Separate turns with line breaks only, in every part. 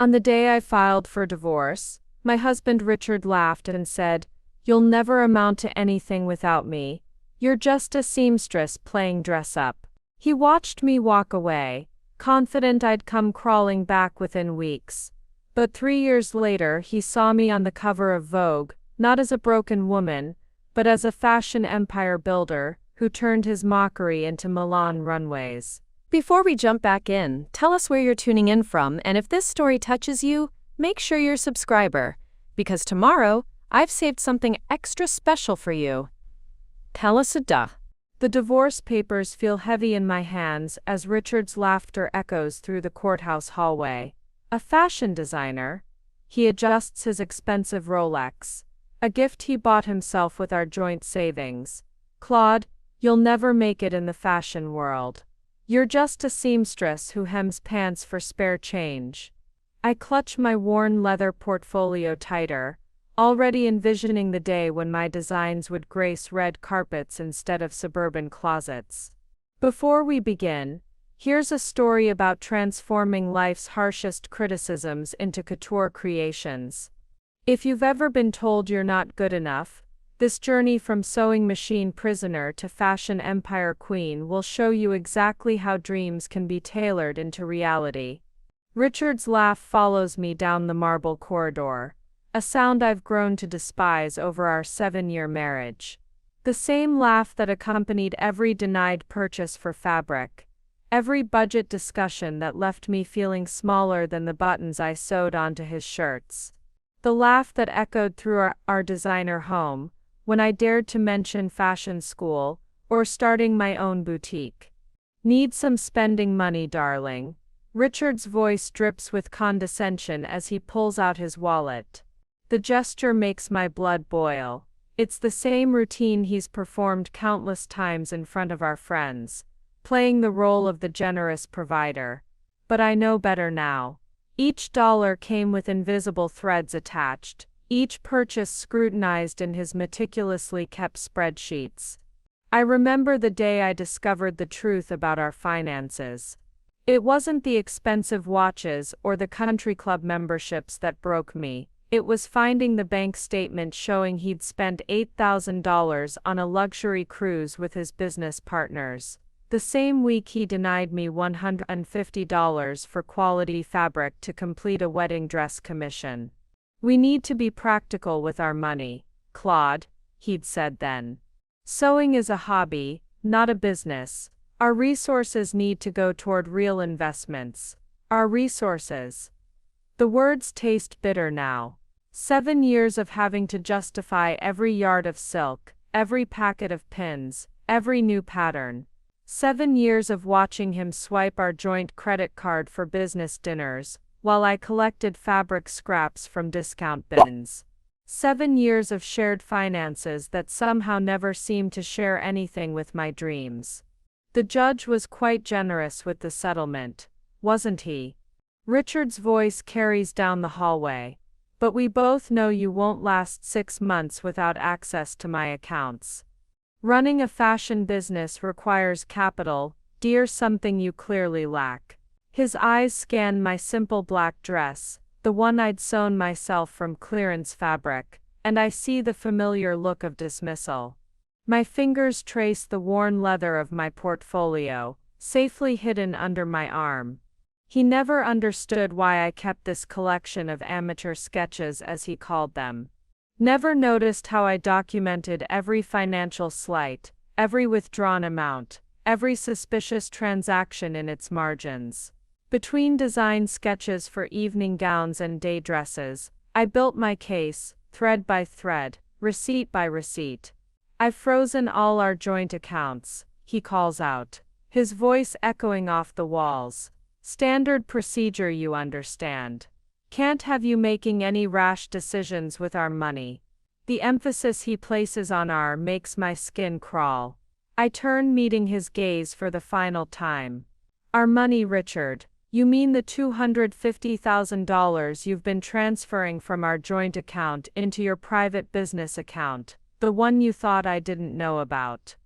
On the day I filed for divorce, my husband Richard laughed and said, "You'll never amount to anything without me. You're just a seamstress playing dress up." He watched me walk away, confident I'd come crawling back within weeks. But 3 years later he saw me on the cover of Vogue, not as a broken woman, but as a fashion empire builder who turned his mockery into Milan runways.
Before we jump back in, tell us where you're tuning in from, and if this story touches you, make sure you're a subscriber, because tomorrow, I've saved something extra special for you. Tell us a duh.
The divorce papers feel heavy in my hands as Richard's laughter echoes through the courthouse hallway. A fashion designer? He adjusts his expensive Rolex, a gift he bought himself with our joint savings. "Claude, you'll never make it in the fashion world. You're just a seamstress who hems pants for spare change." I clutch my worn leather portfolio tighter, already envisioning the day when my designs would grace red carpets instead of suburban closets. Before we begin, here's a story about transforming life's harshest criticisms into couture creations. If you've ever been told you're not good enough, this journey from sewing machine prisoner to fashion empire queen will show you exactly how dreams can be tailored into reality. Richard's laugh follows me down the marble corridor, a sound I've grown to despise over our 7-year marriage. The same laugh that accompanied every denied purchase for fabric, every budget discussion that left me feeling smaller than the buttons I sewed onto his shirts. The laugh that echoed through our designer home, when I dared to mention fashion school, or starting my own boutique. "Need some spending money, darling." Richard's voice drips with condescension as he pulls out his wallet. The gesture makes my blood boil. It's the same routine he's performed countless times in front of our friends, playing the role of the generous provider. But I know better now. Each dollar came with invisible threads attached, each purchase scrutinized in his meticulously kept spreadsheets. I remember the day I discovered the truth about our finances. It wasn't the expensive watches or the country club memberships that broke me. It was finding the bank statement showing he'd spent $8,000 on a luxury cruise with his business partners. The same week he denied me $150 for quality fabric to complete a wedding dress commission. "We need to be practical with our money, Claude," he'd said then. "Sewing is a hobby, not a business. Our resources need to go toward real investments. Our resources." The words taste bitter now. 7 years of having to justify every yard of silk, every packet of pins, every new pattern. 7 years of watching him swipe our joint credit card for business dinners, while I collected fabric scraps from discount bins. 7 years of shared finances that somehow never seemed to share anything with my dreams. The judge was quite generous with the settlement, wasn't he? Richard's voice carries down the hallway. "But we both know you won't last 6 months without access to my accounts. Running a fashion business requires capital, dear, something you clearly lack." His eyes scan my simple black dress, the one I'd sewn myself from clearance fabric, and I see the familiar look of dismissal. My fingers trace the worn leather of my portfolio, safely hidden under my arm. He never understood why I kept this collection of amateur sketches, as he called them. Never noticed how I documented every financial slight, every withdrawn amount, every suspicious transaction in its margins. Between design sketches for evening gowns and day dresses, I built my case, thread by thread, receipt by receipt. "I've frozen all our joint accounts," he calls out, his voice echoing off the walls. "Standard procedure, you understand. Can't have you making any rash decisions with our money." The emphasis he places on "our" makes my skin crawl. I turn, meeting his gaze for the final time. "Our money, Richard? You mean the $250,000 you've been transferring from our joint account into your private business account, the one you thought I didn't know about?"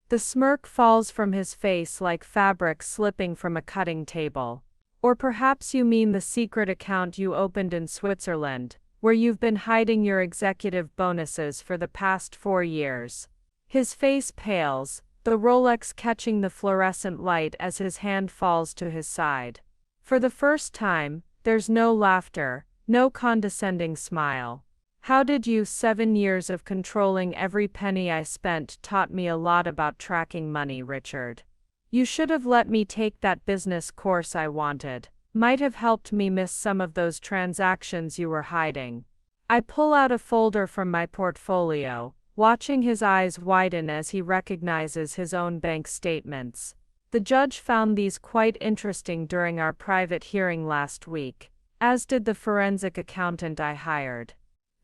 The smirk falls from his face like fabric slipping from a cutting table. Or perhaps you mean the secret account you opened in Switzerland, where you've been hiding your executive bonuses for the past 4 years. His face pales, the Rolex catching the fluorescent light as his hand falls to his side. For the first time, there's no laughter, no condescending smile. How did you 7 years of controlling every penny I spent taught me a lot about tracking money, Richard. You should have let me take that business course I wanted. Might have helped me miss some of those transactions you were hiding. I pull out a folder from my portfolio, watching his eyes widen as he recognizes his own bank statements. The judge found these quite interesting during our private hearing last week, as did the forensic accountant I hired.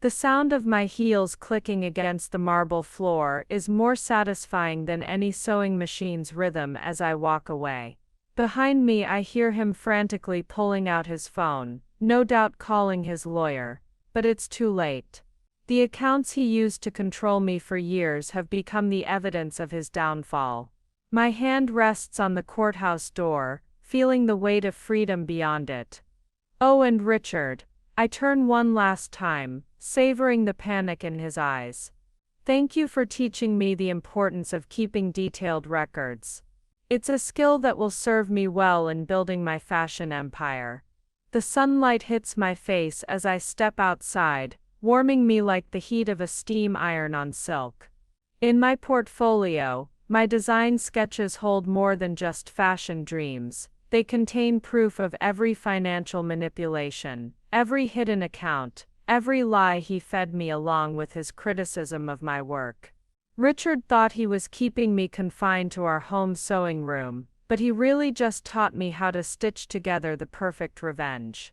The sound of my heels clicking against the marble floor is more satisfying than any sewing machine's rhythm as I walk away. Behind me I hear him frantically pulling out his phone, no doubt calling his lawyer, but it's too late. The accounts he used to control me for years have become the evidence of his downfall. My hand rests on the courthouse door, feeling the weight of freedom beyond it. Oh, and Richard, I turn one last time, savoring the panic in his eyes. Thank you for teaching me the importance of keeping detailed records. It's a skill that will serve me well in building my fashion empire. The sunlight hits my face as I step outside, warming me like the heat of a steam iron on silk. In my portfolio, my design sketches hold more than just fashion dreams. They contain proof of every financial manipulation, every hidden account, every lie he fed me along with his criticism of my work. Richard thought he was keeping me confined to our home sewing room, but he really just taught me how to stitch together the perfect revenge.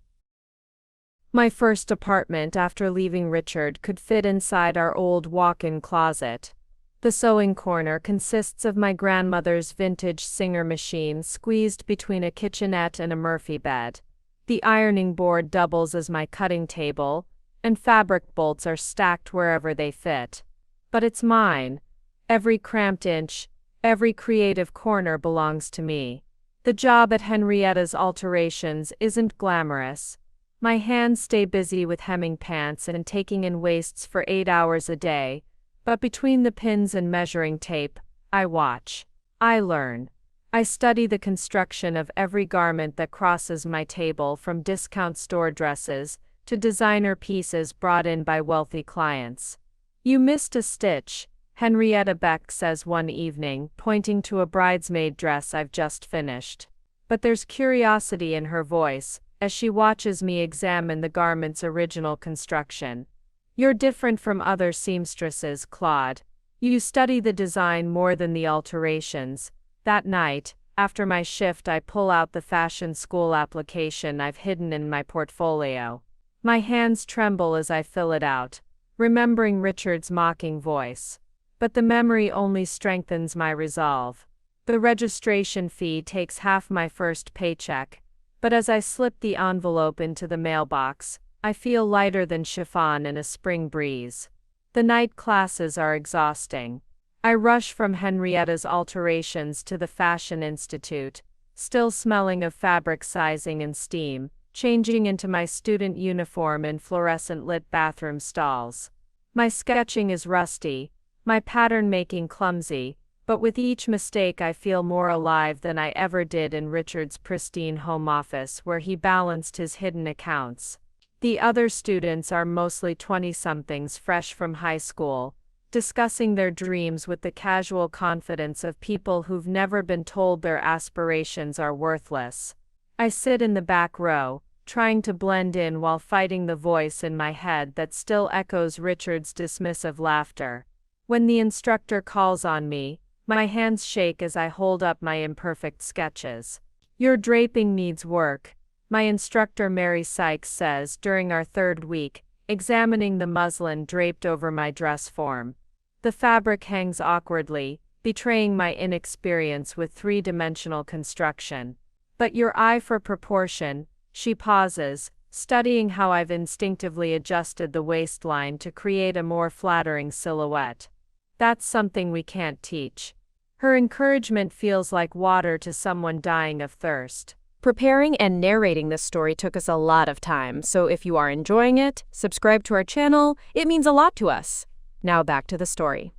My first apartment after leaving Richard could fit inside our old walk-in closet. The sewing corner consists of my grandmother's vintage Singer machine squeezed between a kitchenette and a Murphy bed. The ironing board doubles as my cutting table, and fabric bolts are stacked wherever they fit. But it's mine. Every cramped inch, every creative corner belongs to me. The job at Henrietta's Alterations isn't glamorous. My hands stay busy with hemming pants and taking in waists for 8 hours a day, but between the pins and measuring tape, I watch. I learn. I study the construction of every garment that crosses my table, from discount store dresses to designer pieces brought in by wealthy clients. You missed a stitch, Henrietta Beck says one evening, pointing to a bridesmaid dress I've just finished. But there's curiosity in her voice, as she watches me examine the garment's original construction. You're different from other seamstresses, Claude. You study the design more than the alterations. That night, after my shift, I pull out the fashion school application I've hidden in my portfolio. My hands tremble as I fill it out, remembering Richard's mocking voice. But the memory only strengthens my resolve. The registration fee takes half my first paycheck, but as I slip the envelope into the mailbox, I feel lighter than chiffon in a spring breeze. The night classes are exhausting. I rush from Henrietta's Alterations to the Fashion Institute, still smelling of fabric sizing and steam, changing into my student uniform in fluorescent-lit bathroom stalls. My sketching is rusty, my pattern-making clumsy, but with each mistake I feel more alive than I ever did in Richard's pristine home office where he balanced his hidden accounts. The other students are mostly 20-somethings fresh from high school, discussing their dreams with the casual confidence of people who've never been told their aspirations are worthless. I sit in the back row, trying to blend in while fighting the voice in my head that still echoes Richard's dismissive laughter. When the instructor calls on me, my hands shake as I hold up my imperfect sketches. Your draping needs work, my instructor Mary Sykes says during our third week, examining the muslin draped over my dress form. The fabric hangs awkwardly, betraying my inexperience with three-dimensional construction. But your eye for proportion, she pauses, studying how I've instinctively adjusted the waistline to create a more flattering silhouette. That's something we can't teach. Her encouragement feels like water to someone dying of thirst.
Preparing and narrating this story took us a lot of time, so if you are enjoying it, subscribe to our channel. It means a lot to us. Now back to the story.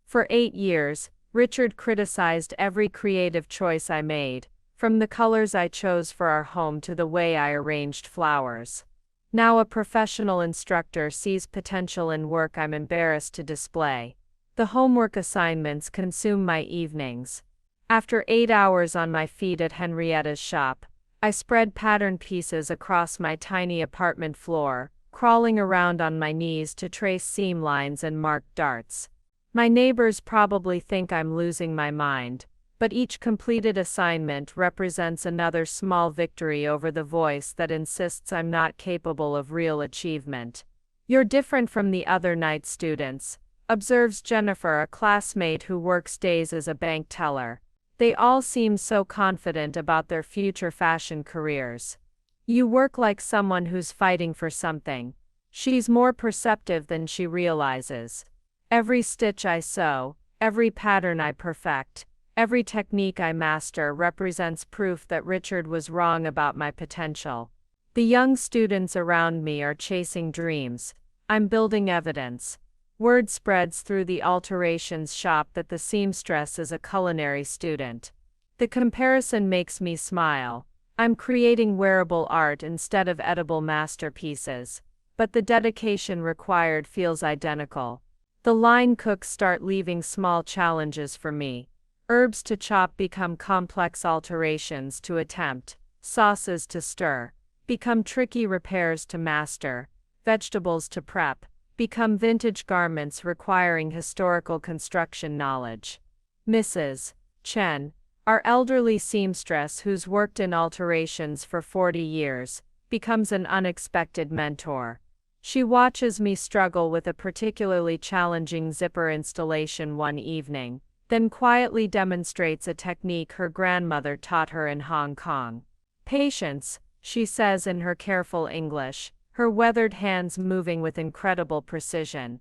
For 8 years, Richard criticized every creative choice I made, from the colors I chose for our home to the way I arranged flowers. Now a professional instructor sees potential in work I'm embarrassed to display. The homework assignments consume my evenings. After 8 hours on my feet at Henrietta's shop, I spread pattern pieces across my tiny apartment floor, crawling around on my knees to trace seam lines and mark darts. My neighbors probably think I'm losing my mind, but each completed assignment represents another small victory over the voice that insists I'm not capable of real achievement. "You're different from the other night students," observes Jennifer, a classmate who works days as a bank teller. "They all seem so confident about their future fashion careers. You work like someone who's fighting for something." She's more perceptive than she realizes. Every stitch I sew, every pattern I perfect, every technique I master represents proof that Richard was wrong about my potential. The young students around me are chasing dreams. I'm building evidence. Word spreads through the alterations shop that the seamstress is a culinary student. The comparison makes me smile. I'm creating wearable art instead of edible masterpieces. But the dedication required feels identical. The line cooks start leaving small challenges for me. Herbs to chop become complex alterations to attempt. Sauces to stir become tricky repairs to master. Vegetables to prep become vintage garments requiring historical construction knowledge. Mrs. Chen, our elderly seamstress who's worked in alterations for 40 years, becomes an unexpected mentor. She watches me struggle with a particularly challenging zipper installation one evening, then quietly demonstrates a technique her grandmother taught her in Hong Kong. "Patience," she says in her careful English, her weathered hands moving with incredible precision.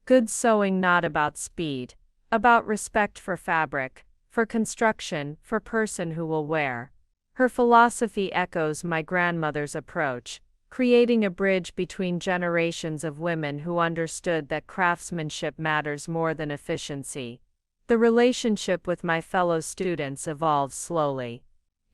Good sewing not about speed, about respect for fabric, for construction, for person who will wear. Her philosophy echoes my grandmother's approach, creating a bridge between generations of women who understood that craftsmanship matters more than efficiency. The relationship with my fellow students evolves slowly.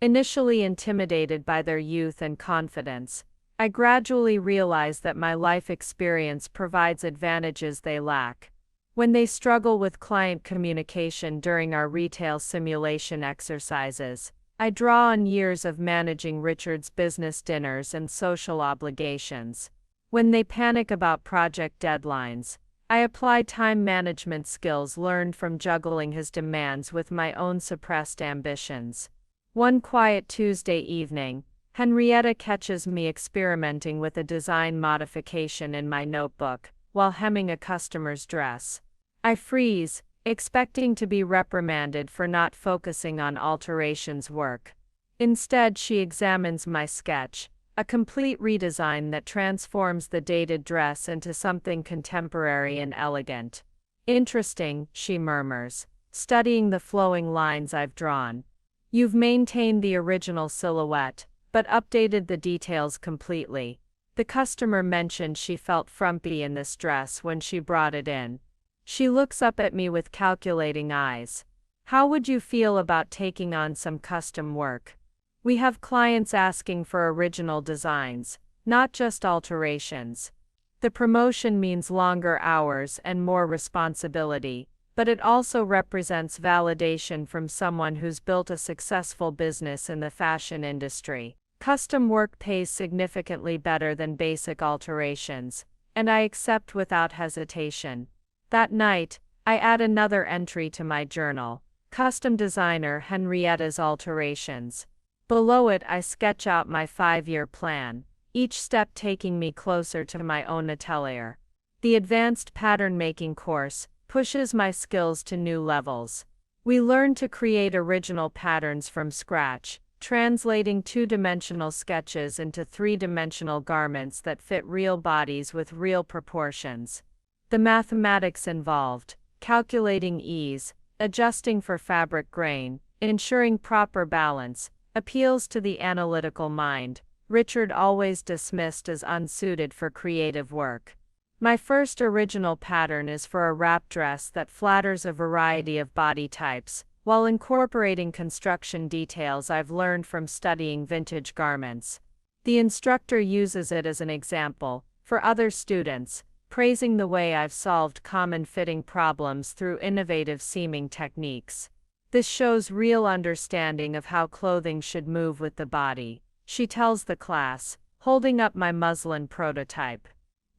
Initially intimidated by their youth and confidence, I gradually realize that my life experience provides advantages they lack. When they struggle with client communication during our retail simulation exercises, I draw on years of managing Richard's business dinners and social obligations. When they panic about project deadlines, I apply time management skills learned from juggling his demands with my own suppressed ambitions. One quiet Tuesday evening, Henrietta catches me experimenting with a design modification in my notebook, while hemming a customer's dress. I freeze, expecting to be reprimanded for not focusing on alterations work. Instead, she examines my sketch, a complete redesign that transforms the dated dress into something contemporary and elegant. "Interesting," she murmurs, studying the flowing lines I've drawn. "You've maintained the original silhouette, but updated the details completely." The customer mentioned she felt frumpy in this dress when she brought it in. She looks up at me with calculating eyes. "How would you feel about taking on some custom work? We have clients asking for original designs, not just alterations." The promotion means longer hours and more responsibility, but it also represents validation from someone who's built a successful business in the fashion industry. Custom work pays significantly better than basic alterations, and I accept without hesitation. That night, I add another entry to my journal: Custom Designer Henrietta's Alterations. Below it, I sketch out my 5-year plan, each step taking me closer to my own atelier. The Advanced Pattern Making course pushes my skills to new levels. We learn to create original patterns from scratch, translating 2-dimensional sketches into 3-dimensional garments that fit real bodies with real proportions. The mathematics involved: calculating ease, adjusting for fabric grain, ensuring proper balance, appeals to the analytical mind, Richard always dismissed as unsuited for creative work. My first original pattern is for a wrap dress that flatters a variety of body types, while incorporating construction details I've learned from studying vintage garments. The instructor uses it as an example for other students, praising the way I've solved common fitting problems through innovative seaming techniques. This shows real understanding of how clothing should move with the body, she tells the class, holding up my muslin prototype.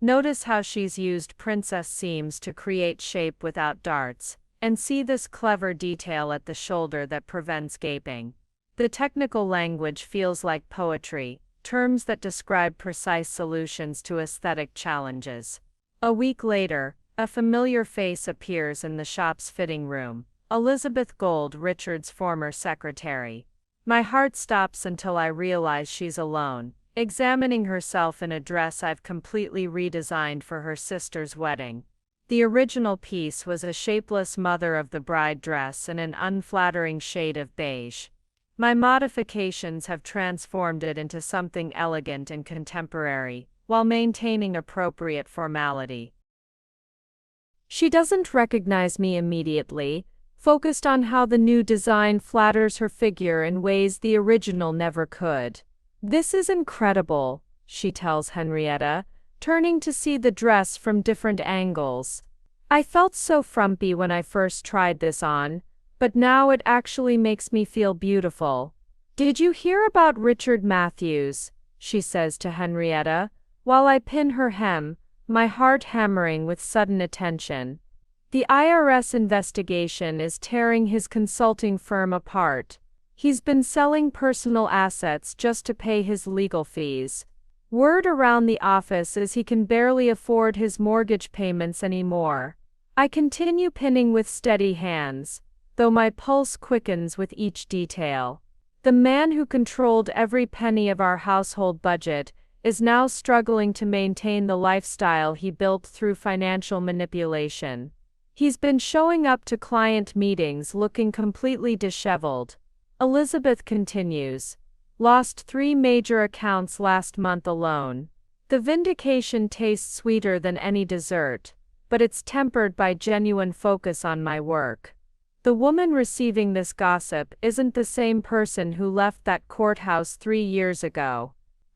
Notice how she's used princess seams to create shape without darts, and see this clever detail at the shoulder that prevents gaping. The technical language feels like poetry, terms that describe precise solutions to aesthetic challenges. A week later, a familiar face appears in the shop's fitting room, Elizabeth Gold, Richard's former secretary. My heart stops until I realize she's alone, examining herself in a dress I've completely redesigned for her sister's wedding. The original piece was a shapeless mother of the bride dress in an unflattering shade of beige. My modifications have transformed it into something elegant and contemporary, while maintaining appropriate formality. She doesn't recognize me immediately, focused on how the new design flatters her figure in ways the original never could. "This is incredible," she tells Henrietta, turning to see the dress from different angles. "I felt so frumpy when I first tried this on, but now it actually makes me feel beautiful." "Did you hear about Richard Matthews?" she says to Henrietta, while I pin her hem, my heart hammering with sudden attention. The IRS investigation is tearing his consulting firm apart. He's been selling personal assets just to pay his legal fees. Word around the office is he can barely afford his mortgage payments anymore. I continue pinning with steady hands, though my pulse quickens with each detail. The man who controlled every penny of our household budget is now struggling to maintain the lifestyle he built through financial manipulation. He's been showing up to client meetings looking completely disheveled. Elizabeth continues. Lost 3 major accounts last month alone. The vindication tastes sweeter than any dessert, but it's tempered by genuine focus on my work. The woman receiving this gossip isn't the same person who left that courthouse 3 years ago.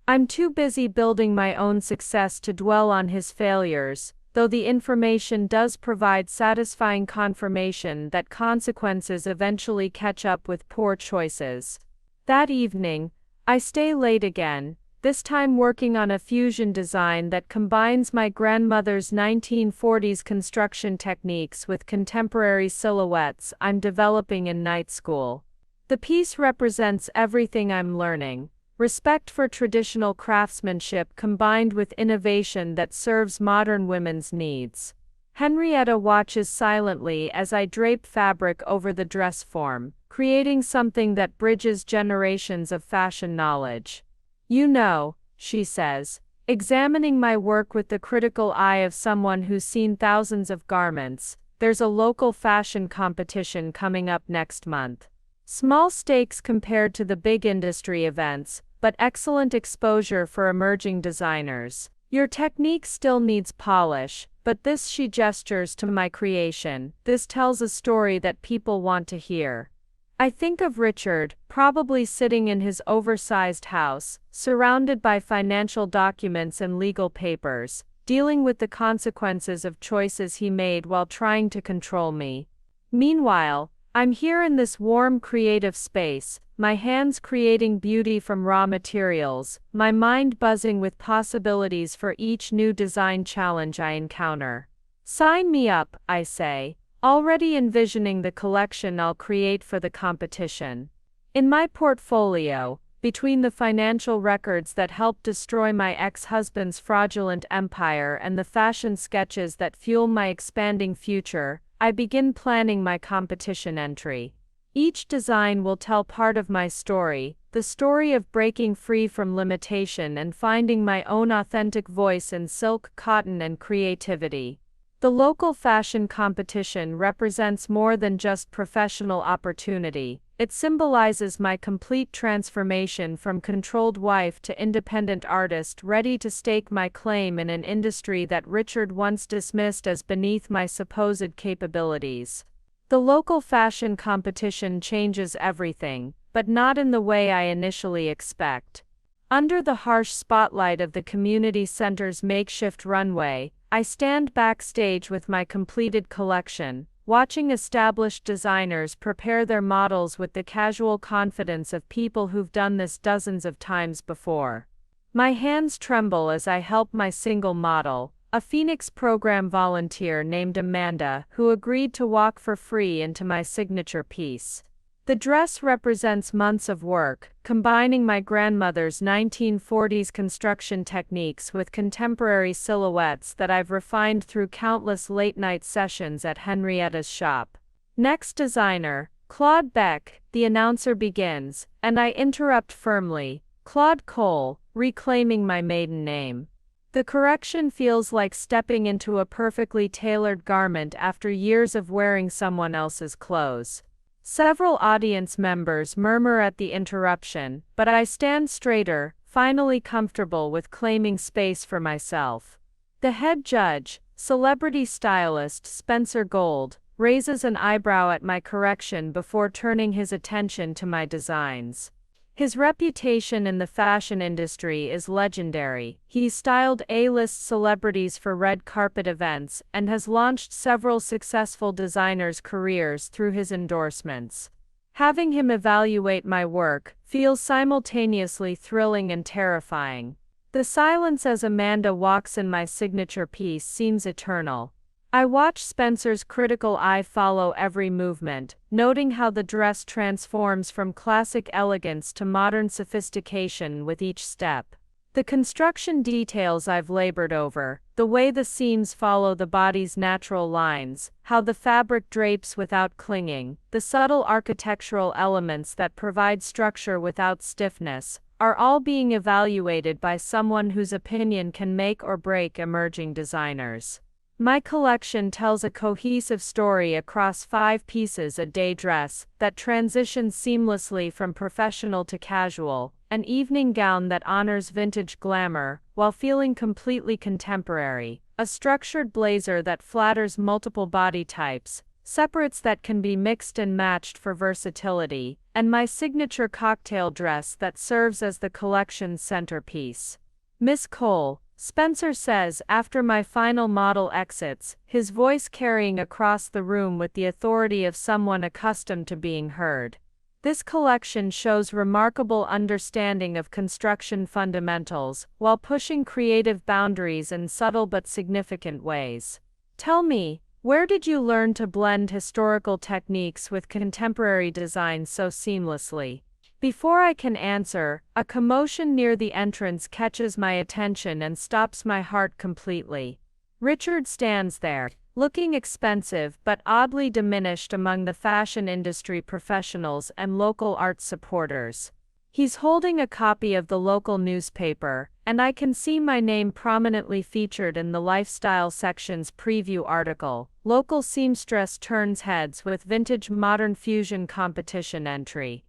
I'm too busy building my own success to dwell on his failures, though the information does provide satisfying confirmation that consequences eventually catch up with poor choices. That evening, I stay late again, this time working on a fusion design that combines my grandmother's 1940s construction techniques with contemporary silhouettes I'm developing in night school. The piece represents everything I'm learning. Respect for traditional craftsmanship combined with innovation that serves modern women's needs. Henrietta watches silently as I drape fabric over the dress form, creating something that bridges generations of fashion knowledge. "You know," she says, examining my work with the critical eye of someone who's seen thousands of garments, "there's a local fashion competition coming up next month. Small stakes compared to the big industry events, but excellent exposure for emerging designers. Your technique still needs polish, but this," she gestures to my creation, "this tells a story that people want to hear." I think of Richard, probably sitting in his oversized house, surrounded by financial documents and legal papers, dealing with the consequences of choices he made while trying to control me. Meanwhile, I'm here in this warm creative space, my hands creating beauty from raw materials, my mind buzzing with possibilities for each new design challenge I encounter. "Sign me up," I say, already envisioning the collection I'll create for the competition. In my portfolio, between the financial records that helped destroy my ex-husband's fraudulent empire and the fashion sketches that fuel my expanding future, I begin planning my competition entry. Each design will tell part of my story, the story of breaking free from limitation and finding my own authentic voice in silk, cotton, and creativity. The local fashion competition represents more than just professional opportunity. It symbolizes my complete transformation from controlled wife to independent artist ready to stake my claim in an industry that Richard once dismissed as beneath my supposed capabilities. The local fashion competition changes everything, but not in the way I initially expect. Under the harsh spotlight of the community center's makeshift runway, I stand backstage with my completed collection, watching established designers prepare their models with the casual confidence of people who've done this dozens of times before. My hands tremble as I help my single model, a Phoenix program volunteer named Amanda, who agreed to walk for free into my signature piece. The dress represents months of work, combining my grandmother's 1940s construction techniques with contemporary silhouettes that I've refined through countless late-night sessions at Henrietta's shop. Next designer, Claude Beck, the announcer begins, and I interrupt firmly, Claude Cole, reclaiming my maiden name. The correction feels like stepping into a perfectly tailored garment after years of wearing someone else's clothes. Several audience members murmur at the interruption, but I stand straighter, finally comfortable with claiming space for myself. The head judge, celebrity stylist Spencer Gold, raises an eyebrow at my correction before turning his attention to my designs. His reputation in the fashion industry is legendary. He's styled A-list celebrities for red carpet events and has launched several successful designers' careers through his endorsements. Having him evaluate my work feels simultaneously thrilling and terrifying. The silence as Amanda walks in my signature piece seems eternal. I watch Spencer's critical eye follow every movement, noting how the dress transforms from classic elegance to modern sophistication with each step. The construction details I've labored over, the way the seams follow the body's natural lines, how the fabric drapes without clinging, the subtle architectural elements that provide structure without stiffness, are all being evaluated by someone whose opinion can make or break emerging designers. My collection tells a cohesive story across 5 pieces: a day dress that transitions seamlessly from professional to casual, an evening gown that honors vintage glamour while feeling completely contemporary, a structured blazer that flatters multiple body types, separates that can be mixed and matched for versatility, and my signature cocktail dress that serves as the collection's centerpiece. "Miss Cole," Spencer says after my final model exits, his voice carrying across the room with the authority of someone accustomed to being heard. This collection shows remarkable understanding of construction fundamentals, while pushing creative boundaries in subtle but significant ways. Tell me, where did you learn to blend historical techniques with contemporary design so seamlessly? Before I can answer, a commotion near the entrance catches my attention and stops my heart completely. Richard stands there, looking expensive but oddly diminished among the fashion industry professionals and local arts supporters. He's holding a copy of the local newspaper, and I can see my name prominently featured in the lifestyle section's preview article. Local seamstress turns heads with vintage modern fusion competition entry.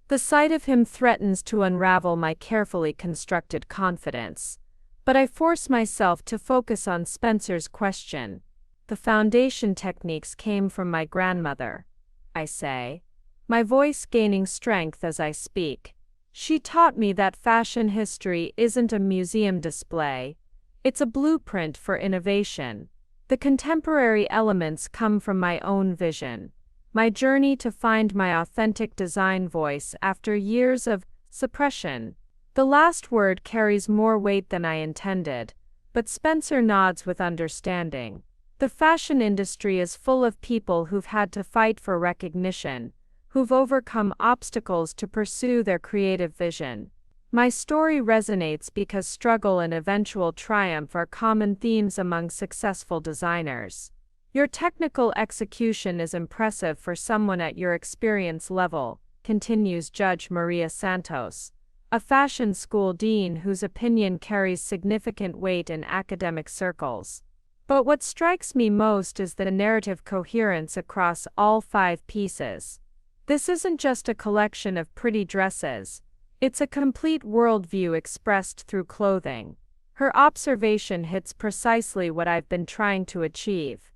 The sight of him threatens to unravel my carefully constructed confidence. But I force myself to focus on Spencer's question. "The foundation techniques came from my grandmother," I say, my voice gaining strength as I speak. "She taught me that fashion history isn't a museum display. It's a blueprint for innovation. The contemporary elements come from my own vision. My journey to find my authentic design voice after years of suppression." The last word carries more weight than I intended, but Spencer nods with understanding. The fashion industry is full of people who've had to fight for recognition, who've overcome obstacles to pursue their creative vision. My story resonates because struggle and eventual triumph are common themes among successful designers. "Your technical execution is impressive for someone at your experience level," continues Judge Maria Santos, a fashion school dean whose opinion carries significant weight in academic circles. "But what strikes me most is the narrative coherence across all 5 pieces. This isn't just a collection of pretty dresses. It's a complete worldview expressed through clothing. Her observation hits precisely what I've been trying to achieve.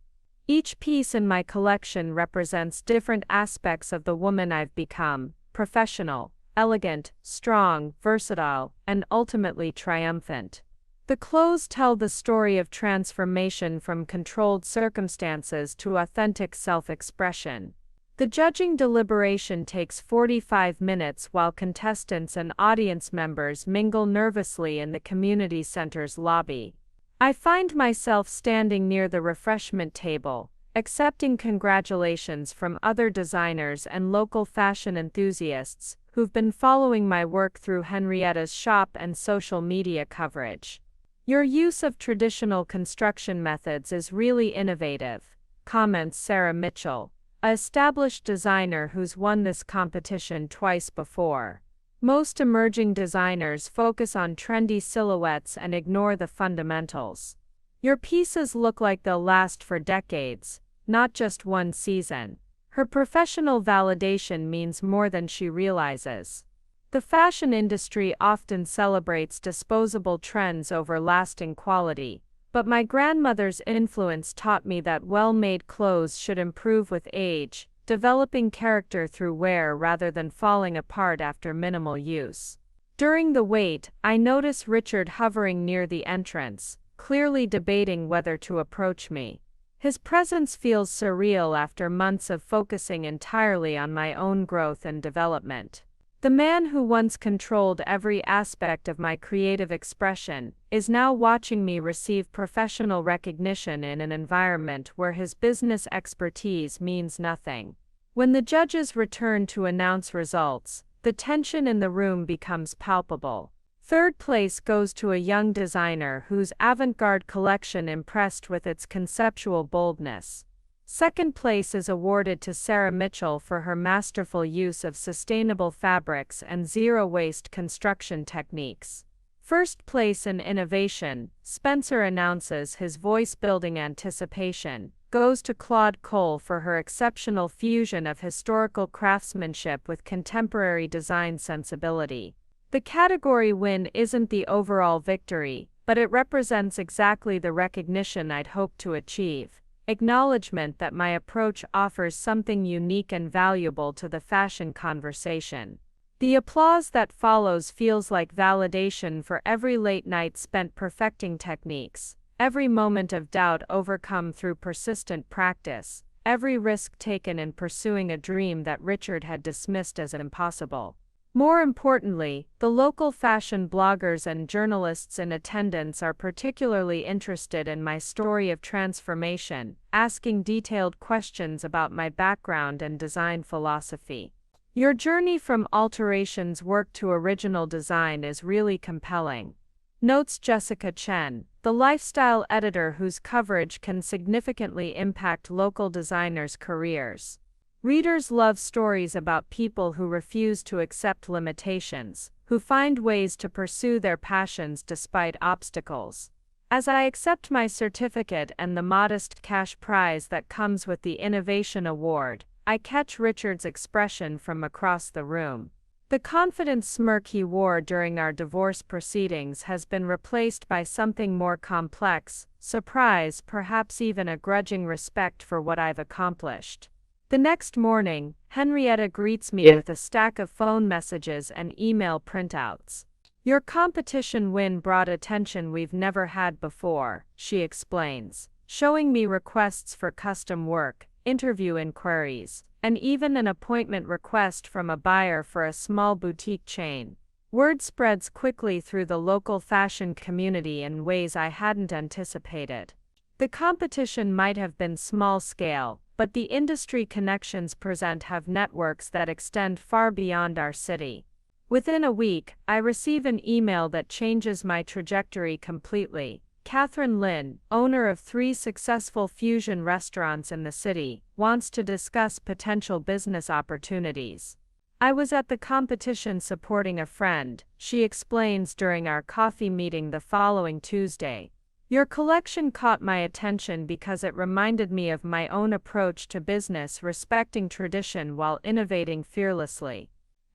Each piece in my collection represents different aspects of the woman I've become: professional, elegant, strong, versatile, and ultimately triumphant. The clothes tell the story of transformation from controlled circumstances to authentic self-expression. The judging deliberation takes 45 minutes while contestants and audience members mingle nervously in the community center's lobby. I find myself standing near the refreshment table, accepting congratulations from other designers and local fashion enthusiasts who've been following my work through Henrietta's shop and social media coverage. "Your use of traditional construction methods is really innovative," comments Sarah Mitchell, an established designer who's won this competition twice before. "Most emerging designers focus on trendy silhouettes and ignore the fundamentals. Your pieces look like they'll last for decades, not just one season." Her professional validation means more than she realizes. The fashion industry often celebrates disposable trends over lasting quality, but my grandmother's influence taught me that well-made clothes should improve with age, developing character through wear rather than falling apart after minimal use. During the wait, I notice Richard hovering near the entrance, clearly debating whether to approach me. His presence feels surreal after months of focusing entirely on my own growth and development. The man who once controlled every aspect of my creative expression is now watching me receive professional recognition in an environment where his business expertise means nothing. When the judges return to announce results, the tension in the room becomes palpable. Third place goes to a young designer whose avant-garde collection impressed with its conceptual boldness. Second place is awarded to Sarah Mitchell for her masterful use of sustainable fabrics and zero-waste construction techniques. First place in innovation, Spencer announces his voice-building anticipation, goes to Claude Cole for her exceptional fusion of historical craftsmanship with contemporary design sensibility. The category win isn't the overall victory, but it represents exactly the recognition I'd hoped to achieve: acknowledgement that my approach offers something unique and valuable to the fashion conversation. The applause that follows feels like validation for every late night spent perfecting techniques, every moment of doubt overcome through persistent practice, every risk taken in pursuing a dream that Richard had dismissed as impossible. More importantly, the local fashion bloggers and journalists in attendance are particularly interested in my story of transformation, asking detailed questions about my background and design philosophy. "Your journey from alterations work to original design is really compelling," notes Jessica Chen, the lifestyle editor whose coverage can significantly impact local designers' careers. Readers love stories about people who refuse to accept limitations, who find ways to pursue their passions despite obstacles. As I accept my certificate and the modest cash prize that comes with the Innovation Award, I catch Richard's expression from across the room. The confident smirk he wore during our divorce proceedings has been replaced by something more complex: surprise, perhaps even a grudging respect for what I've accomplished. The next morning, Henrietta greets me with a stack of phone messages and email printouts. "Your competition win brought attention we've never had before," she explains, showing me requests for custom work, interview inquiries, and even an appointment request from a buyer for a small boutique chain. Word spreads quickly through the local fashion community in ways I hadn't anticipated. The competition might have been small-scale, but the industry connections present have networks that extend far beyond our city. Within a week, I receive an email that changes my trajectory completely. Catherine Lin, owner of 3 successful fusion restaurants in the city, wants to discuss potential business opportunities. "I was at the competition supporting a friend," she explains during our coffee meeting the following Tuesday. Your collection caught my attention because it reminded me of my own approach to business, respecting tradition while innovating fearlessly.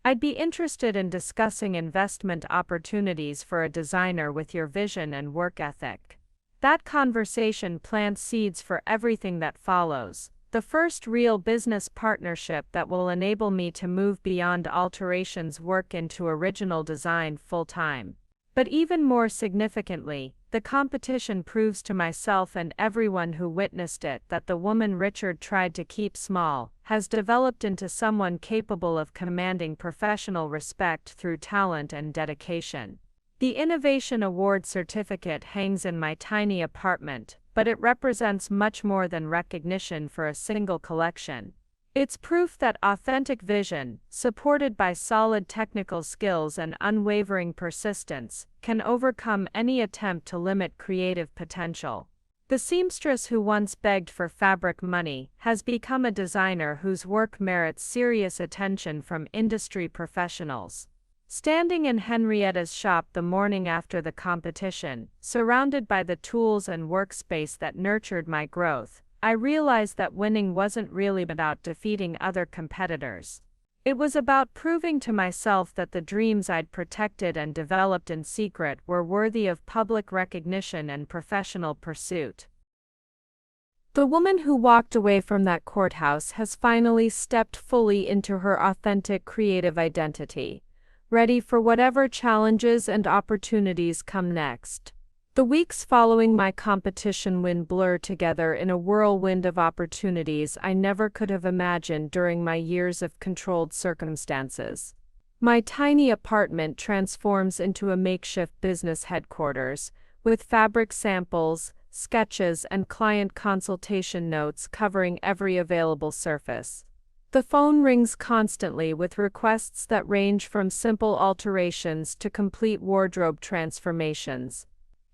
I'd be interested in discussing investment opportunities for a designer with your vision and work ethic. That conversation plants seeds for everything that follows, the first real business partnership that will enable me to move beyond alterations work into original design full-time. But even more significantly, the competition proves to myself and everyone who witnessed it that the woman Richard tried to keep small has developed into someone capable of commanding professional respect through talent and dedication. The Innovation Award certificate hangs in my tiny apartment, but it represents much more than recognition for a single collection. It's proof that authentic vision, supported by solid technical skills and unwavering persistence, can overcome any attempt to limit creative potential. The seamstress who once begged for fabric money has become a designer whose work merits serious attention from industry professionals. Standing in Henrietta's shop the morning after the competition, surrounded by the tools and workspace that nurtured my growth, I realized that winning wasn't really about defeating other competitors. It was about proving to myself that the dreams I'd protected and developed in secret were worthy of public recognition and professional pursuit. The woman who walked away from that courthouse has finally stepped fully into her authentic creative identity, ready for whatever challenges and opportunities come next. The weeks following my competition win blur together in a whirlwind of opportunities I never could have imagined during my years of controlled circumstances. My tiny apartment transforms into a makeshift business headquarters, with fabric samples, sketches, and client consultation notes covering every available surface. The phone rings constantly with requests that range from simple alterations to complete wardrobe transformations.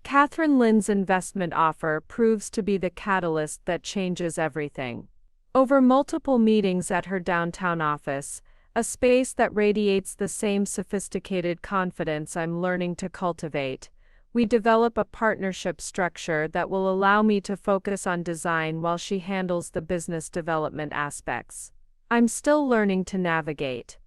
Catherine Lynn's investment offer proves to be the catalyst that changes everything. Over multiple meetings at her downtown office, a space that radiates the same sophisticated confidence I'm learning to cultivate, we develop a partnership structure that will allow me to focus on design while she handles the business development aspects. I'm still learning to navigate.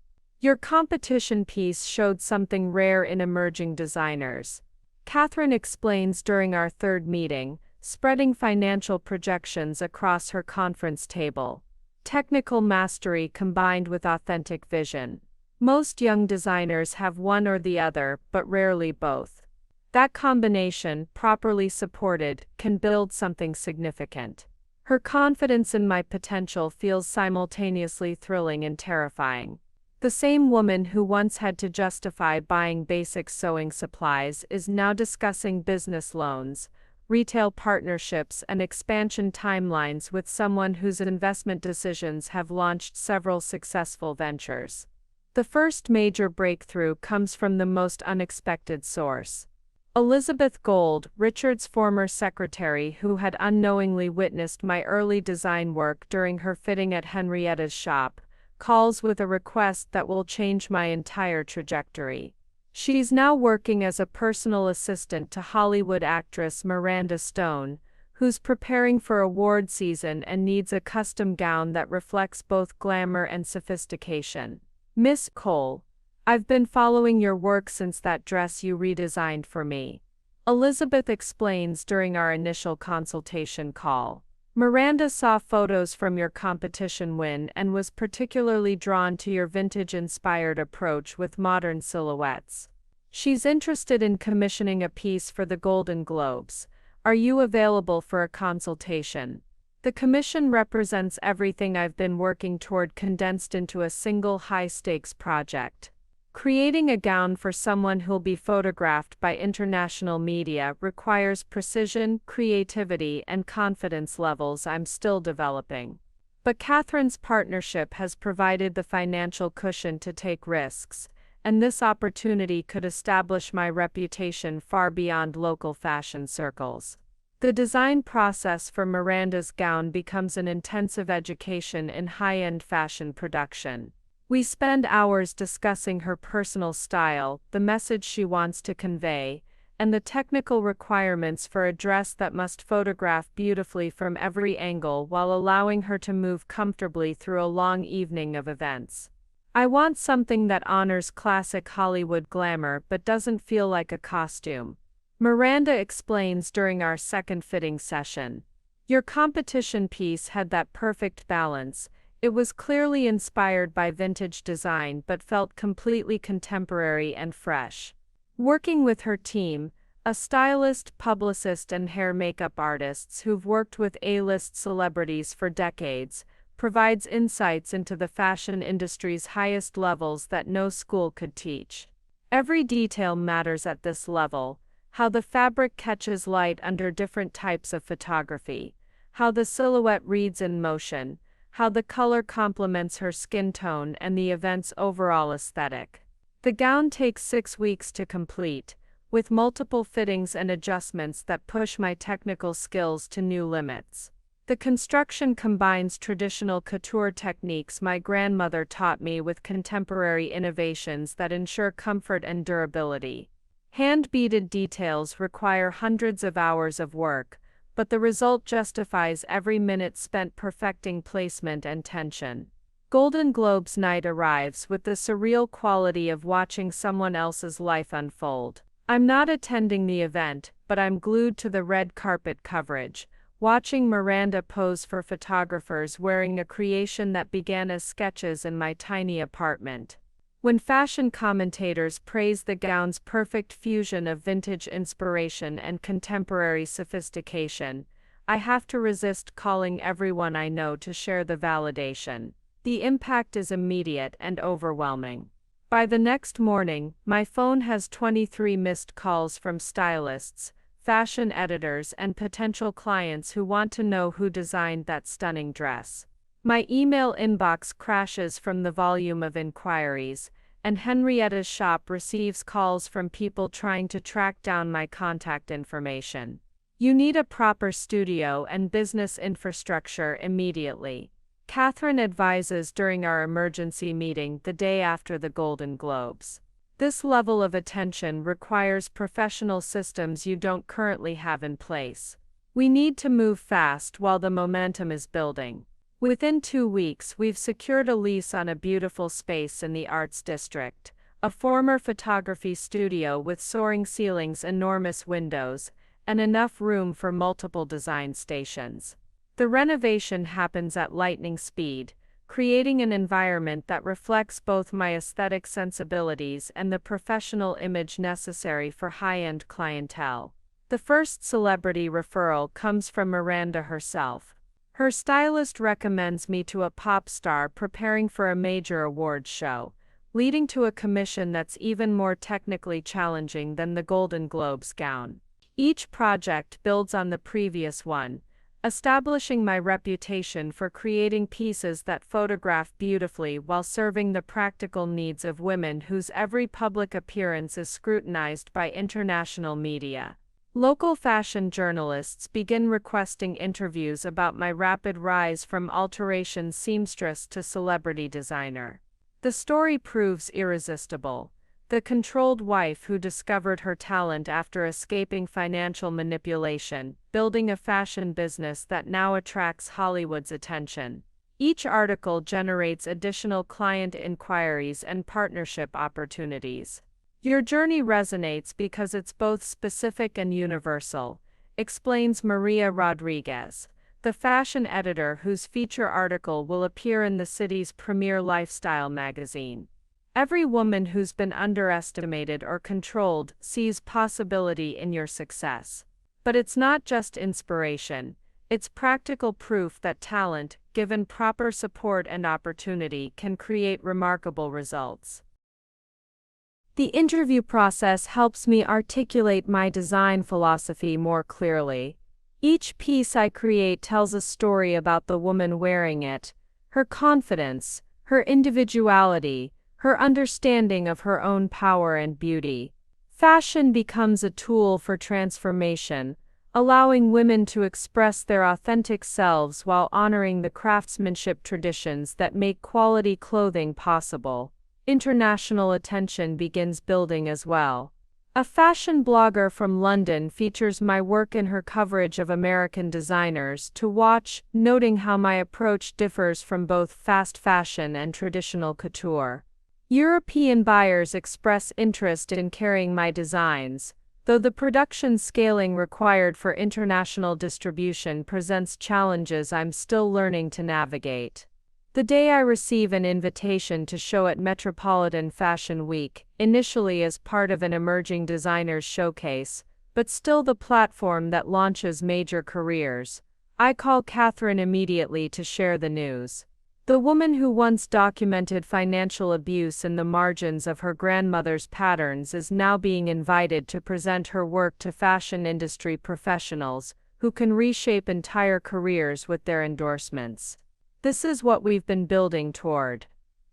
Your competition piece showed something rare in emerging designers. Catherine explains during our third meeting, spreading financial projections across her conference table. Technical mastery combined with authentic vision. Most young designers have one or the other, but rarely both. That combination, properly supported, can build something significant. Her confidence in my potential feels simultaneously thrilling and terrifying. The same woman who once had to justify buying basic sewing supplies is now discussing business loans, retail partnerships, and expansion timelines with someone whose investment decisions have launched several successful ventures. The first major breakthrough comes from the most unexpected source. Elizabeth Gold, Richard's former secretary who had unknowingly witnessed my early design work during her fitting at Henrietta's shop, calls with a request that will change my entire trajectory. She's now working as a personal assistant to Hollywood actress Miranda Stone, who's preparing for award season and needs a custom gown that reflects both glamour and sophistication. Miss Cole, I've been following your work since that dress you redesigned for me. Elizabeth explains during our initial consultation call. Miranda saw photos from your competition win and was particularly drawn to your vintage-inspired approach with modern silhouettes. She's interested in commissioning a piece for the Golden Globes. Are you available for a consultation? The commission represents everything I've been working toward condensed into a single high-stakes project. Creating a gown for someone who'll be photographed by international media requires precision, creativity, and confidence levels I'm still developing. But Catherine's partnership has provided the financial cushion to take risks, and this opportunity could establish my reputation far beyond local fashion circles. The design process for Miranda's gown becomes an intensive education in high-end fashion production. We spend hours discussing her personal style, the message she wants to convey, and the technical requirements for a dress that must photograph beautifully from every angle while allowing her to move comfortably through a long evening of events. I want something that honors classic Hollywood glamour but doesn't feel like a costume. Miranda explains during our second fitting session. Your competition piece had that perfect balance. It was clearly inspired by vintage design but felt completely contemporary and fresh. Working with her team, a stylist, publicist, and hair makeup artists who've worked with A-list celebrities for decades, provides insights into the fashion industry's highest levels that no school could teach. Every detail matters at this level: how the fabric catches light under different types of photography, how the silhouette reads in motion, how the color complements her skin tone and the event's overall aesthetic. The gown takes 6 weeks to complete, with multiple fittings and adjustments that push my technical skills to new limits. The construction combines traditional couture techniques my grandmother taught me with contemporary innovations that ensure comfort and durability. Hand-beaded details require hundreds of hours of work, but the result justifies every minute spent perfecting placement and tension. Golden Globes night arrives with the surreal quality of watching someone else's life unfold. I'm not attending the event, but I'm glued to the red carpet coverage, watching Miranda pose for photographers wearing a creation that began as sketches in my tiny apartment. When fashion commentators praise the gown's perfect fusion of vintage inspiration and contemporary sophistication, I have to resist calling everyone I know to share the validation. The impact is immediate and overwhelming. By the next morning, my phone has 23 missed calls from stylists, fashion editors, and potential clients who want to know who designed that stunning dress. My email inbox crashes from the volume of inquiries, and Henrietta's shop receives calls from people trying to track down my contact information. You need a proper studio and business infrastructure immediately, Catherine advises during our emergency meeting the day after the Golden Globes. This level of attention requires professional systems you don't currently have in place. We need to move fast while the momentum is building. Within 2 weeks, we've secured a lease on a beautiful space in the Arts District, a former photography studio with soaring ceilings, enormous windows, and enough room for multiple design stations. The renovation happens at lightning speed, creating an environment that reflects both my aesthetic sensibilities and the professional image necessary for high-end clientele. The first celebrity referral comes from Miranda herself. Her stylist recommends me to a pop star preparing for a major awards show, leading to a commission that's even more technically challenging than the Golden Globes gown. Each project builds on the previous one, establishing my reputation for creating pieces that photograph beautifully while serving the practical needs of women whose every public appearance is scrutinized by international media. Local fashion journalists begin requesting interviews about my rapid rise from alteration seamstress to celebrity designer. The story proves irresistible. The controlled wife who discovered her talent after escaping financial manipulation, building a fashion business that now attracts Hollywood's attention. Each article generates additional client inquiries and partnership opportunities. Your journey resonates because it's both specific and universal, explains Maria Rodriguez, the fashion editor whose feature article will appear in the city's premier lifestyle magazine. Every woman who's been underestimated or controlled sees possibility in your success. But it's not just inspiration, it's practical proof that talent, given proper support and opportunity, can create remarkable results. The interview process helps me articulate my design philosophy more clearly. Each piece I create tells a story about the woman wearing it, her confidence, her individuality, her understanding of her own power and beauty. Fashion becomes a tool for transformation, allowing women to express their authentic selves while honoring the craftsmanship traditions that make quality clothing possible. International attention begins building as well. A fashion blogger from London features my work in her coverage of American designers to watch, noting how my approach differs from both fast fashion and traditional couture. European buyers express interest in carrying my designs, though the production scaling required for international distribution presents challenges I'm still learning to navigate. The day I receive an invitation to show at Metropolitan Fashion Week, initially as part of an emerging designers showcase, but still the platform that launches major careers, I call Catherine immediately to share the news. The woman who once documented financial abuse in the margins of her grandmother's patterns is now being invited to present her work to fashion industry professionals, who can reshape entire careers with their endorsements. This is what we've been building toward.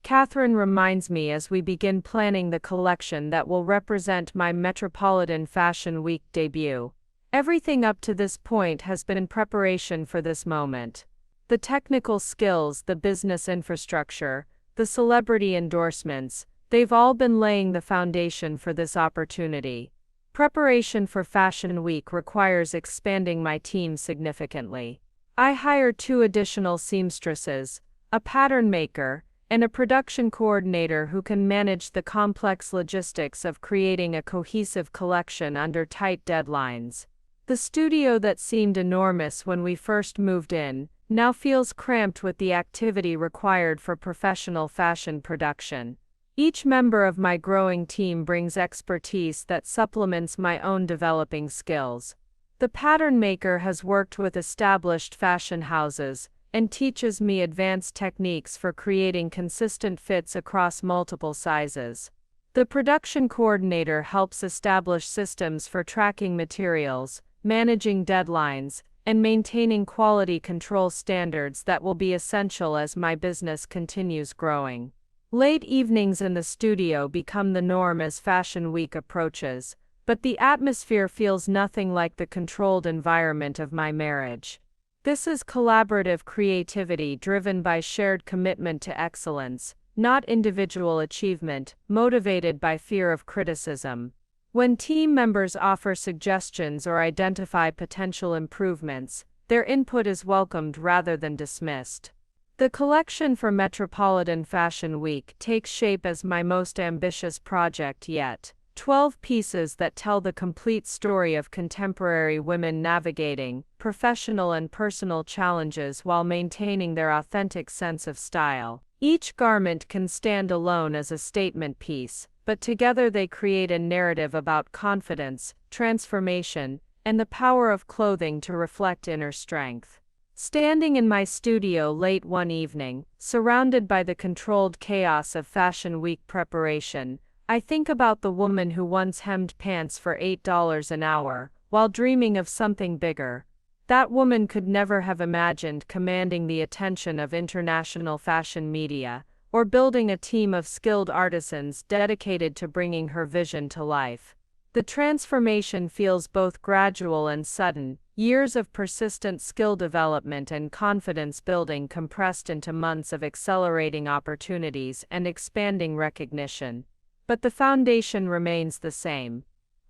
Catherine reminds me as we begin planning the collection that will represent my Metropolitan Fashion Week debut. Everything up to this point has been in preparation for this moment. The technical skills, the business infrastructure, the celebrity endorsements, they've all been laying the foundation for this opportunity. Preparation for Fashion Week requires expanding my team significantly. I hired 2 additional seamstresses, a pattern maker, and a production coordinator who can manage the complex logistics of creating a cohesive collection under tight deadlines. The studio that seemed enormous when we first moved in now feels cramped with the activity required for professional fashion production. Each member of my growing team brings expertise that supplements my own developing skills. The pattern maker has worked with established fashion houses and teaches me advanced techniques for creating consistent fits across multiple sizes. The production coordinator helps establish systems for tracking materials, managing deadlines, and maintaining quality control standards that will be essential as my business continues growing. Late evenings in the studio become the norm as Fashion Week approaches, but the atmosphere feels nothing like the controlled environment of my marriage. This is collaborative creativity driven by shared commitment to excellence, not individual achievement, motivated by fear of criticism. When team members offer suggestions or identify potential improvements, their input is welcomed rather than dismissed. The collection for Metropolitan Fashion Week takes shape as my most ambitious project yet. 12 pieces that tell the complete story of contemporary women navigating professional and personal challenges while maintaining their authentic sense of style. Each garment can stand alone as a statement piece, but together they create a narrative about confidence, transformation, and the power of clothing to reflect inner strength. Standing in my studio late one evening, surrounded by the controlled chaos of Fashion Week preparation, I think about the woman who once hemmed pants for $8 an hour, while dreaming of something bigger. That woman could never have imagined commanding the attention of international fashion media, or building a team of skilled artisans dedicated to bringing her vision to life. The transformation feels both gradual and sudden, years of persistent skill development and confidence building compressed into months of accelerating opportunities and expanding recognition. But the foundation remains the same.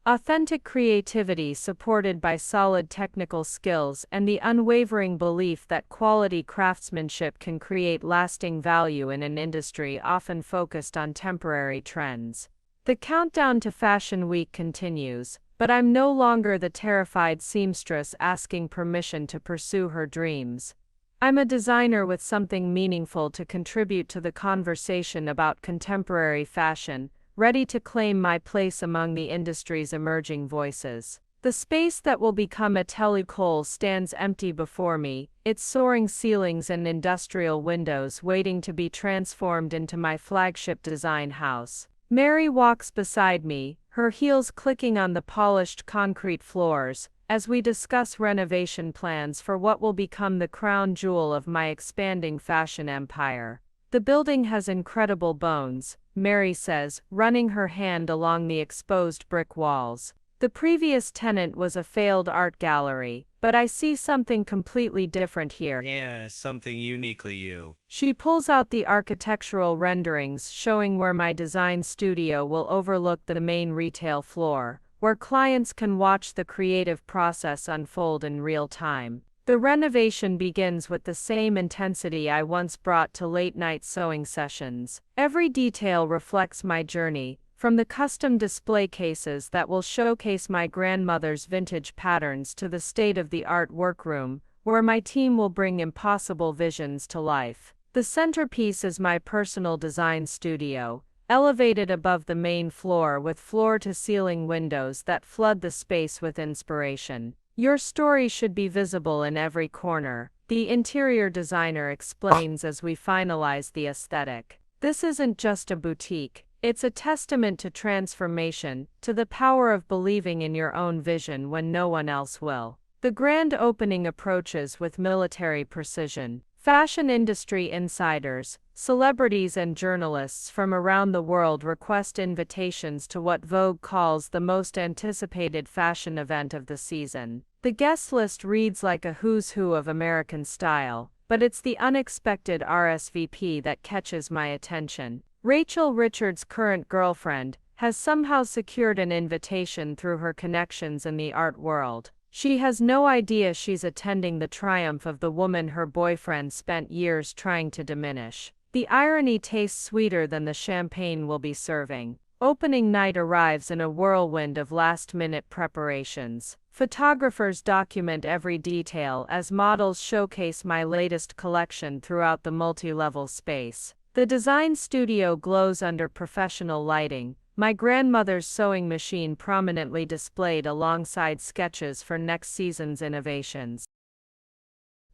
Authentic creativity supported by solid technical skills and the unwavering belief that quality craftsmanship can create lasting value in an industry often focused on temporary trends. The countdown to Fashion Week continues, but I'm no longer the terrified seamstress asking permission to pursue her dreams. I'm a designer with something meaningful to contribute to the conversation about contemporary fashion, ready to claim my place among the industry's emerging voices. The space that will become a telecole stands empty before me, its soaring ceilings and industrial windows waiting to be transformed into my flagship design house. Mary walks beside me, her heels clicking on the polished concrete floors, as we discuss renovation plans for what will become the crown jewel of my expanding fashion empire. The building has incredible bones, Mary says, running her hand along the exposed brick walls. The previous tenant was a failed art gallery, but I see something completely different here.
Yeah, something uniquely you.
She pulls out the architectural renderings showing where my design studio will overlook the main retail floor, where clients can watch the creative process unfold in real time. The renovation begins with the same intensity I once brought to late-night sewing sessions. Every detail reflects my journey, from the custom display cases that will showcase my grandmother's vintage patterns to the state-of-the-art workroom, where my team will bring impossible visions to life. The centerpiece is my personal design studio, elevated above the main floor with floor-to-ceiling windows that flood the space with inspiration. Your story should be visible in every corner, the interior designer explains as we finalize the aesthetic. This isn't just a boutique, it's a testament to transformation, to the power of believing in your own vision when no one else will. The grand opening approaches with military precision. Fashion industry insiders, celebrities and journalists from around the world request invitations to what Vogue calls the most anticipated fashion event of the season. The guest list reads like a who's who of American style, but it's the unexpected RSVP that catches my attention. Rachel Richards' current girlfriend has somehow secured an invitation through her connections in the art world. She has no idea she's attending the triumph of the woman her boyfriend spent years trying to diminish. The irony tastes sweeter than the champagne we'll be serving. Opening night arrives in a whirlwind of last-minute preparations. Photographers document every detail as models showcase my latest collection throughout the multi-level space. The design studio glows under professional lighting, my grandmother's sewing machine prominently displayed alongside sketches for next season's innovations.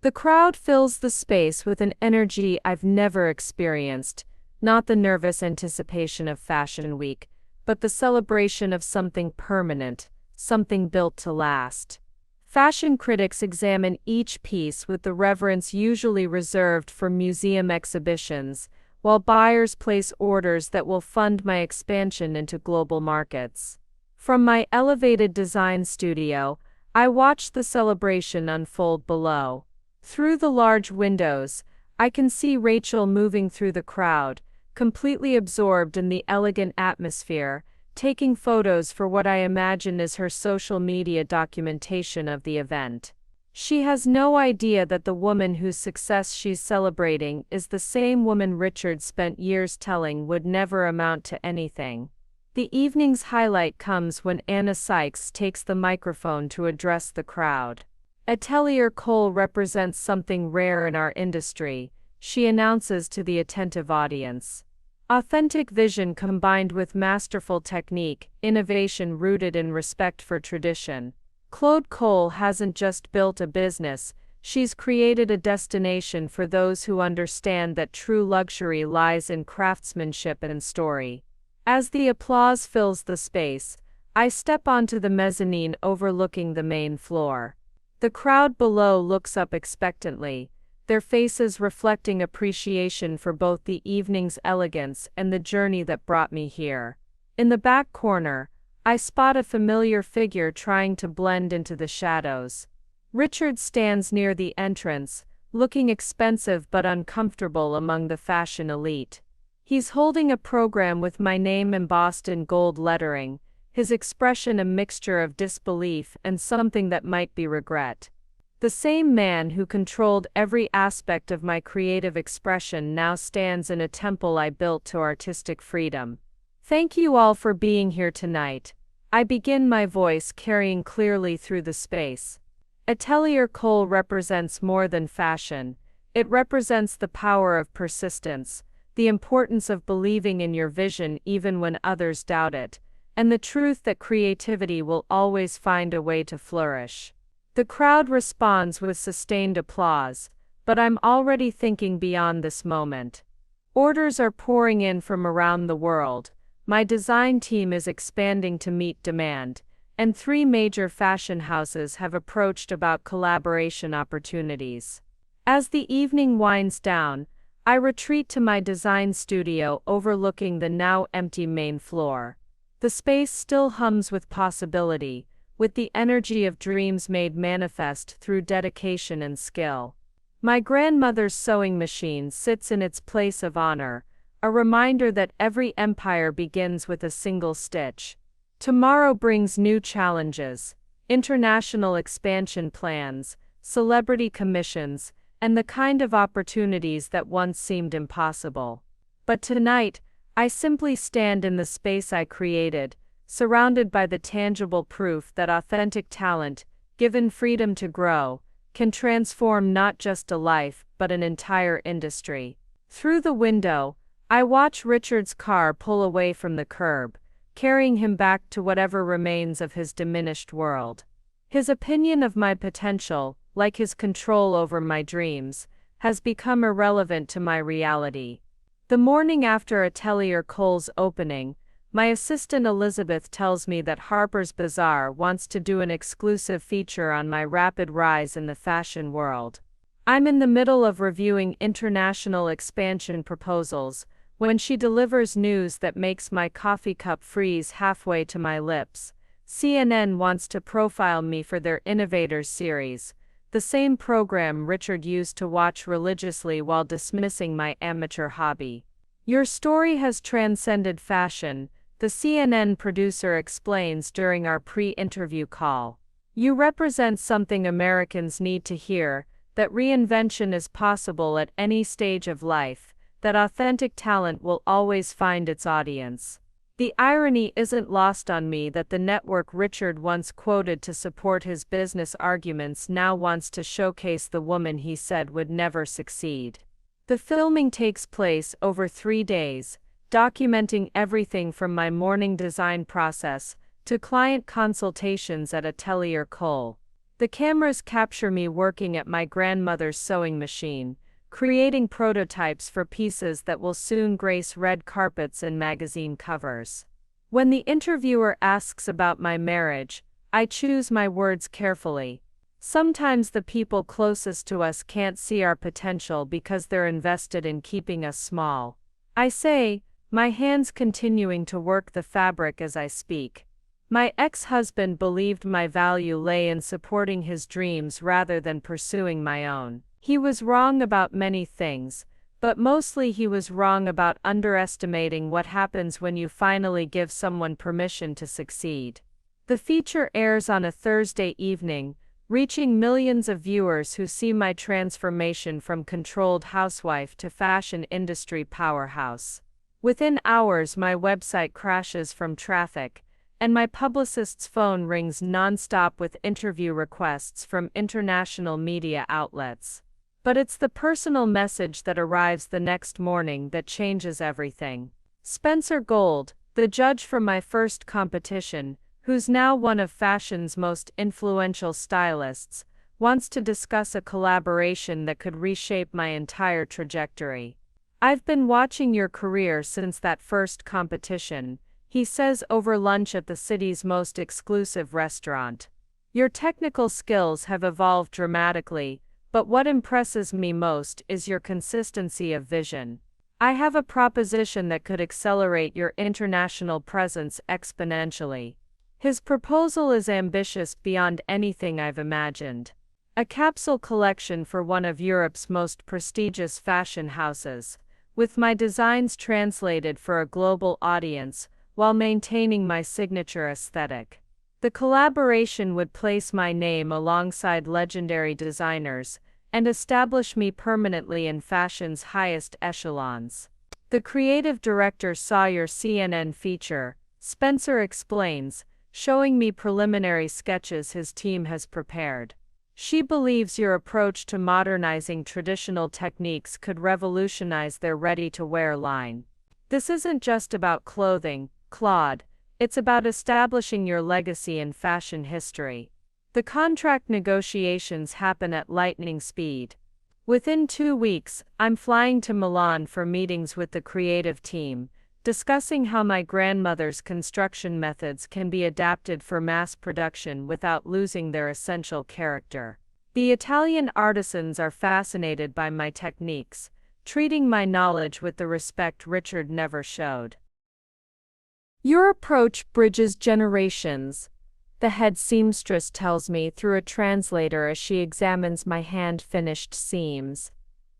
The crowd fills the space with an energy I've never experienced, not the nervous anticipation of Fashion Week, but the celebration of something permanent, something built to last. Fashion critics examine each piece with the reverence usually reserved for museum exhibitions, while buyers place orders that will fund my expansion into global markets. From my elevated design studio, I watch the celebration unfold below. Through the large windows, I can see Rachel moving through the crowd, completely absorbed in the elegant atmosphere, taking photos for what I imagine is her social media documentation of the event. She has no idea that the woman whose success she's celebrating is the same woman Richard spent years telling would never amount to anything. The evening's highlight comes when Anna Sykes takes the microphone to address the crowd. Atelier Cole represents something rare in our industry, she announces to the attentive audience. Authentic vision combined with masterful technique, innovation rooted in respect for tradition. Claude Cole hasn't just built a business, she's created a destination for those who understand that true luxury lies in craftsmanship and story. As the applause fills the space, I step onto the mezzanine overlooking the main floor. The crowd below looks up expectantly, their faces reflecting appreciation for both the evening's elegance and the journey that brought me here. In the back corner, I spot a familiar figure trying to blend into the shadows. Richard stands near the entrance, looking expensive but uncomfortable among the fashion elite. He's holding a program with my name embossed in gold lettering, his expression a mixture of disbelief and something that might be regret. The same man who controlled every aspect of my creative expression now stands in a temple I built to artistic freedom. Thank you all for being here tonight. I begin my voice carrying clearly through the space. Atelier Cole represents more than fashion. It represents the power of persistence, the importance of believing in your vision even when others doubt it, and the truth that creativity will always find a way to flourish. The crowd responds with sustained applause, but I'm already thinking beyond this moment. Orders are pouring in from around the world. My design team is expanding to meet demand, and 3 major fashion houses have approached about collaboration opportunities. As the evening winds down, I retreat to my design studio overlooking the now empty main floor. The space still hums with possibility, with the energy of dreams made manifest through dedication and skill. My grandmother's sewing machine sits in its place of honor, a reminder that every empire begins with a single stitch. Tomorrow brings new challenges, international expansion plans, celebrity commissions, and the kind of opportunities that once seemed impossible. But tonight, I simply stand in the space I created, surrounded by the tangible proof that authentic talent, given freedom to grow, can transform not just a life but an entire industry. Through the window, I watch Richard's car pull away from the curb, carrying him back to whatever remains of his diminished world. His opinion of my potential, like his control over my dreams, has become irrelevant to my reality. The morning after Atelier Cole's opening, my assistant Elizabeth tells me that Harper's Bazaar wants to do an exclusive feature on my rapid rise in the fashion world. I'm in the middle of reviewing international expansion proposals when she delivers news that makes my coffee cup freeze halfway to my lips. CNN wants to profile me for their Innovators series, the same program Richard used to watch religiously while dismissing my amateur hobby. Your story has transcended fashion, the CNN producer explains during our pre-interview call. You represent something Americans need to hear, that reinvention is possible at any stage of life, that authentic talent will always find its audience. The irony isn't lost on me that the network Richard once quoted to support his business arguments now wants to showcase the woman he said would never succeed. The filming takes place over 3 days, documenting everything from my morning design process to client consultations at Atelier Cole. The cameras capture me working at my grandmother's sewing machine, creating prototypes for pieces that will soon grace red carpets and magazine covers. When the interviewer asks about my marriage, I choose my words carefully. Sometimes the people closest to us can't see our potential because they're invested in keeping us small. I say, my hands continuing to work the fabric as I speak. My ex-husband believed my value lay in supporting his dreams rather than pursuing my own. He was wrong about many things, but mostly he was wrong about underestimating what happens when you finally give someone permission to succeed. The feature airs on a Thursday evening, reaching millions of viewers who see my transformation from controlled housewife to fashion industry powerhouse. Within hours, my website crashes from traffic, and my publicist's phone rings non-stop with interview requests from international media outlets. But it's the personal message that arrives the next morning that changes everything. Spencer Gold, the judge for my first competition, who's now one of fashion's most influential stylists, wants to discuss a collaboration that could reshape my entire trajectory. I've been watching your career since that first competition, he says over lunch at the city's most exclusive restaurant. Your technical skills have evolved dramatically, but what impresses me most is your consistency of vision. I have a proposition that could accelerate your international presence exponentially. His proposal is ambitious beyond anything I've imagined. A capsule collection for one of Europe's most prestigious fashion houses, with my designs translated for a global audience, while maintaining my signature aesthetic. The collaboration would place my name alongside legendary designers, and establish me permanently in fashion's highest echelons. The creative director saw your CNN feature, Spencer explains, showing me preliminary sketches his team has prepared. She believes your approach to modernizing traditional techniques could revolutionize their ready-to-wear line. This isn't just about clothing, Claude, it's about establishing your legacy in fashion history. The contract negotiations happen at lightning speed. Within 2 weeks, I'm flying to Milan for meetings with the creative team, discussing how my grandmother's construction methods can be adapted for mass production without losing their essential character. The Italian artisans are fascinated by my techniques, treating my knowledge with the respect Richard never showed. Your approach bridges generations, the head seamstress tells me through a translator as she examines my hand-finished seams.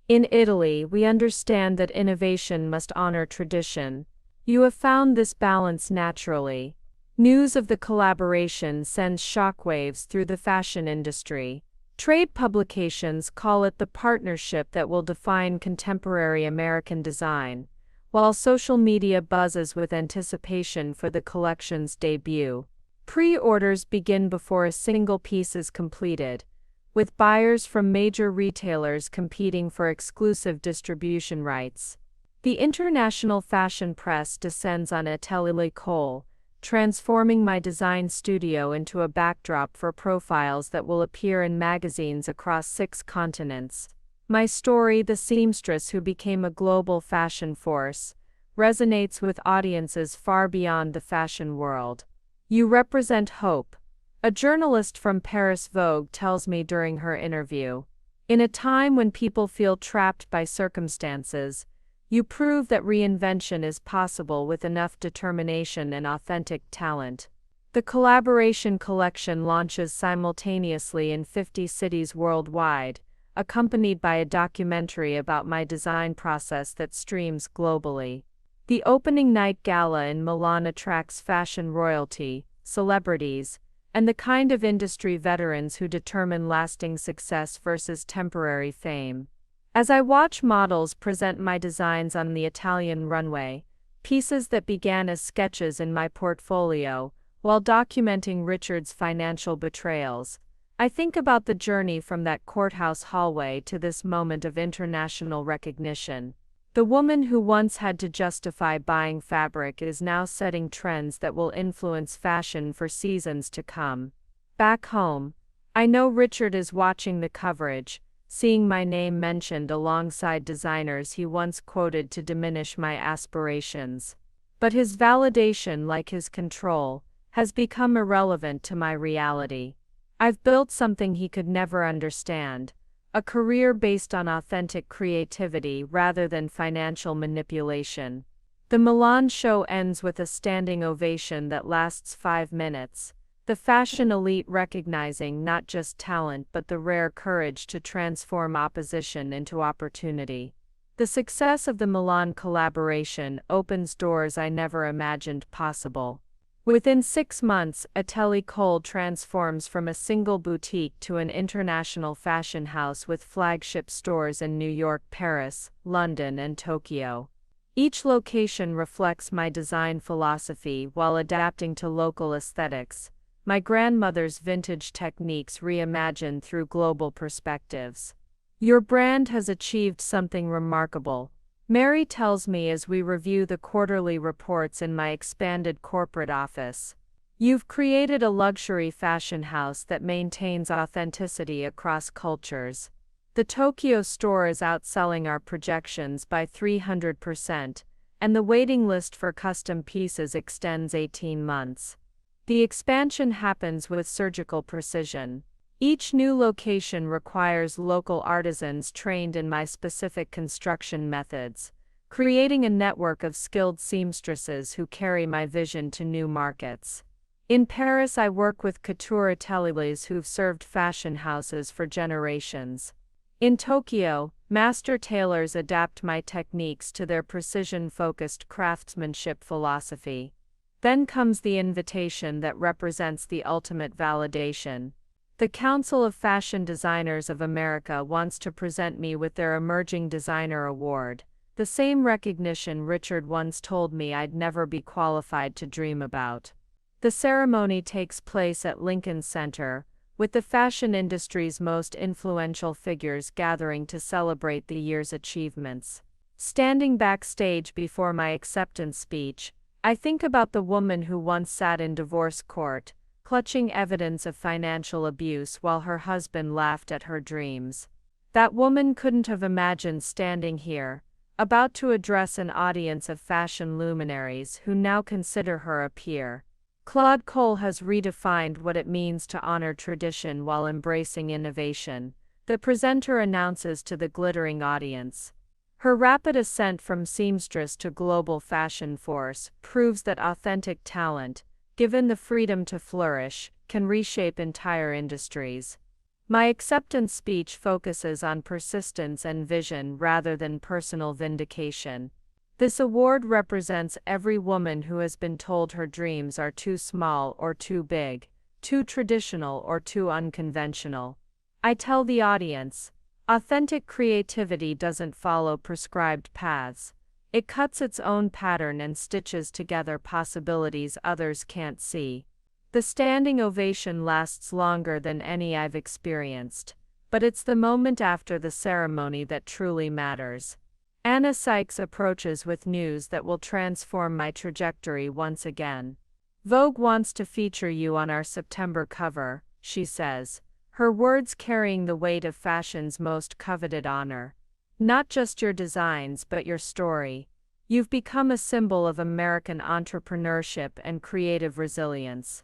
In Italy, we understand that innovation must honor tradition. You have found this balance naturally. News of the collaboration sends shockwaves through the fashion industry. Trade publications call it the partnership that will define contemporary American design, while social media buzzes with anticipation for the collection's debut. Pre-orders begin before a single piece is completed, with buyers from major retailers competing for exclusive distribution rights. The international fashion press descends on Atelier Cole, transforming my design studio into a backdrop for profiles that will appear in magazines across 6 continents. My story, The Seamstress Who Became a Global Fashion Force, resonates with audiences far beyond the fashion world. You represent hope, a journalist from Paris Vogue tells me during her interview. In a time when people feel trapped by circumstances, you prove that reinvention is possible with enough determination and authentic talent. The collaboration collection launches simultaneously in 50 cities worldwide, accompanied by a documentary about my design process that streams globally. The opening night gala in Milan attracts fashion royalty, celebrities, and the kind of industry veterans who determine lasting success versus temporary fame. As I watch models present my designs on the Italian runway, pieces that began as sketches in my portfolio, while documenting Richard's financial betrayals, I think about the journey from that courthouse hallway to this moment of international recognition. The woman who once had to justify buying fabric is now setting trends that will influence fashion for seasons to come. Back home, I know Richard is watching the coverage, seeing my name mentioned alongside designers he once quoted to diminish my aspirations. But his validation, like his control, has become irrelevant to my reality. I've built something he could never understand, a career based on authentic creativity rather than financial manipulation. The Milan show ends with a standing ovation that lasts 5 minutes. The fashion elite recognizing not just talent but the rare courage to transform opposition into opportunity. The success of the Milan collaboration opens doors I never imagined possible. Within 6 months, Atelier Cole transforms from a single boutique to an international fashion house with flagship stores in New York, Paris, London, and Tokyo. Each location reflects my design philosophy while adapting to local aesthetics. My grandmother's vintage techniques reimagined through global perspectives. Your brand has achieved something remarkable, Mary tells me as we review the quarterly reports in my expanded corporate office. You've created a luxury fashion house that maintains authenticity across cultures. The Tokyo store is outselling our projections by 300%, and the waiting list for custom pieces extends 18 months. The expansion happens with surgical precision. Each new location requires local artisans trained in my specific construction methods, creating a network of skilled seamstresses who carry my vision to new markets. In Paris, I work with couture ateliers who've served fashion houses for generations. In Tokyo, master tailors adapt my techniques to their precision-focused craftsmanship philosophy. Then comes the invitation that represents the ultimate validation. The Council of Fashion Designers of America wants to present me with their Emerging Designer Award, the same recognition Richard once told me I'd never be qualified to dream about. The ceremony takes place at Lincoln Center, with the fashion industry's most influential figures gathering to celebrate the year's achievements. Standing backstage before my acceptance speech, I think about the woman who once sat in divorce court, clutching evidence of financial abuse while her husband laughed at her dreams. That woman couldn't have imagined standing here, about to address an audience of fashion luminaries who now consider her a peer. Claude Cole has redefined what it means to honor tradition while embracing innovation, the presenter announces to the glittering audience. Her rapid ascent from seamstress to global fashion force proves that authentic talent, given the freedom to flourish, can reshape entire industries. My acceptance speech focuses on persistence and vision rather than personal vindication. This award represents every woman who has been told her dreams are too small or too big, too traditional or too unconventional. I tell the audience, authentic creativity doesn't follow prescribed paths. It cuts its own pattern and stitches together possibilities others can't see. The standing ovation lasts longer than any I've experienced, but it's the moment after the ceremony that truly matters. Anna Sykes approaches with news that will transform my trajectory once again. Vogue wants to feature you on our September cover, she says, her words carrying the weight of fashion's most coveted honor. Not just your designs but your story. You've become a symbol of American entrepreneurship and creative resilience.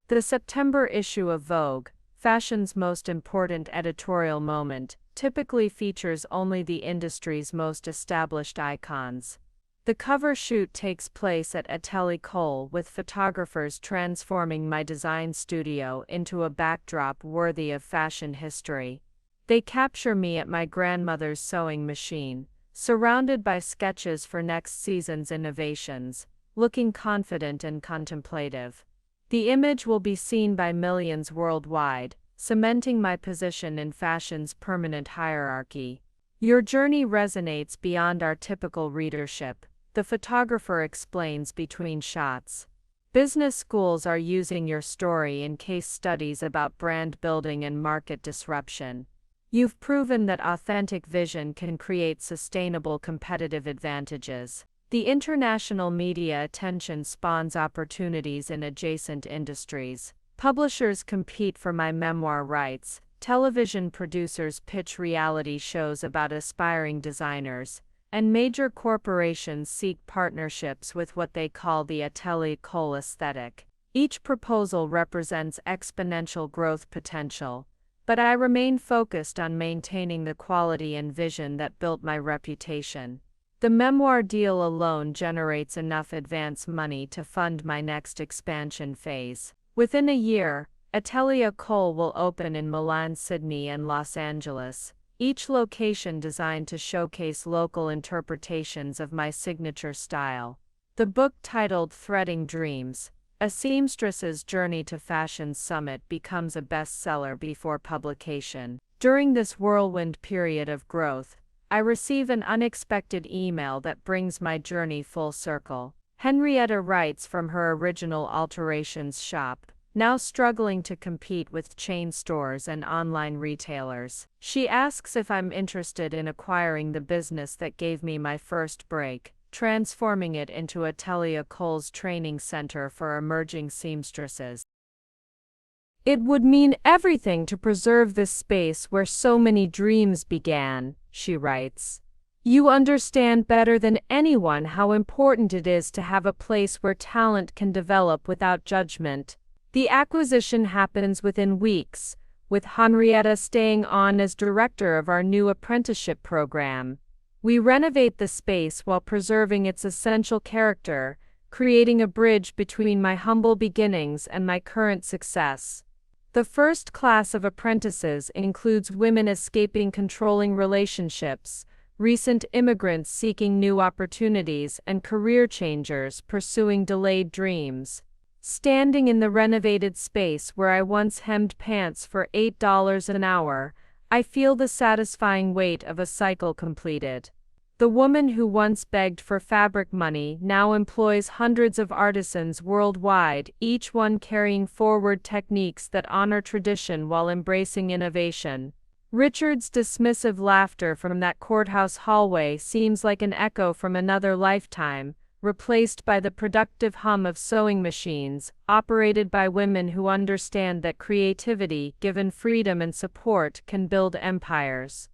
The September issue of Vogue, fashion's most important editorial moment, typically features only the industry's most established icons. The cover shoot takes place at Atelier Cole with photographers transforming my design studio into a backdrop worthy of fashion history. They capture me at my grandmother's sewing machine, surrounded by sketches for next season's innovations, looking confident and contemplative. The image will be seen by millions worldwide, cementing my position in fashion's permanent hierarchy. Your journey resonates beyond our typical readership, the photographer explains between shots. Business schools are using your story in case studies about brand building and market disruption. You've proven that authentic vision can create sustainable competitive advantages. The international media attention spawns opportunities in adjacent industries. Publishers compete for my memoir rights, television producers pitch reality shows about aspiring designers, and major corporations seek partnerships with what they call the Atelier Cole aesthetic. Each proposal represents exponential growth potential, but I remain focused on maintaining the quality and vision that built my reputation. The memoir deal alone generates enough advance money to fund my next expansion phase. Within a year, Atelier Cole will open in Milan, Sydney, and Los Angeles, each location designed to showcase local interpretations of my signature style. The book titled Threading Dreams, A Seamstress's Journey to Fashion's Summit becomes a bestseller before publication. During this whirlwind period of growth, I receive an unexpected email that brings my journey full circle. Henrietta writes from her original alterations shop, now struggling to compete with chain stores and online retailers. She asks if I'm interested in acquiring the business that gave me my first break, transforming it into Atelier Cole's training center for emerging seamstresses. It would mean everything to preserve this space where so many dreams began, she writes. You understand better than anyone how important it is to have a place where talent can develop without judgment. The acquisition happens within weeks, with Henrietta staying on as director of our new apprenticeship program. We renovate the space while preserving its essential character, creating a bridge between my humble beginnings and my current success. The first class of apprentices includes women escaping controlling relationships, recent immigrants seeking new opportunities, and career changers pursuing delayed dreams. Standing in the renovated space where I once hemmed pants for $8 an hour, I feel the satisfying weight of a cycle completed. The woman who once begged for fabric money now employs hundreds of artisans worldwide, each one carrying forward techniques that honor tradition while embracing innovation. Richard's dismissive laughter from that courthouse hallway seems like an echo from another lifetime, replaced by the productive hum of sewing machines, operated by women who understand that creativity, given freedom and support, can build empires.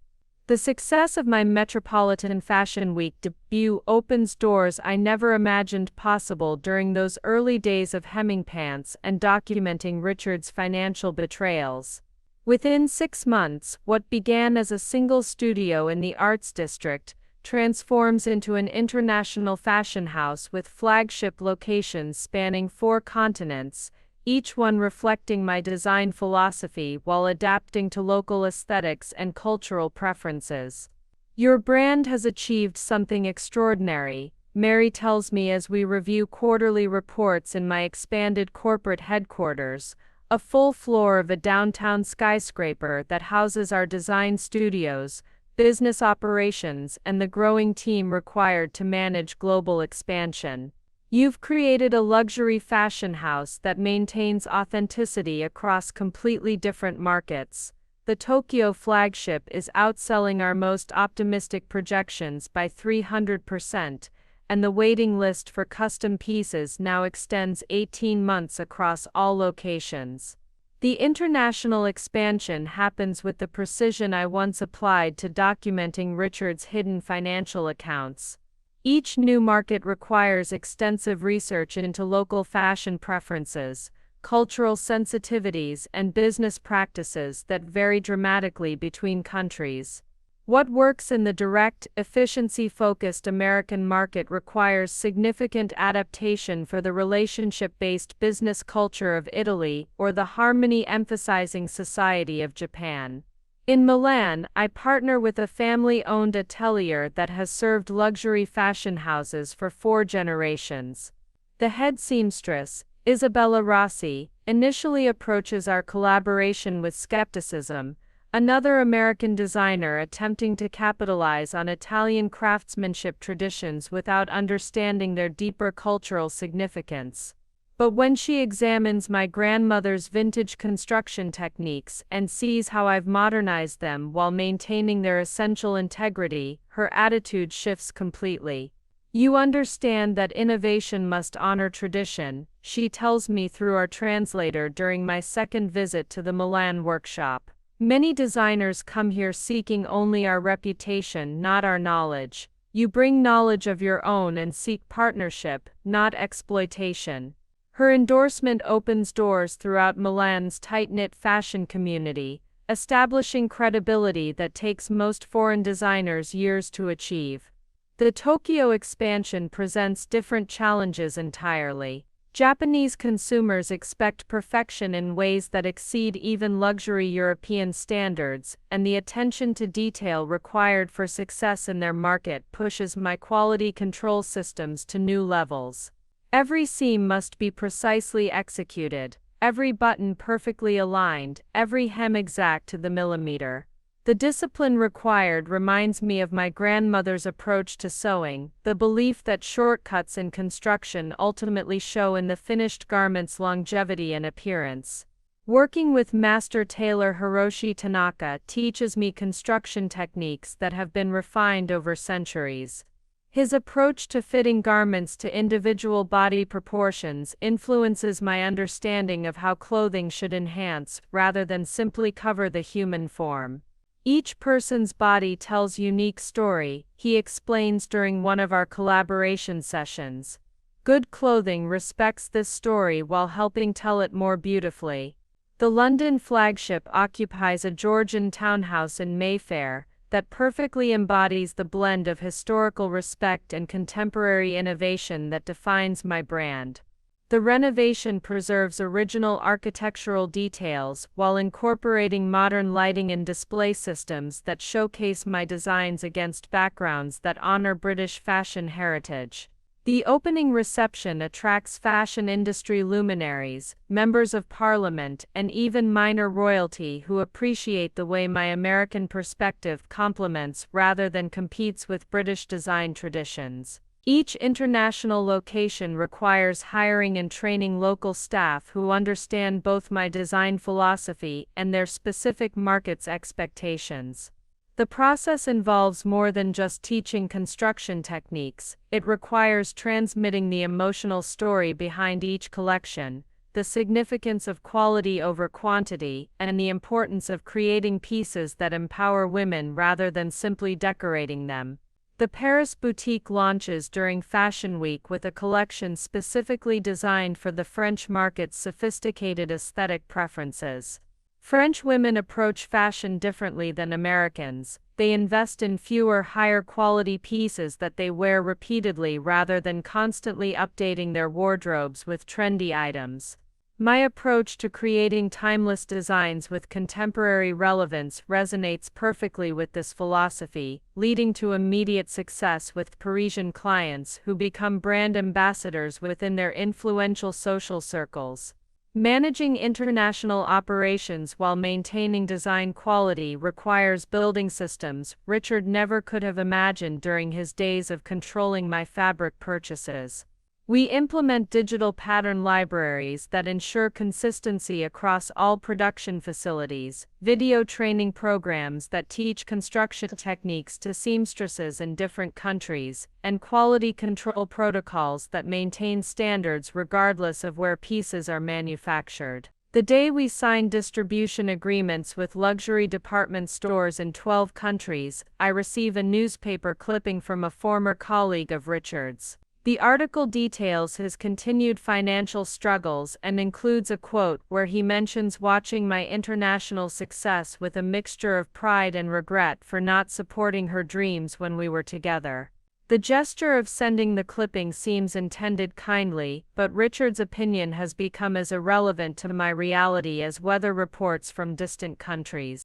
The success of my Metropolitan Fashion Week debut opens doors I never imagined possible during those early days of hemming pants and documenting Richard's financial betrayals. Within 6 months, what began as a single studio in the Arts District transforms into an international fashion house with flagship locations spanning 4 continents, each one reflecting my design philosophy while adapting to local aesthetics and cultural preferences. Your brand has achieved something extraordinary, Mary tells me as we review quarterly reports in my expanded corporate headquarters, a full floor of a downtown skyscraper that houses our design studios, business operations, and the growing team required to manage global expansion. You've created a luxury fashion house that maintains authenticity across completely different markets. The Tokyo flagship is outselling our most optimistic projections by 300%, and the waiting list for custom pieces now extends 18 months across all locations. The international expansion happens with the precision I once applied to documenting Richard's hidden financial accounts. Each new market requires extensive research into local fashion preferences, cultural sensitivities, and business practices that vary dramatically between countries. What works in the direct, efficiency-focused American market requires significant adaptation for the relationship-based business culture of Italy or the harmony-emphasizing society of Japan. In Milan, I partner with a family-owned atelier that has served luxury fashion houses for 4 generations. The head seamstress, Isabella Rossi, initially approaches our collaboration with skepticism, another American designer attempting to capitalize on Italian craftsmanship traditions without understanding their deeper cultural significance. But when she examines my grandmother's vintage construction techniques and sees how I've modernized them while maintaining their essential integrity, her attitude shifts completely. You understand that innovation must honor tradition, she tells me through our translator during my second visit to the Milan workshop. Many designers come here seeking only our reputation, not our knowledge. You bring knowledge of your own and seek partnership, not exploitation. Her endorsement opens doors throughout Milan's tight-knit fashion community, establishing credibility that takes most foreign designers years to achieve. The Tokyo expansion presents different challenges entirely. Japanese consumers expect perfection in ways that exceed even luxury European standards, and the attention to detail required for success in their market pushes my quality control systems to new levels. Every seam must be precisely executed, every button perfectly aligned, every hem exact to the millimeter. The discipline required reminds me of my grandmother's approach to sewing, the belief that shortcuts in construction ultimately show in the finished garment's longevity and appearance. Working with master tailor Hiroshi Tanaka teaches me construction techniques that have been refined over centuries. His approach to fitting garments to individual body proportions influences my understanding of how clothing should enhance, rather than simply cover the human form. Each person's body tells a unique story, he explains during one of our collaboration sessions. Good clothing respects this story while helping tell it more beautifully. The London flagship occupies a Georgian townhouse in Mayfair that perfectly embodies the blend of historical respect and contemporary innovation that defines my brand. The renovation preserves original architectural details while incorporating modern lighting and display systems that showcase my designs against backgrounds that honor British fashion heritage. The opening reception attracts fashion industry luminaries, members of parliament, and even minor royalty who appreciate the way my American perspective complements rather than competes with British design traditions. Each international location requires hiring and training local staff who understand both my design philosophy and their specific market's expectations. The process involves more than just teaching construction techniques, it requires transmitting the emotional story behind each collection, the significance of quality over quantity, and the importance of creating pieces that empower women rather than simply decorating them. The Paris boutique launches during Fashion Week with a collection specifically designed for the French market's sophisticated aesthetic preferences. French women approach fashion differently than Americans. They invest in fewer, higher-quality pieces that they wear repeatedly rather than constantly updating their wardrobes with trendy items. My approach to creating timeless designs with contemporary relevance resonates perfectly with this philosophy, leading to immediate success with Parisian clients who become brand ambassadors within their influential social circles. Managing international operations while maintaining design quality requires building systems Richard never could have imagined during his days of controlling my fabric purchases. We implement digital pattern libraries that ensure consistency across all production facilities, video training programs that teach construction techniques to seamstresses in different countries, and quality control protocols that maintain standards regardless of where pieces are manufactured. The day we signed distribution agreements with luxury department stores in 12 countries, I receive a newspaper clipping from a former colleague of Richard's. The article details his continued financial struggles and includes a quote where he mentions watching my international success with a mixture of pride and regret for not supporting her dreams when we were together. The gesture of sending the clipping seems intended kindly, but Richard's opinion has become as irrelevant to my reality as weather reports from distant countries.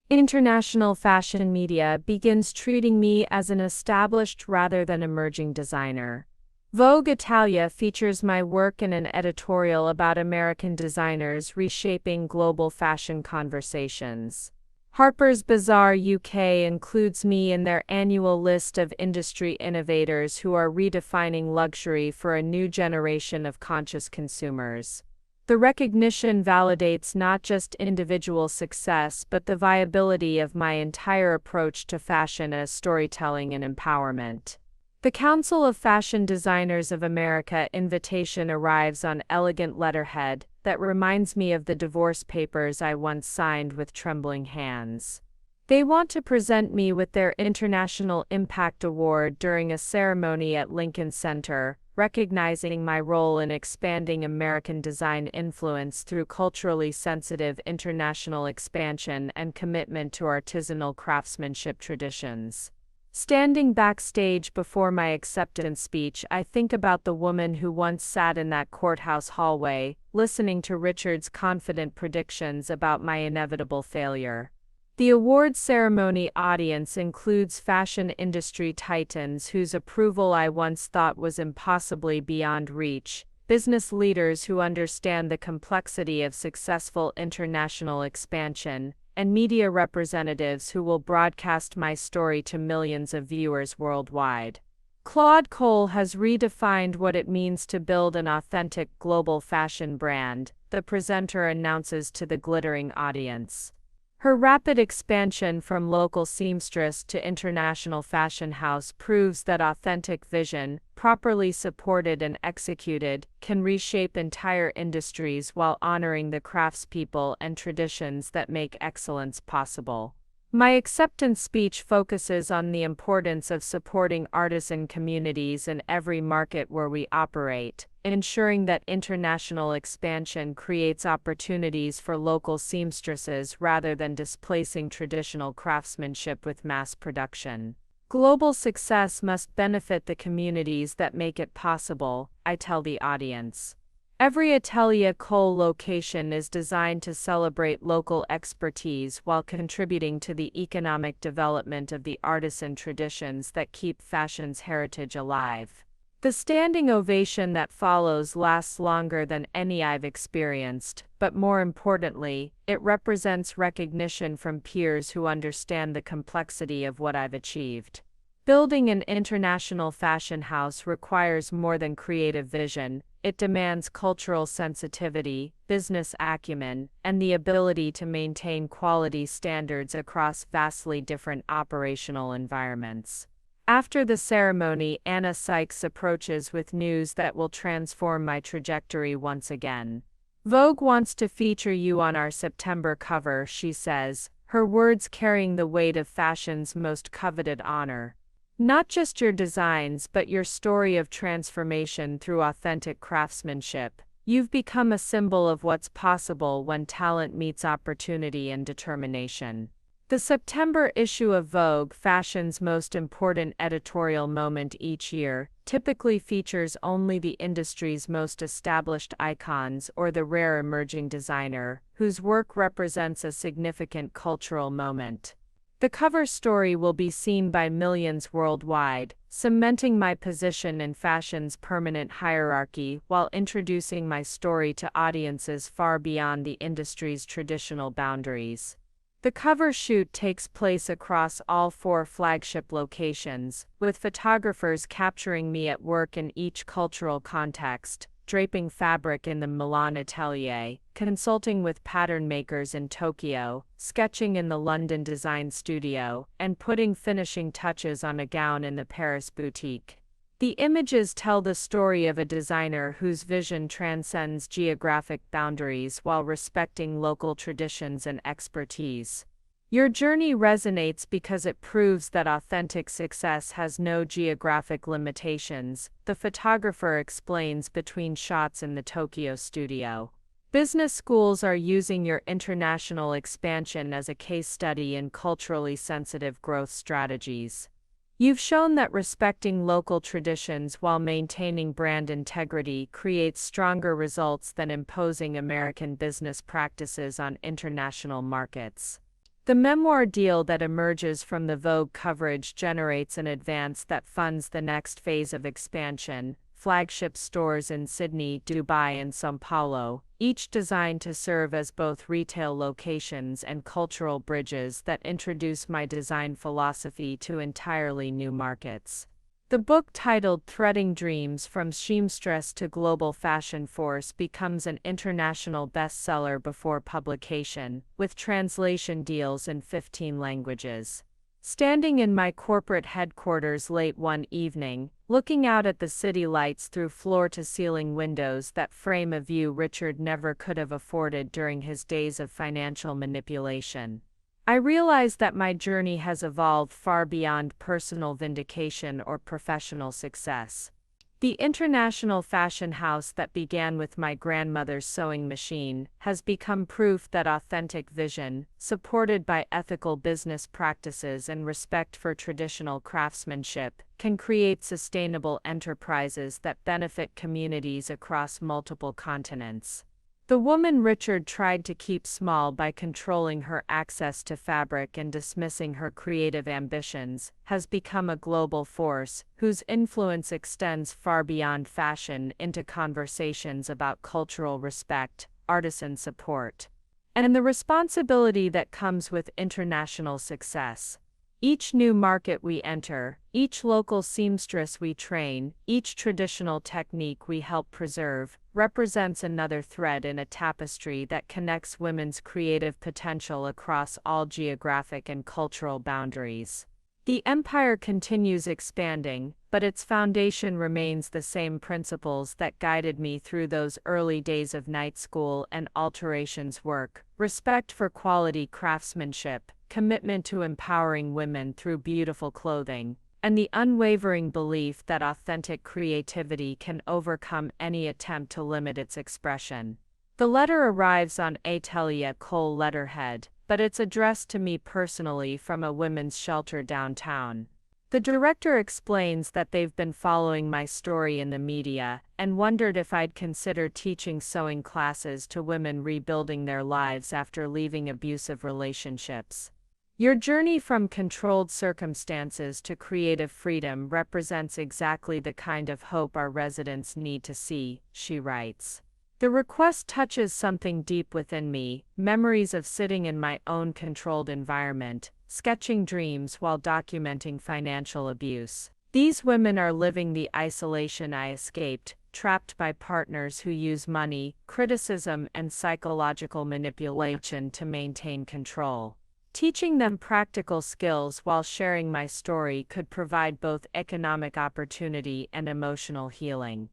International fashion media begins treating me as an established rather than emerging designer. Vogue Italia features my work in an editorial about American designers reshaping global fashion conversations. Harper's Bazaar UK includes me in their annual list of industry innovators who are redefining luxury for a new generation of conscious consumers. The recognition validates not just individual success but the viability of my entire approach to fashion as storytelling and empowerment. The Council of Fashion Designers of America invitation arrives on elegant letterhead that reminds me of the divorce papers I once signed with trembling hands. They want to present me with their International Impact Award during a ceremony at Lincoln Center, recognizing my role in expanding American design influence through culturally sensitive international expansion and commitment to artisanal craftsmanship traditions. Standing backstage before my acceptance speech, I think about the woman who once sat in that courthouse hallway, listening to Richard's confident predictions about my inevitable failure. The awards ceremony audience includes fashion industry titans whose approval I once thought was impossibly beyond reach, business leaders who understand the complexity of successful international expansion, and media representatives who will broadcast my story to millions of viewers worldwide. Claude Cole has redefined what it means to build an authentic global fashion brand, the presenter announces to the glittering audience. Her rapid expansion from local seamstress to international fashion house proves that authentic vision, properly supported and executed, can reshape entire industries while honoring the craftspeople and traditions that make excellence possible. My acceptance speech focuses on the importance of supporting artisan communities in every market where we operate, ensuring that international expansion creates opportunities for local seamstresses rather than displacing traditional craftsmanship with mass production. Global success must benefit the communities that make it possible, I tell the audience. Every Atelier Cole location is designed to celebrate local expertise while contributing to the economic development of the artisan traditions that keep fashion's heritage alive. The standing ovation that follows lasts longer than any I've experienced, but more importantly, it represents recognition from peers who understand the complexity of what I've achieved. Building an international fashion house requires more than creative vision. It demands cultural sensitivity, business acumen, and the ability to maintain quality standards across vastly different operational environments. After the ceremony, Anna Sykes approaches with news that will transform my trajectory once again. Vogue wants to feature you on our September cover, she says, her words carrying the weight of fashion's most coveted honor. Not just your designs but your story of transformation through authentic craftsmanship. You've become a symbol of what's possible when talent meets opportunity and determination. The September issue of Vogue, fashion's most important editorial moment each year, typically features only the industry's most established icons or the rare emerging designer, whose work represents a significant cultural moment. The cover story will be seen by millions worldwide, cementing my position in fashion's permanent hierarchy while introducing my story to audiences far beyond the industry's traditional boundaries. The cover shoot takes place across all 4 flagship locations, with photographers capturing me at work in each cultural context, draping fabric in the Milan atelier, consulting with pattern makers in Tokyo, sketching in the London design studio, and putting finishing touches on a gown in the Paris boutique. The images tell the story of a designer whose vision transcends geographic boundaries while respecting local traditions and expertise. Your journey resonates because it proves that authentic success has no geographic limitations, the photographer explains between shots in the Tokyo studio. Business schools are using your international expansion as a case study in culturally sensitive growth strategies. You've shown that respecting local traditions while maintaining brand integrity creates stronger results than imposing American business practices on international markets. The memoir deal that emerges from the Vogue coverage generates an advance that funds the next phase of expansion, flagship stores in Sydney, Dubai, and São Paulo, each designed to serve as both retail locations and cultural bridges that introduce my design philosophy to entirely new markets. The book, titled Threading Dreams from Seamstress to Global Fashion Force, becomes an international bestseller before publication, with translation deals in 15 languages. Standing in my corporate headquarters late one evening, looking out at the city lights through floor-to-ceiling windows that frame a view Richard never could have afforded during his days of financial manipulation, I realize that my journey has evolved far beyond personal vindication or professional success. The international fashion house that began with my grandmother's sewing machine has become proof that authentic vision, supported by ethical business practices and respect for traditional craftsmanship, can create sustainable enterprises that benefit communities across multiple continents. The woman Richard tried to keep small by controlling her access to fabric and dismissing her creative ambitions has become a global force whose influence extends far beyond fashion into conversations about cultural respect, artisan support, and the responsibility that comes with international success. Each new market we enter, each local seamstress we train, each traditional technique we help preserve, represents another thread in a tapestry that connects women's creative potential across all geographic and cultural boundaries. The empire continues expanding, but its foundation remains the same principles that guided me through those early days of night school and alterations work: respect for quality craftsmanship, commitment to empowering women through beautiful clothing, and the unwavering belief that authentic creativity can overcome any attempt to limit its expression. The letter arrives on Atelier Cole letterhead, but it's addressed to me personally from a women's shelter downtown. The director explains that they've been following my story in the media and wondered if I'd consider teaching sewing classes to women rebuilding their lives after leaving abusive relationships. Your journey from controlled circumstances to creative freedom represents exactly the kind of hope our residents need to see, she writes. The request touches something deep within me, memories of sitting in my own controlled environment, sketching dreams while documenting financial abuse. These women are living the isolation I escaped, trapped by partners who use money, criticism, and psychological manipulation to maintain control. Teaching them practical skills while sharing my story could provide both economic opportunity and emotional healing.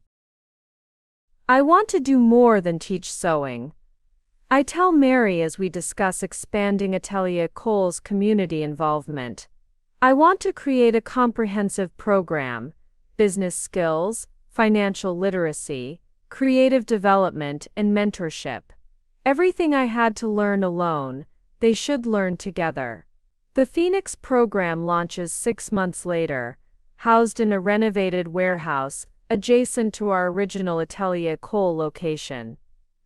I want to do more than teach sewing. I tell Mary as we discuss expanding Atelier Cole's community involvement. I want to create a comprehensive program: business skills, financial literacy, creative development, and mentorship. Everything I had to learn alone, they should learn together. The Phoenix program launches 6 months later, housed in a renovated warehouse adjacent to our original Atelier Cole location.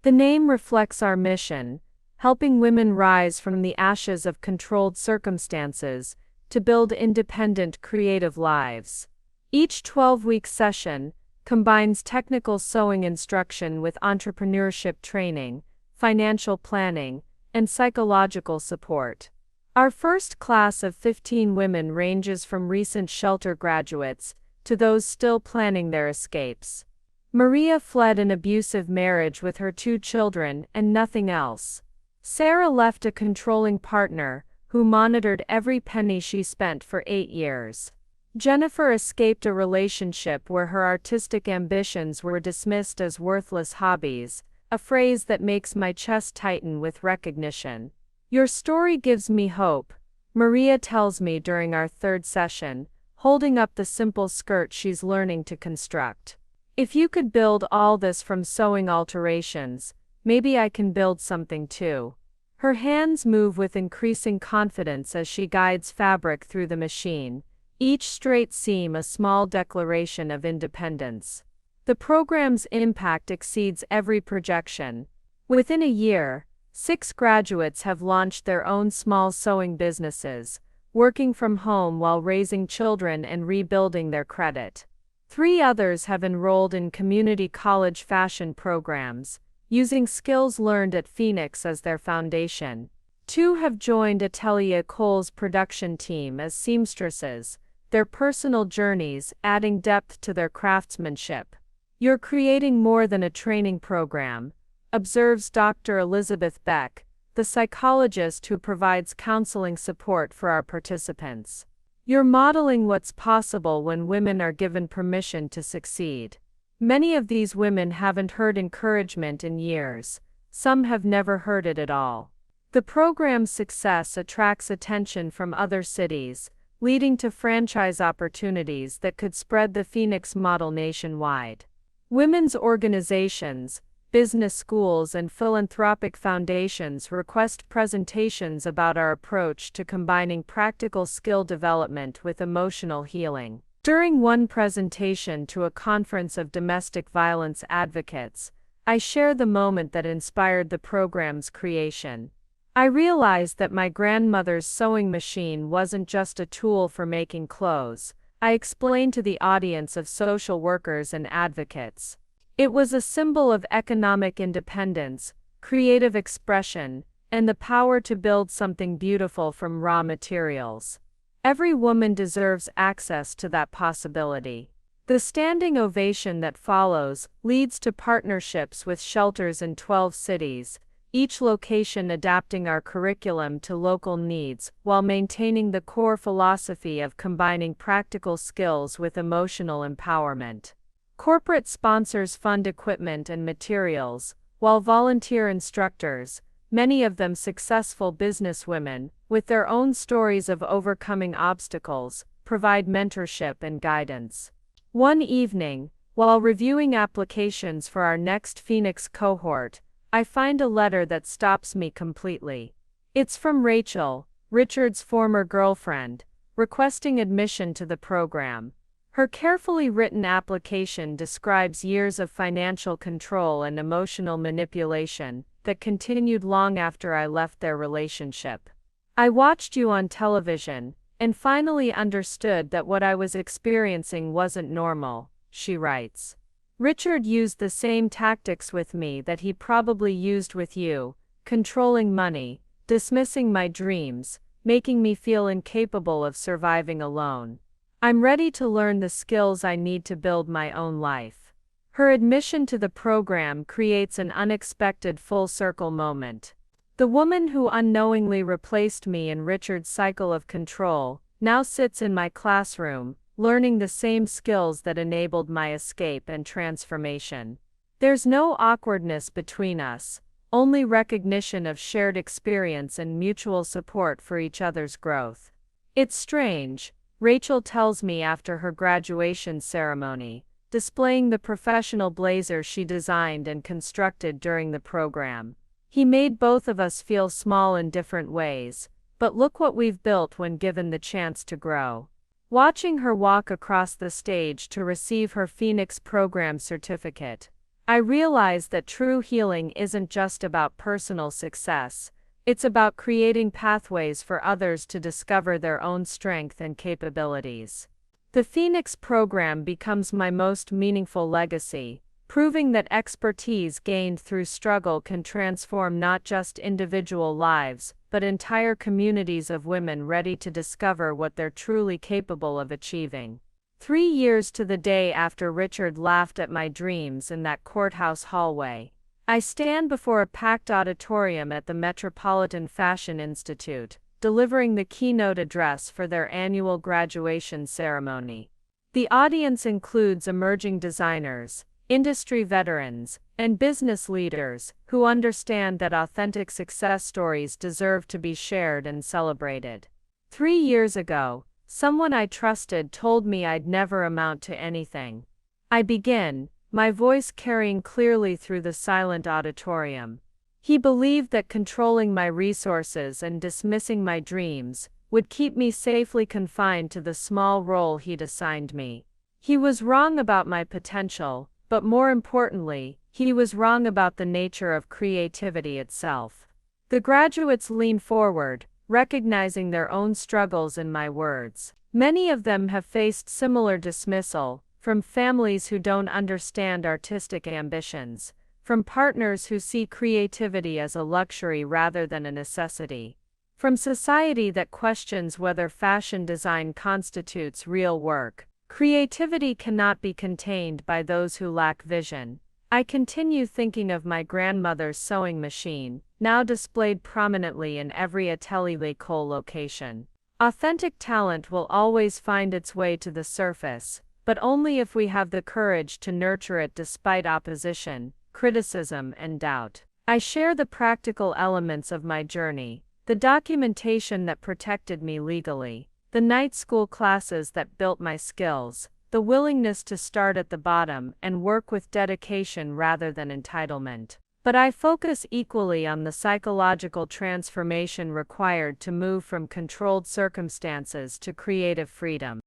The name reflects our mission, helping women rise from the ashes of controlled circumstances to build independent, creative lives. Each 12-week session combines technical sewing instruction with entrepreneurship training, financial planning, and psychological support. Our first class of 15 women ranges from recent shelter graduates to those still planning their escapes. Maria fled an abusive marriage with her 2 children and nothing else. Sarah left a controlling partner who monitored every penny she spent for 8 years. Jennifer escaped a relationship where her artistic ambitions were dismissed as worthless hobbies, a phrase that makes my chest tighten with recognition. Your story gives me hope, Maria tells me during our 3rd session, holding up the simple skirt she's learning to construct. If you could build all this from sewing alterations, maybe I can build something too. Her hands move with increasing confidence as she guides fabric through the machine, each straight seam a small declaration of independence. The program's impact exceeds every projection. Within a year, 6 graduates have launched their own small sewing businesses, working from home while raising children and rebuilding their credit. 3 others have enrolled in community college fashion programs, using skills learned at Phoenix as their foundation. 2 have joined Atelier Cole's production team as seamstresses, their personal journeys adding depth to their craftsmanship. You're creating more than a training program, observes Dr. Elizabeth Beck, the psychologist who provides counseling support for our participants. You're modeling what's possible when women are given permission to succeed. Many of these women haven't heard encouragement in years, some have never heard it at all. The program's success attracts attention from other cities, leading to franchise opportunities that could spread the Phoenix model nationwide. Women's organizations, business schools, and philanthropic foundations request presentations about our approach to combining practical skill development with emotional healing. During one presentation to a conference of domestic violence advocates, I share the moment that inspired the program's creation. I realized that my grandmother's sewing machine wasn't just a tool for making clothes, I explained to the audience of social workers and advocates. It was a symbol of economic independence, creative expression, and the power to build something beautiful from raw materials. Every woman deserves access to that possibility. The standing ovation that follows leads to partnerships with shelters in 12 cities, each location adapting our curriculum to local needs while maintaining the core philosophy of combining practical skills with emotional empowerment. Corporate sponsors fund equipment and materials, while volunteer instructors, many of them successful businesswomen, with their own stories of overcoming obstacles, provide mentorship and guidance. One evening, while reviewing applications for our next Phoenix cohort, I find a letter that stops me completely. It's from Rachel, Richard's former girlfriend, requesting admission to the program. Her carefully written application describes years of financial control and emotional manipulation that continued long after I left their relationship. I watched you on television, and finally understood that what I was experiencing wasn't normal, she writes. Richard used the same tactics with me that he probably used with you, controlling money, dismissing my dreams, making me feel incapable of surviving alone. I'm ready to learn the skills I need to build my own life. Her admission to the program creates an unexpected full-circle moment. The woman who unknowingly replaced me in Richard's cycle of control now sits in my classroom, learning the same skills that enabled my escape and transformation. There's no awkwardness between us, only recognition of shared experience and mutual support for each other's growth. It's strange, Rachel tells me after her graduation ceremony, displaying the professional blazer she designed and constructed during the program. He made both of us feel small in different ways, but look what we've built when given the chance to grow. Watching her walk across the stage to receive her Phoenix Program certificate, I realized that true healing isn't just about personal success, it's about creating pathways for others to discover their own strength and capabilities. The Phoenix Program becomes my most meaningful legacy, proving that expertise gained through struggle can transform not just individual lives, but entire communities of women ready to discover what they're truly capable of achieving. 3 years to the day after Richard laughed at my dreams in that courthouse hallway, I stand before a packed auditorium at the Metropolitan Fashion Institute, delivering the keynote address for their annual graduation ceremony. The audience includes emerging designers, industry veterans, and business leaders who understand that authentic success stories deserve to be shared and celebrated. 3 years ago, someone I trusted told me I'd never amount to anything. I begin, my voice carrying clearly through the silent auditorium. He believed that controlling my resources and dismissing my dreams would keep me safely confined to the small role he'd assigned me. He was wrong about my potential, but more importantly, he was wrong about the nature of creativity itself. The graduates lean forward, recognizing their own struggles in my words. Many of them have faced similar dismissal, from families who don't understand artistic ambitions, from partners who see creativity as a luxury rather than a necessity, from society that questions whether fashion design constitutes real work. Creativity cannot be contained by those who lack vision. I continue thinking of my grandmother's sewing machine, now displayed prominently in every Atelier L'école location. Authentic talent will always find its way to the surface, but only if we have the courage to nurture it despite opposition, criticism, and doubt. I share the practical elements of my journey, the documentation that protected me legally, the night school classes that built my skills, the willingness to start at the bottom and work with dedication rather than entitlement. But I focus equally on the psychological transformation required to move from controlled circumstances to creative freedom.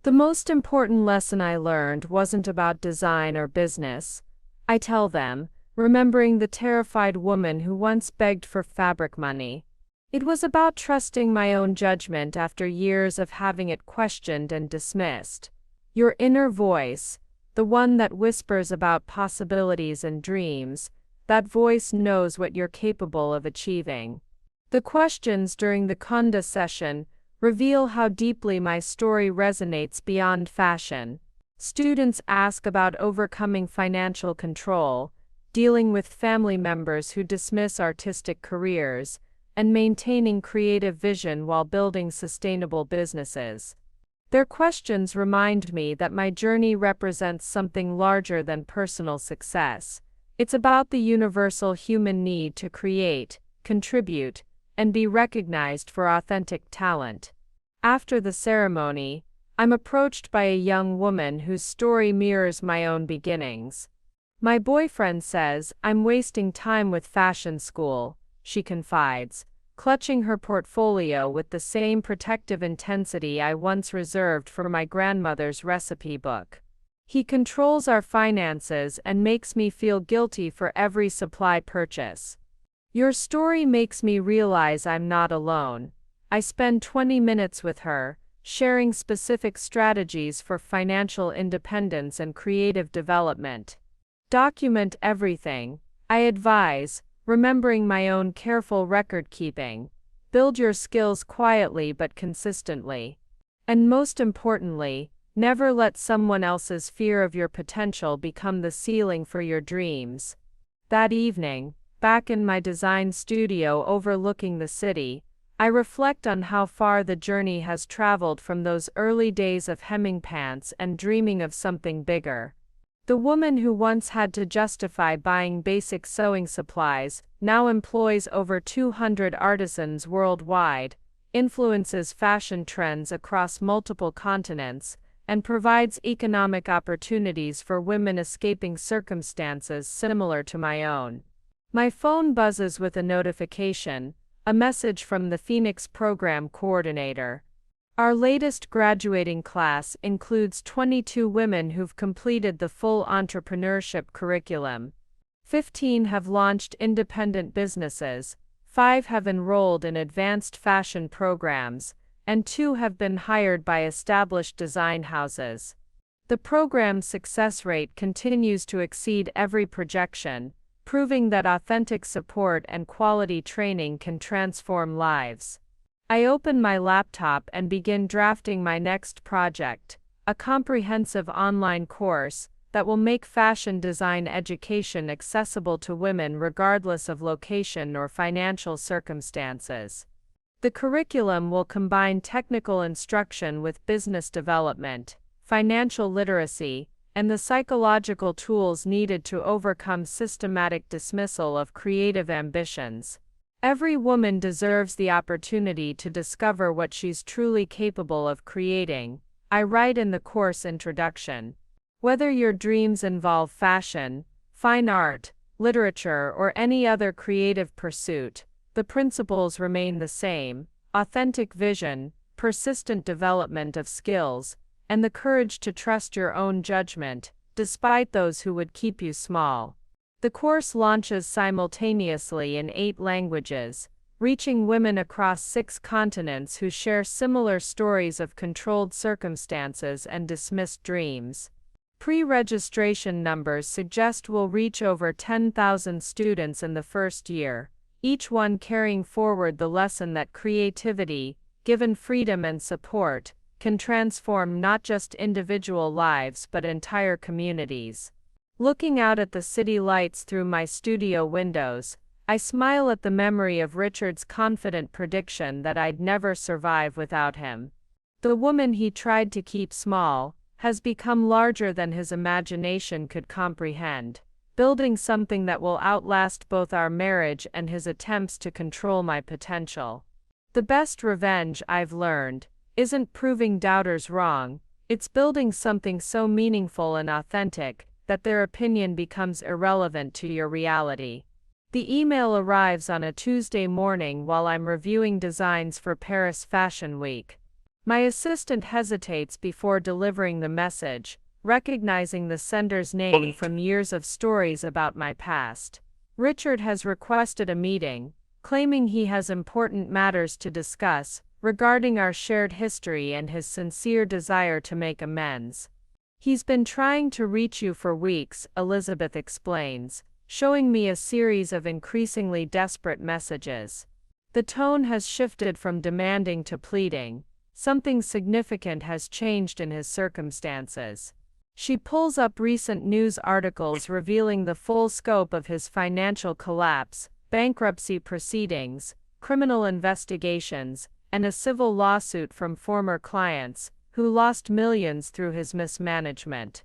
The most important lesson I learned wasn't about design or business. I tell them, remembering the terrified woman who once begged for fabric money. It was about trusting my own judgment after years of having it questioned and dismissed. Your inner voice, the one that whispers about possibilities and dreams, that voice knows what you're capable of achieving. The questions during the Conda session reveal how deeply my story resonates beyond fashion. Students ask about overcoming financial control, dealing with family members who dismiss artistic careers, and maintaining creative vision while building sustainable businesses. Their questions remind me that my journey represents something larger than personal success. It's about the universal human need to create, contribute, and be recognized for authentic talent. After the ceremony, I'm approached by a young woman whose story mirrors my own beginnings. My boyfriend says I'm wasting time with fashion school, she confides, clutching her portfolio with the same protective intensity I once reserved for my grandmother's recipe book. He controls our finances and makes me feel guilty for every supply purchase. Your story makes me realize I'm not alone. I spend 20 minutes with her, sharing specific strategies for financial independence and creative development. Document everything, I advise, remembering my own careful record keeping. Build your skills quietly but consistently. And most importantly, never let someone else's fear of your potential become the ceiling for your dreams. That evening, back in my design studio overlooking the city, I reflect on how far the journey has traveled from those early days of hemming pants and dreaming of something bigger. The woman who once had to justify buying basic sewing supplies now employs over 200 artisans worldwide, influences fashion trends across multiple continents, and provides economic opportunities for women escaping circumstances similar to my own. My phone buzzes with a notification, A message from the Phoenix Program Coordinator. Our latest graduating class includes 22 women who've completed the full entrepreneurship curriculum. 15 have launched independent businesses, 5 have enrolled in advanced fashion programs, and 2 have been hired by established design houses. The program's success rate continues to exceed every projection, proving that authentic support and quality training can transform lives. I open my laptop and begin drafting my next project, a comprehensive online course that will make fashion design education accessible to women regardless of location or financial circumstances. The curriculum will combine technical instruction with business development, financial literacy, and the psychological tools needed to overcome systematic dismissal of creative ambitions. Every woman deserves the opportunity to discover what she's truly capable of creating, I write in the course introduction. Whether your dreams involve fashion, fine art, literature, or any other creative pursuit, the principles remain the same: authentic vision, persistent development of skills, and the courage to trust your own judgment, despite those who would keep you small. The course launches simultaneously in 8 languages, reaching women across 6 continents who share similar stories of controlled circumstances and dismissed dreams. Pre-registration numbers suggest we'll reach over 10,000 students in the first year, each one carrying forward the lesson that creativity, given freedom and support, can transform not just individual lives but entire communities. Looking out at the city lights through my studio windows, I smile at the memory of Richard's confident prediction that I'd never survive without him. The woman he tried to keep small has become larger than his imagination could comprehend, building something that will outlast both our marriage and his attempts to control my potential. The best revenge, I've learned, isn't proving doubters wrong, it's building something so meaningful and authentic that their opinion becomes irrelevant to your reality. The email arrives on a Tuesday morning while I'm reviewing designs for Paris Fashion Week. My assistant hesitates before delivering the message, recognizing the sender's name from years of stories about my past. Richard has requested a meeting, claiming he has important matters to discuss regarding our shared history and his sincere desire to make amends. He's been trying to reach you for weeks, Elizabeth explains, showing me a series of increasingly desperate messages. The tone has shifted from demanding to pleading. Something significant has changed in his circumstances. She pulls up recent news articles revealing the full scope of his financial collapse, bankruptcy proceedings, criminal investigations, and a civil lawsuit from former clients who lost millions through his mismanagement.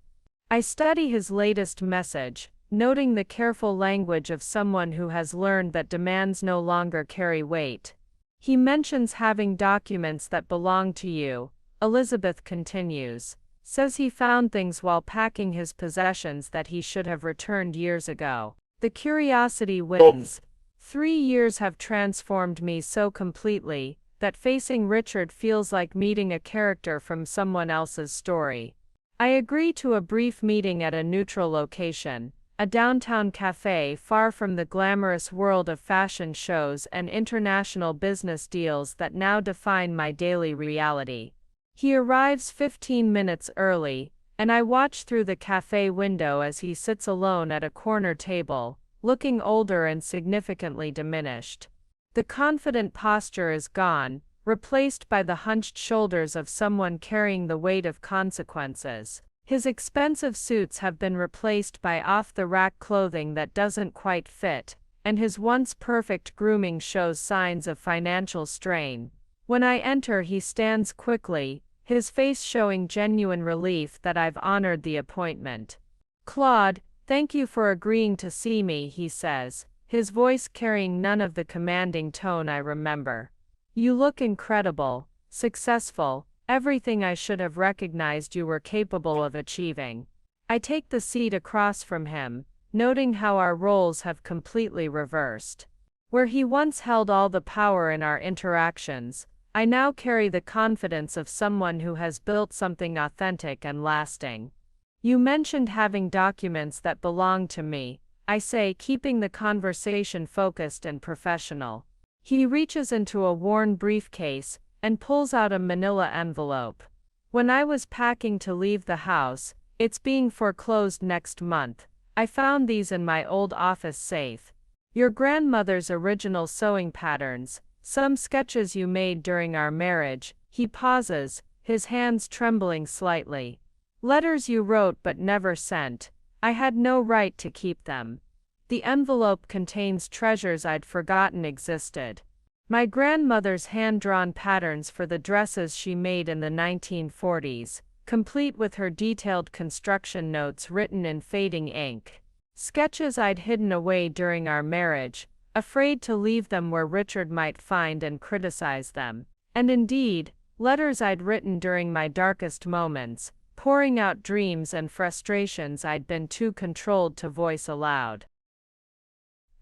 I study his latest message, noting the careful language of someone who has learned that demands no longer carry weight. He mentions having documents that belong to you, Elizabeth continues, says he found things while packing his possessions that he should have returned years ago. The curiosity wins. 3 years have transformed me so completely that facing Richard feels like meeting a character from someone else's story. I agree to a brief meeting at a neutral location, a downtown cafe far from the glamorous world of fashion shows and international business deals that now define my daily reality. He arrives 15 minutes early, and I watch through the cafe window as he sits alone at a corner table, looking older and significantly diminished. The confident posture is gone, replaced by the hunched shoulders of someone carrying the weight of consequences. His expensive suits have been replaced by off-the-rack clothing that doesn't quite fit, and his once perfect grooming shows signs of financial strain. When I enter, he stands quickly, his face showing genuine relief that I've honored the appointment. "Claude, thank you for agreeing to see me," he says, his voice carrying none of the commanding tone I remember. "You look incredible, successful, everything I should have recognized you were capable of achieving." I take the seat across from him, noting how our roles have completely reversed. Where he once held all the power in our interactions, I now carry the confidence of someone who has built something authentic and lasting. You mentioned having documents that belong to me, I say, keeping the conversation focused and professional. He reaches into a worn briefcase and pulls out a manila envelope. When I was packing to leave the house, it's being foreclosed next month, I found these in my old office safe. Your grandmother's original sewing patterns, some sketches you made during our marriage. He pauses, his hands trembling slightly. Letters you wrote but never sent. I had no right to keep them. The envelope contains treasures I'd forgotten existed. My grandmother's hand-drawn patterns for the dresses she made in the 1940s, complete with her detailed construction notes written in fading ink. Sketches I'd hidden away during our marriage, afraid to leave them where Richard might find and criticize them. And indeed, letters I'd written during my darkest moments, pouring out dreams and frustrations I'd been too controlled to voice aloud.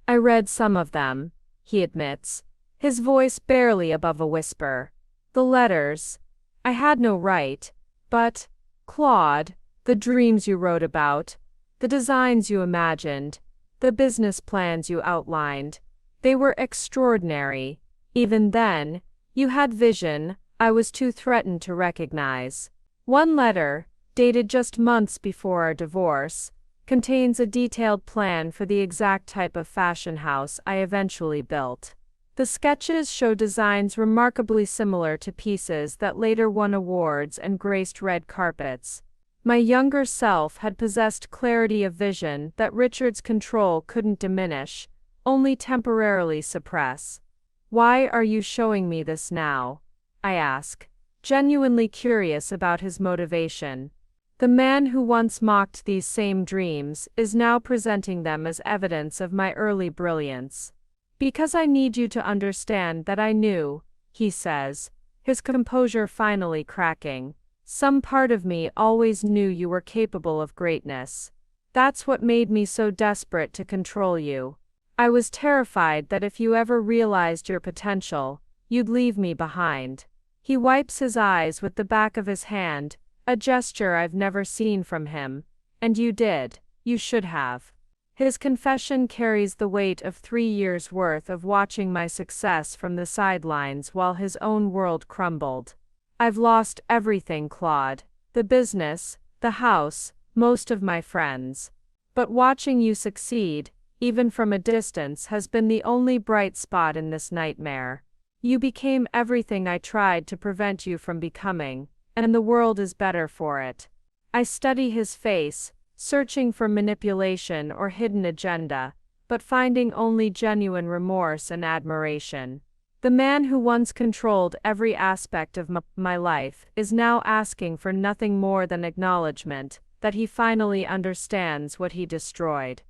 I read some of them, he admits, his voice barely above a whisper. The letters. I had no right. But, Claude, the dreams you wrote about, the designs you imagined, the business plans you outlined, they were extraordinary. Even then, you had vision I was too threatened to recognize. One letter, dated just months before our divorce, contains a detailed plan for the exact type of fashion house I eventually built. The sketches show designs remarkably similar to pieces that later won awards and graced red carpets. My younger self had possessed clarity of vision that Richard's control couldn't diminish, only temporarily suppress. Why are you showing me this now? I ask, genuinely curious about his motivation. The man who once mocked these same dreams is now presenting them as evidence of my early brilliance. Because I need you to understand that I knew, he says, his composure finally cracking. Some part of me always knew you were capable of greatness. That's what made me so desperate to control you. I was terrified that if you ever realized your potential, you'd leave me behind. He wipes his eyes with the back of his hand, a gesture I've never seen from him. And you did. You should have. His confession carries the weight of 3 years' worth of watching my success from the sidelines while his own world crumbled. I've lost everything, Claude. The business, the house, most of my friends. But watching you succeed, even from a distance, has been the only bright spot in this nightmare. You became everything I tried to prevent you from becoming, and the world is better for it. I study his face, searching for manipulation or hidden agenda, but finding only genuine remorse and admiration. The man who once controlled every aspect of my life is now asking for nothing more than acknowledgement that he finally understands what he destroyed.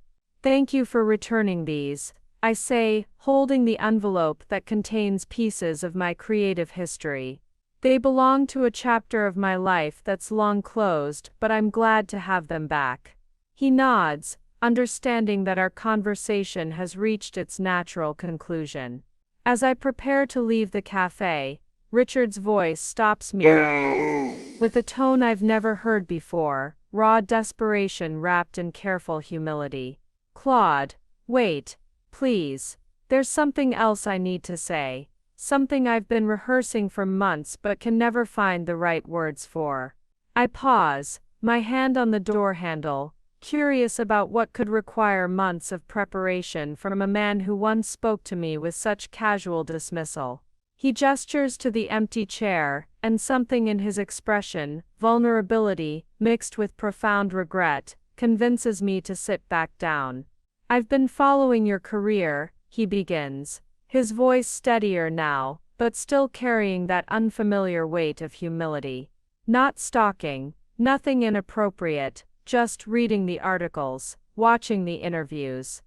Thank you for returning these, I say, holding the envelope that contains pieces of my creative history. They belong to a chapter of my life that's long closed, but I'm glad to have them back. He nods, understanding that our conversation has reached its natural conclusion. As I prepare to leave the cafe, Richard's voice stops me with a tone I've never heard before, raw desperation wrapped in careful humility. Claude, wait, please. There's something else I need to say. Something I've been rehearsing for months but can never find the right words for. I pause, my hand on the door handle, curious about what could require months of preparation from a man who once spoke to me with such casual dismissal. He gestures to the empty chair, and something in his expression, vulnerability, mixed with profound regret, convinces me to sit back down. I've been following your career, he begins, his voice steadier now, but still carrying that unfamiliar weight of humility. Not stalking, nothing inappropriate, just reading the articles, watching the interviews.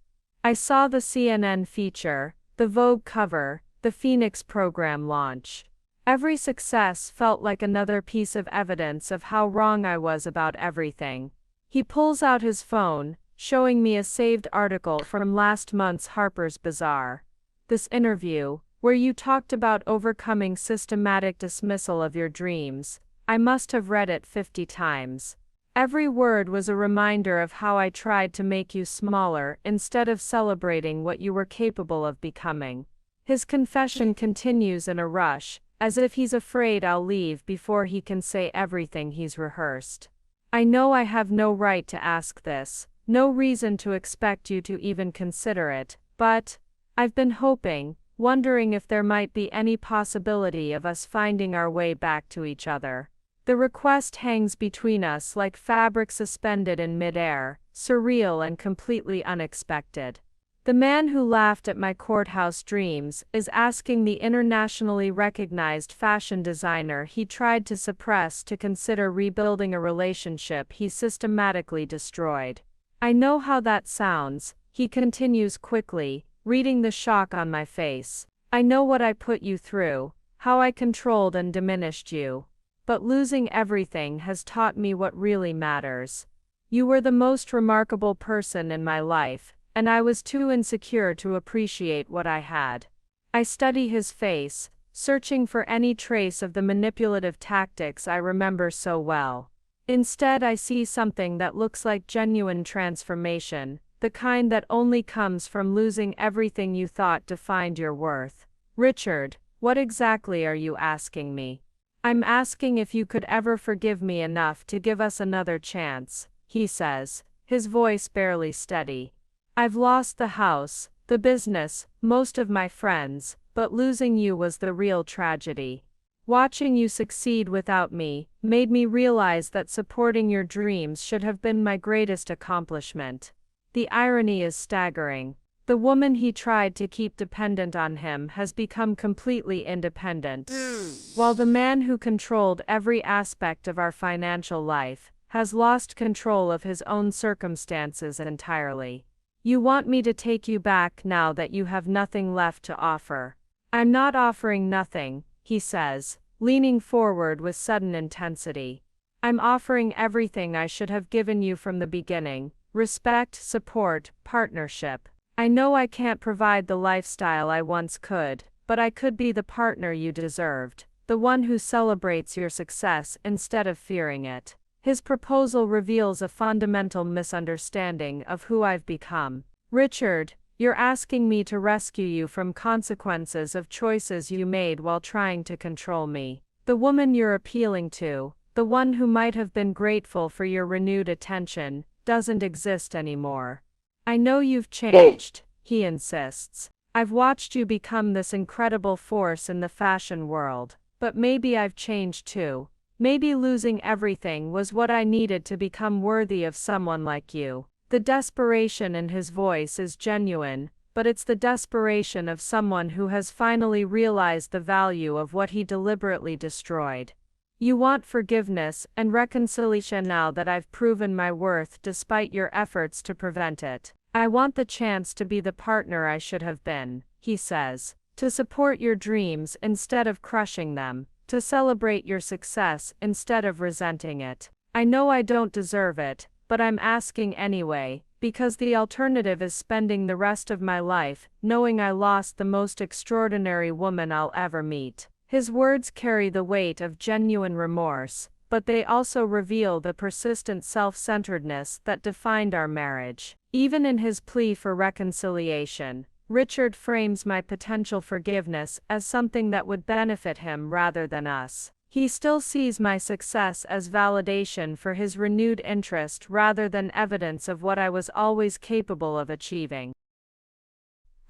I saw the CNN feature, the Vogue cover, the Phoenix program launch. Every success felt like another piece of evidence of how wrong I was about everything. He pulls out his phone, showing me a saved article from last month's Harper's Bazaar. this interview, where you talked about overcoming systematic dismissal of your dreams. I must have read it 50 times. Every word was a reminder of how I tried to make you smaller instead of celebrating what you were capable of becoming. His confession continues in a rush, as if he's afraid I'll leave before he can say everything he's rehearsed. I know I have no right to ask this, no reason to expect you to even consider it, but I've been hoping, wondering if there might be any possibility of us finding our way back to each other. The request hangs between us like fabric suspended in midair, surreal and completely unexpected. The man who laughed at my courthouse dreams is asking the internationally recognized fashion designer he tried to suppress to consider rebuilding a relationship he systematically destroyed. I know how that sounds, he continues quickly, reading the shock on my face. I know what I put you through, how I controlled and diminished you. But losing everything has taught me what really matters. You were the most remarkable person in my life, and I was too insecure to appreciate what I had. I study his face, searching for any trace of the manipulative tactics I remember so well. Instead, I see something that looks like genuine transformation, the kind that only comes from losing everything you thought defined your worth. Richard, what exactly are you asking me? I'm asking if you could ever forgive me enough to give us another chance, he says, his voice barely steady. I've lost the house, the business, most of my friends, but losing you was the real tragedy. Watching you succeed without me made me realize that supporting your dreams should have been my greatest accomplishment. The irony is staggering. The woman he tried to keep dependent on him has become completely independent, while the man who controlled every aspect of our financial life has lost control of his own circumstances entirely. You want me to take you back now that you have nothing left to offer. I'm not offering nothing, he says, leaning forward with sudden intensity. I'm offering everything I should have given you from the beginning: respect, support, partnership. I know I can't provide the lifestyle I once could, but I could be the partner you deserved, the one who celebrates your success instead of fearing it. His proposal reveals a fundamental misunderstanding of who I've become. Richard, you're asking me to rescue you from consequences of choices you made while trying to control me. The woman you're appealing to, the one who might have been grateful for your renewed attention, doesn't exist anymore. I know you've changed, he insists. I've watched you become this incredible force in the fashion world, but maybe I've changed too. Maybe losing everything was what I needed to become worthy of someone like you. The desperation in his voice is genuine, but it's the desperation of someone who has finally realized the value of what he deliberately destroyed. You want forgiveness and reconciliation now that I've proven my worth despite your efforts to prevent it. I want the chance to be the partner I should have been, he says, to support your dreams instead of crushing them, to celebrate your success instead of resenting it. I know I don't deserve it, but I'm asking anyway, because the alternative is spending the rest of my life knowing I lost the most extraordinary woman I'll ever meet. His words carry the weight of genuine remorse, but they also reveal the persistent self-centeredness that defined our marriage. Even in his plea for reconciliation, Richard frames my potential forgiveness as something that would benefit him rather than us. He still sees my success as validation for his renewed interest rather than evidence of what I was always capable of achieving.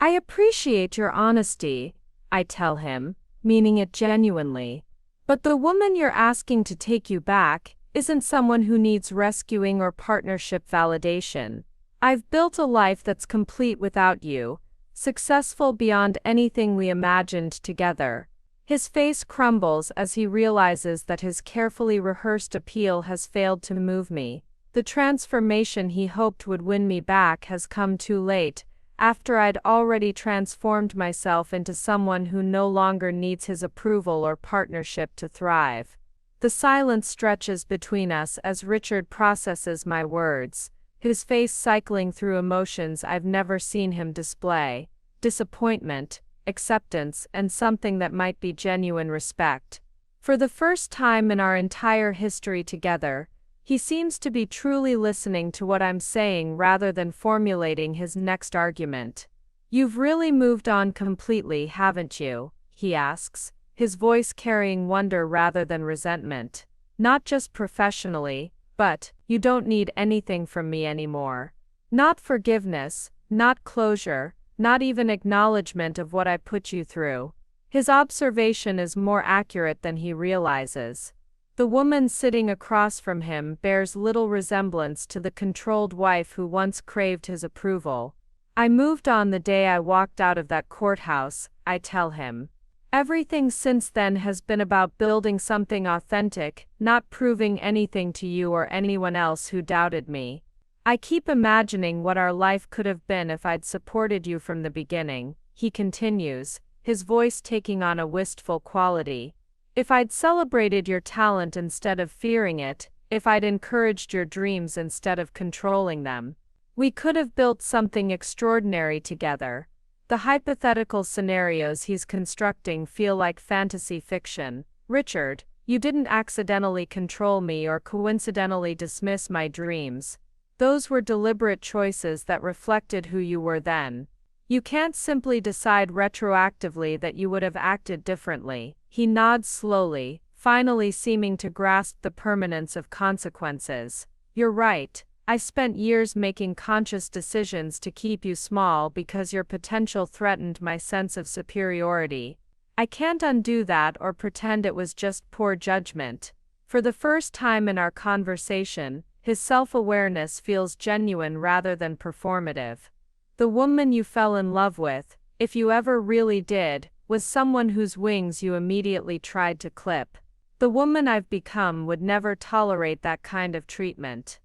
I appreciate your honesty, I tell him, meaning it genuinely. But the woman you're asking to take you back isn't someone who needs rescuing or partnership validation. I've built a life that's complete without you, successful beyond anything we imagined together. His face crumbles as he realizes that his carefully rehearsed appeal has failed to move me. The transformation he hoped would win me back has come too late, after I'd already transformed myself into someone who no longer needs his approval or partnership to thrive. The silence stretches between us as Richard processes my words, his face cycling through emotions I've never seen him display: disappointment, acceptance, and something that might be genuine respect. For the first time in our entire history together, he seems to be truly listening to what I'm saying rather than formulating his next argument. "You've really moved on completely, haven't you?" he asks, his voice carrying wonder rather than resentment. "Not just professionally, but you don't need anything from me anymore. Not forgiveness, not closure, not even acknowledgement of what I put you through." His observation is more accurate than he realizes. The woman sitting across from him bears little resemblance to the controlled wife who once craved his approval. "I moved on the day I walked out of that courthouse," I tell him. "Everything since then has been about building something authentic, not proving anything to you or anyone else who doubted me. I keep imagining what our life could have been if I'd supported you from the beginning," he continues, his voice taking on a wistful quality. "If I'd celebrated your talent instead of fearing it, if I'd encouraged your dreams instead of controlling them. We could have built something extraordinary together." The hypothetical scenarios he's constructing feel like fantasy fiction. "Richard, you didn't accidentally control me or coincidentally dismiss my dreams. Those were deliberate choices that reflected who you were then. You can't simply decide retroactively that you would have acted differently." He nods slowly, finally seeming to grasp the permanence of consequences. "You're right. I spent years making conscious decisions to keep you small because your potential threatened my sense of superiority. I can't undo that or pretend it was just poor judgment." For the first time in our conversation, his self-awareness feels genuine rather than performative. "The woman you fell in love with, if you ever really did, was someone whose wings you immediately tried to clip. The woman I've become would never tolerate that kind of treatment."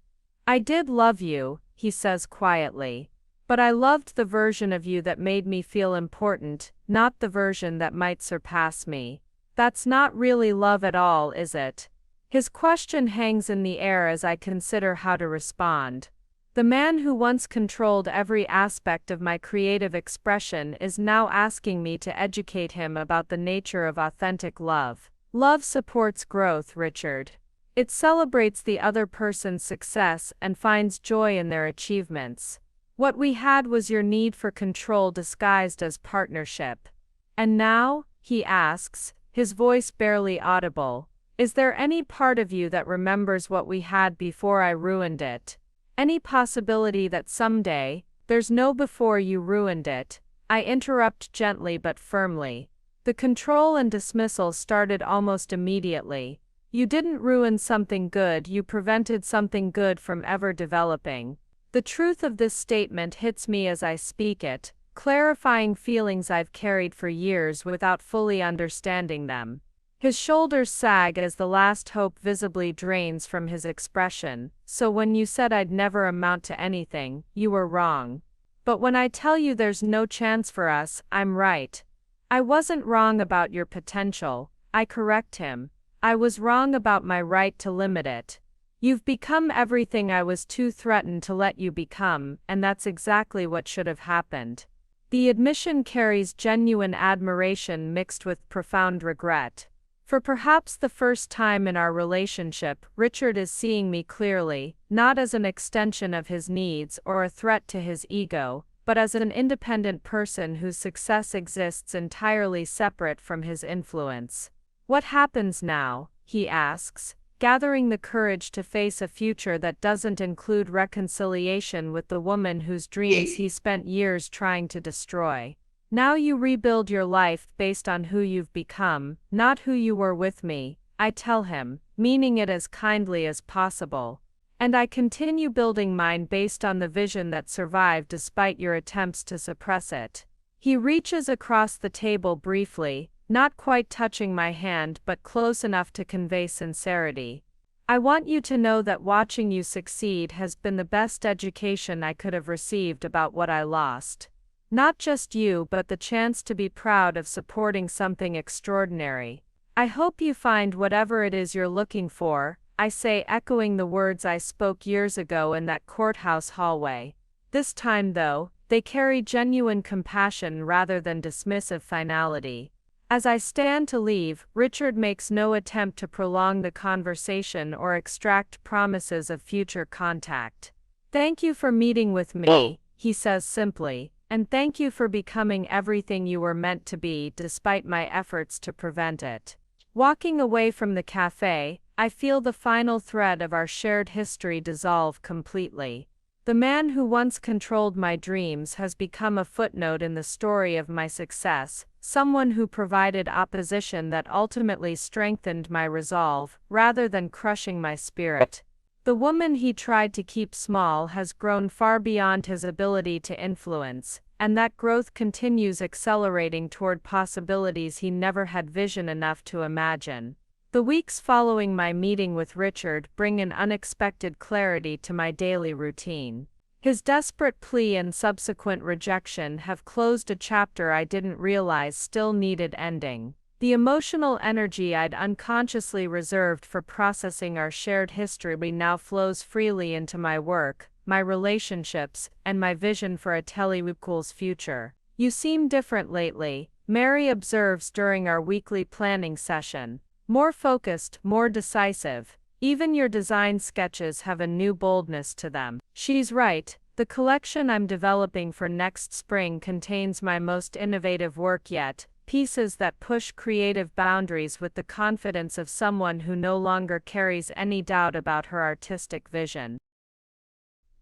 "I did love you," he says quietly. "But I loved the version of you that made me feel important, not the version that might surpass me. That's not really love at all, is it?" His question hangs in the air as I consider how to respond. The man who once controlled every aspect of my creative expression is now asking me to educate him about the nature of authentic love. Love supports growth, Richard. It celebrates the other person's success and finds joy in their achievements. What we had was your need for control disguised as partnership. "And now," he asks, his voice barely audible, "is there any part of you that remembers what we had before I ruined it? Any possibility that someday—" "There's no before you ruined it," I interrupt gently but firmly. The control and dismissal started almost immediately. "You didn't ruin something good, you prevented something good from ever developing." The truth of this statement hits me as I speak it, clarifying feelings I've carried for years without fully understanding them. His shoulders sag as the last hope visibly drains from his expression. "So when you said I'd never amount to anything, you were wrong. But when I tell you there's no chance for us, I'm right. I wasn't wrong about your potential," I correct him. "I was wrong about my right to limit it. You've become everything I was too threatened to let you become, and that's exactly what should have happened." The admission carries genuine admiration mixed with profound regret. For perhaps the first time in our relationship, Richard is seeing me clearly, not as an extension of his needs or a threat to his ego, but as an independent person whose success exists entirely separate from his influence. "What happens now?" he asks, gathering the courage to face a future that doesn't include reconciliation with the woman whose dreams he spent years trying to destroy. "Now you rebuild your life based on who you've become, not who you were with me," I tell him, meaning it as kindly as possible. "And I continue building mine based on the vision that survived despite your attempts to suppress it." He reaches across the table briefly, not quite touching my hand but close enough to convey sincerity. "I want you to know that watching you succeed has been the best education I could have received about what I lost. Not just you but the chance to be proud of supporting something extraordinary. I hope you find whatever it is you're looking for," I say, echoing the words I spoke years ago in that courthouse hallway. This time though, they carry genuine compassion rather than dismissive finality. As I stand to leave, Richard makes no attempt to prolong the conversation or extract promises of future contact. "Thank you for meeting with me," he says simply, "and thank you for becoming everything you were meant to be despite my efforts to prevent it." Walking away from the cafe, I feel the final thread of our shared history dissolve completely. The man who once controlled my dreams has become a footnote in the story of my success, someone who provided opposition that ultimately strengthened my resolve, rather than crushing my spirit. The woman he tried to keep small has grown far beyond his ability to influence, and that growth continues accelerating toward possibilities he never had vision enough to imagine. The weeks following my meeting with Richard bring an unexpected clarity to my daily routine. His desperate plea and subsequent rejection have closed a chapter I didn't realize still needed ending. The emotional energy I'd unconsciously reserved for processing our shared history now flows freely into my work, my relationships, and my vision for Atelier's future. "You seem different lately," Mary observes during our weekly planning session. "More focused, more decisive. Even your design sketches have a new boldness to them." She's right. The collection I'm developing for next spring contains my most innovative work yet, pieces that push creative boundaries with the confidence of someone who no longer carries any doubt about her artistic vision.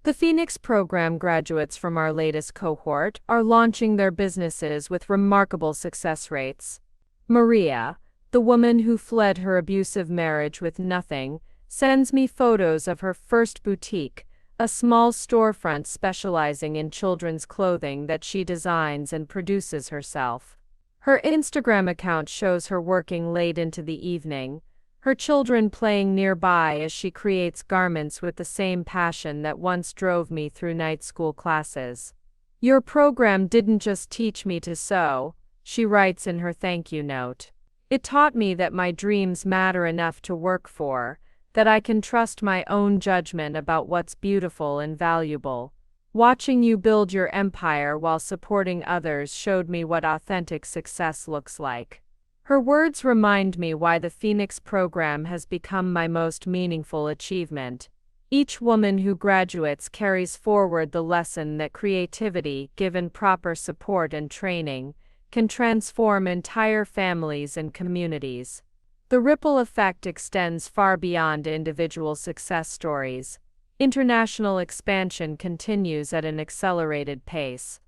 The Phoenix program graduates from our latest cohort are launching their businesses with remarkable success rates. Maria, the woman who fled her abusive marriage with nothing, sends me photos of her first boutique, a small storefront specializing in children's clothing that she designs and produces herself. Her Instagram account shows her working late into the evening, her children playing nearby as she creates garments with the same passion that once drove me through night school classes. "Your program didn't just teach me to sew," she writes in her thank you note. "It taught me that my dreams matter enough to work for, that I can trust my own judgment about what's beautiful and valuable. Watching you build your empire while supporting others showed me what authentic success looks like." Her words remind me why the Phoenix program has become my most meaningful achievement. Each woman who graduates carries forward the lesson that creativity, given proper support and training, can transform entire families and communities. The ripple effect extends far beyond individual success stories. International expansion continues at an accelerated pace.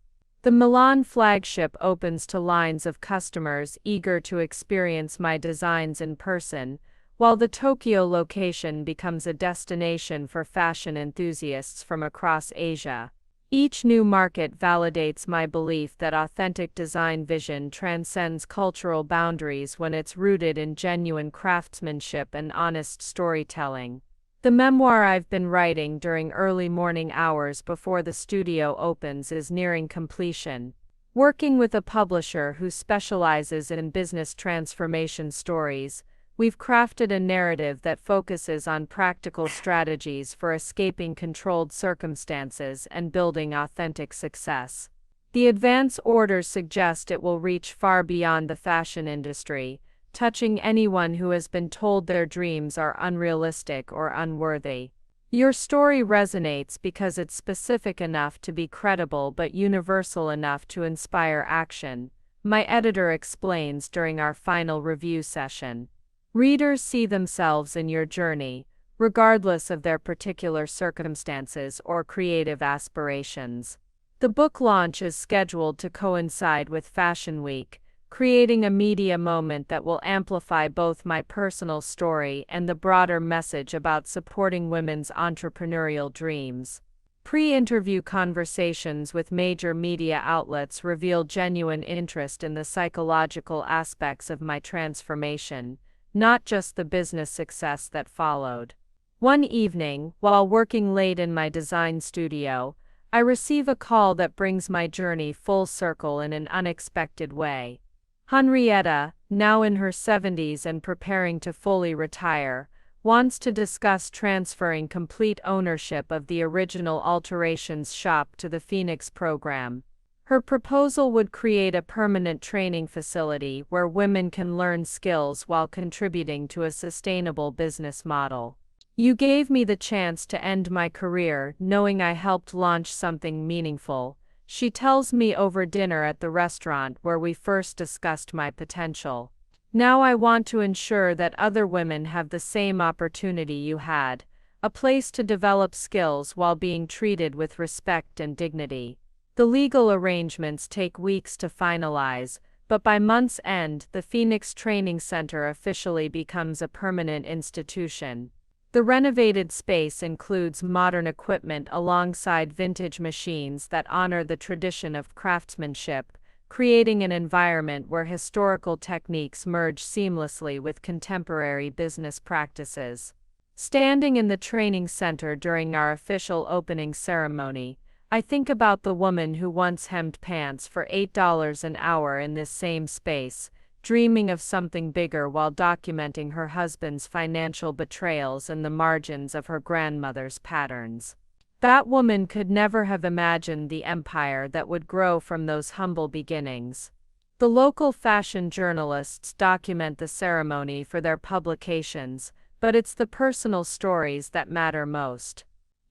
The Milan flagship opens to lines of customers eager to experience my designs in person, while the Tokyo location becomes a destination for fashion enthusiasts from across Asia. Each new market validates my belief that authentic design vision transcends cultural boundaries when it's rooted in genuine craftsmanship and honest storytelling. The memoir I've been writing during early morning hours before the studio opens is nearing completion. Working with a publisher who specializes in business transformation stories, we've crafted a narrative that focuses on practical strategies for escaping controlled circumstances and building authentic success. The advance orders suggest it will reach far beyond the fashion industry, touching anyone who has been told their dreams are unrealistic or unworthy. Your story resonates because it's specific enough to be credible but universal enough to inspire action, my editor explains during our final review session. Readers see themselves in your journey, regardless of their particular circumstances or creative aspirations. The book launch is scheduled to coincide with Fashion Week, creating a media moment that will amplify both my personal story and the broader message about supporting women's entrepreneurial dreams. Pre-interview conversations with major media outlets reveal genuine interest in the psychological aspects of my transformation, not just the business success that followed. One evening, while working late in my design studio, I receive a call that brings my journey full circle in an unexpected way. Henrietta, now in her 70s and preparing to fully retire, wants to discuss transferring complete ownership of the original alterations shop to the Phoenix program. Her proposal would create a permanent training facility where women can learn skills while contributing to a sustainable business model. You gave me the chance to end my career knowing I helped launch something meaningful, she tells me over dinner at the restaurant where we first discussed my potential. Now I want to ensure that other women have the same opportunity you had, a place to develop skills while being treated with respect and dignity. The legal arrangements take weeks to finalize, but by month's end, the Phoenix Training Center officially becomes a permanent institution. The renovated space includes modern equipment alongside vintage machines that honor the tradition of craftsmanship, creating an environment where historical techniques merge seamlessly with contemporary business practices. Standing in the training center during our official opening ceremony, I think about the woman who once hemmed pants for $8 an hour in this same space, dreaming of something bigger while documenting her husband's financial betrayals and the margins of her grandmother's patterns. That woman could never have imagined the empire that would grow from those humble beginnings. The local fashion journalists document the ceremony for their publications, but it's the personal stories that matter most.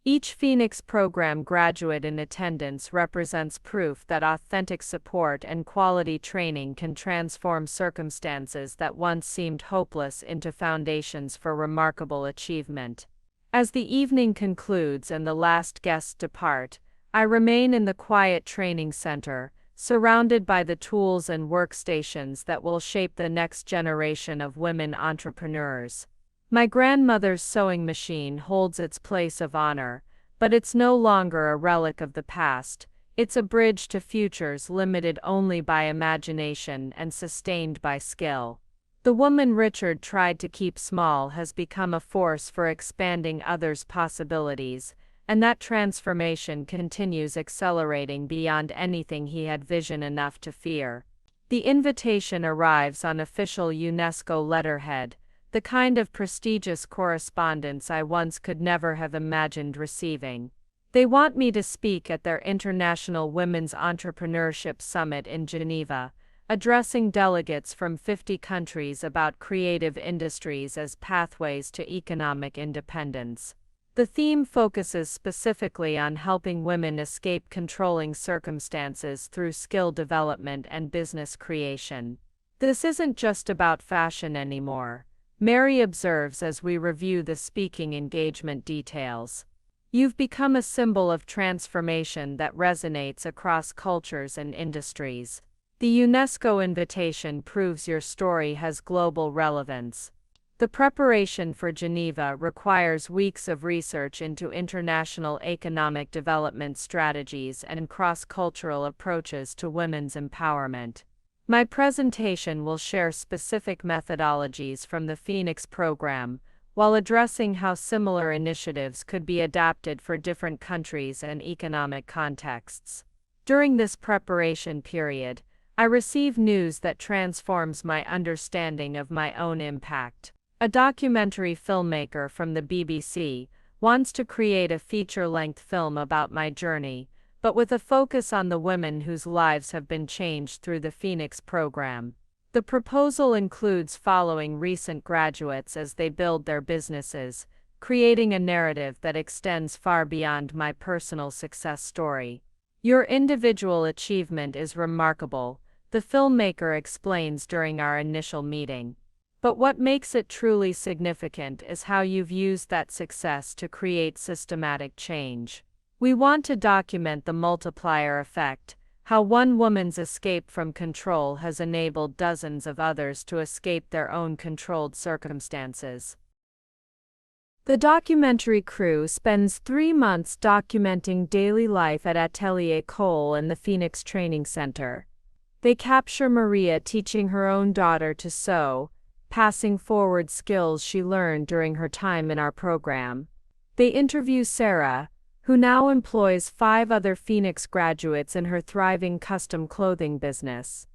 Each Phoenix program graduate in attendance represents proof that authentic support and quality training can transform circumstances that once seemed hopeless into foundations for remarkable achievement. As the evening concludes and the last guests depart, I remain in the quiet training center, surrounded by the tools and workstations that will shape the next generation of women entrepreneurs. My grandmother's sewing machine holds its place of honor, but it's no longer a relic of the past, it's a bridge to futures limited only by imagination and sustained by skill. The woman Richard tried to keep small has become a force for expanding others' possibilities, and that transformation continues accelerating beyond anything he had vision enough to fear. The invitation arrives on official UNESCO letterhead, the kind of prestigious correspondence I once could never have imagined receiving. They want me to speak at their International Women's Entrepreneurship Summit in Geneva, addressing delegates from 50 countries about creative industries as pathways to economic independence. The theme focuses specifically on helping women escape controlling circumstances through skill development and business creation. This isn't just about fashion anymore, Mary observes as we review the speaking engagement details. You've become a symbol of transformation that resonates across cultures and industries. The UNESCO invitation proves your story has global relevance. The preparation for Geneva requires weeks of research into international economic development strategies and cross-cultural approaches to women's empowerment. My presentation will share specific methodologies from the Phoenix program, while addressing how similar initiatives could be adapted for different countries and economic contexts. During this preparation period, I receive news that transforms my understanding of my own impact. A documentary filmmaker from the BBC wants to create a feature-length film about my journey, but with a focus on the women whose lives have been changed through the Phoenix program. The proposal includes following recent graduates as they build their businesses, creating a narrative that extends far beyond my personal success story. Your individual achievement is remarkable, the filmmaker explains during our initial meeting. But what makes it truly significant is how you've used that success to create systematic change. We want to document the multiplier effect, how one woman's escape from control has enabled dozens of others to escape their own controlled circumstances. The documentary crew spends 3 months documenting daily life at Atelier Cole and the Phoenix Training Center. They capture Maria teaching her own daughter to sew, passing forward skills she learned during her time in our program. They interview Sarah, who now employs 5 other Phoenix graduates in her thriving custom clothing business.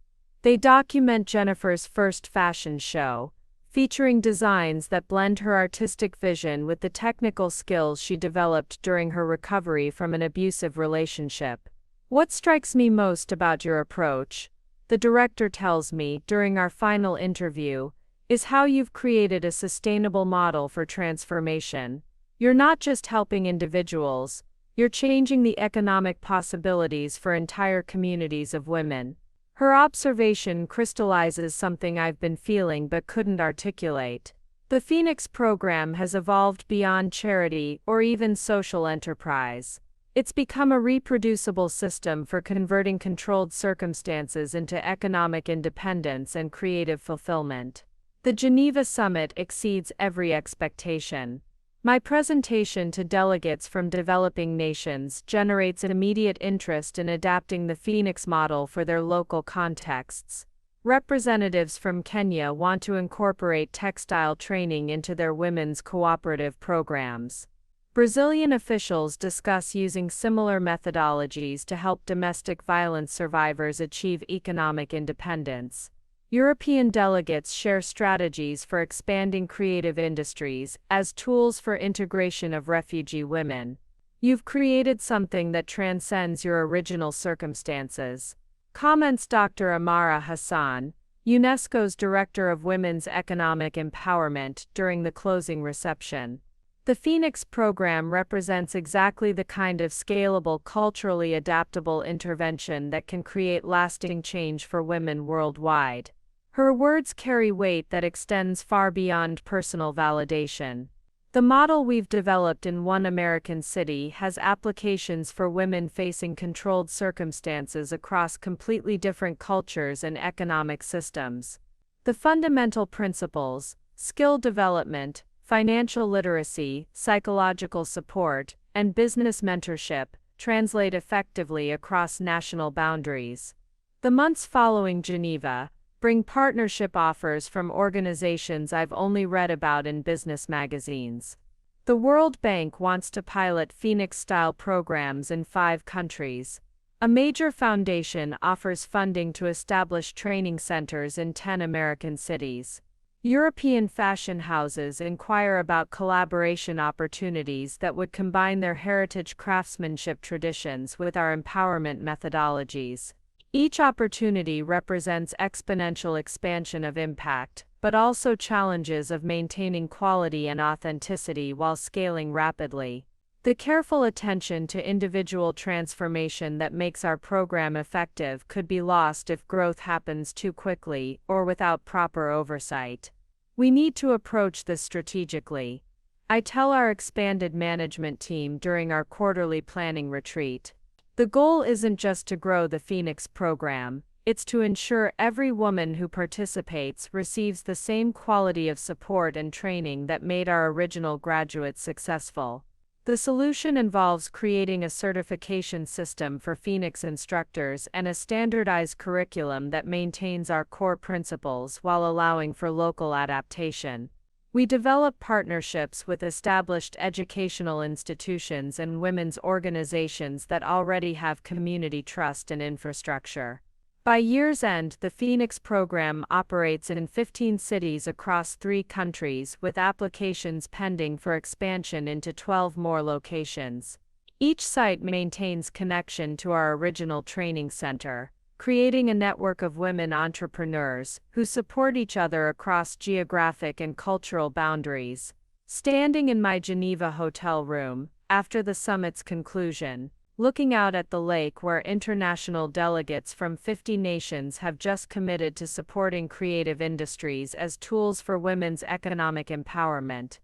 They document Jennifer's first fashion show, featuring designs that blend her artistic vision with the technical skills she developed during her recovery from an abusive relationship. "What strikes me most about your approach," the director tells me during our final interview, "is how you've created a sustainable model for transformation. You're not just helping individuals, you're changing the economic possibilities for entire communities of women." Her observation crystallizes something I've been feeling but couldn't articulate. The Phoenix program has evolved beyond charity or even social enterprise. It's become a reproducible system for converting controlled circumstances into economic independence and creative fulfillment. The Geneva Summit exceeds every expectation. My presentation to delegates from developing nations generates immediate interest in adapting the Phoenix model for their local contexts. Representatives from Kenya want to incorporate textile training into their women's cooperative programs. Brazilian officials discuss using similar methodologies to help domestic violence survivors achieve economic independence. European delegates share strategies for expanding creative industries as tools for integration of refugee women. You've created something that transcends your original circumstances, comments Dr. Amara Hassan, UNESCO's Director of Women's Economic Empowerment, during the closing reception. The Phoenix program represents exactly the kind of scalable, culturally adaptable intervention that can create lasting change for women worldwide. Her words carry weight that extends far beyond personal validation. The model we've developed in one American city has applications for women facing controlled circumstances across completely different cultures and economic systems. The fundamental principles, skill development, financial literacy, psychological support, and business mentorship, translate effectively across national boundaries. The months following Geneva bring partnership offers from organizations I've only read about in business magazines. The World Bank wants to pilot Phoenix-style programs in 5 countries. A major foundation offers funding to establish training centers in 10 American cities. European fashion houses inquire about collaboration opportunities that would combine their heritage craftsmanship traditions with our empowerment methodologies. Each opportunity represents exponential expansion of impact, but also challenges of maintaining quality and authenticity while scaling rapidly. The careful attention to individual transformation that makes our program effective could be lost if growth happens too quickly or without proper oversight. We need to approach this strategically, I tell our expanded management team during our quarterly planning retreat. The goal isn't just to grow the Phoenix program, it's to ensure every woman who participates receives the same quality of support and training that made our original graduates successful. The solution involves creating a certification system for Phoenix instructors and a standardized curriculum that maintains our core principles while allowing for local adaptation. We develop partnerships with established educational institutions and women's organizations that already have community trust and infrastructure. By year's end, the Phoenix program operates in 15 cities across 3 countries, with applications pending for expansion into 12 more locations. Each site maintains connection to our original training center, creating a network of women entrepreneurs who support each other across geographic and cultural boundaries. Standing in my Geneva hotel room, after the summit's conclusion, looking out at the lake where international delegates from 50 nations have just committed to supporting creative industries as tools for women's economic empowerment,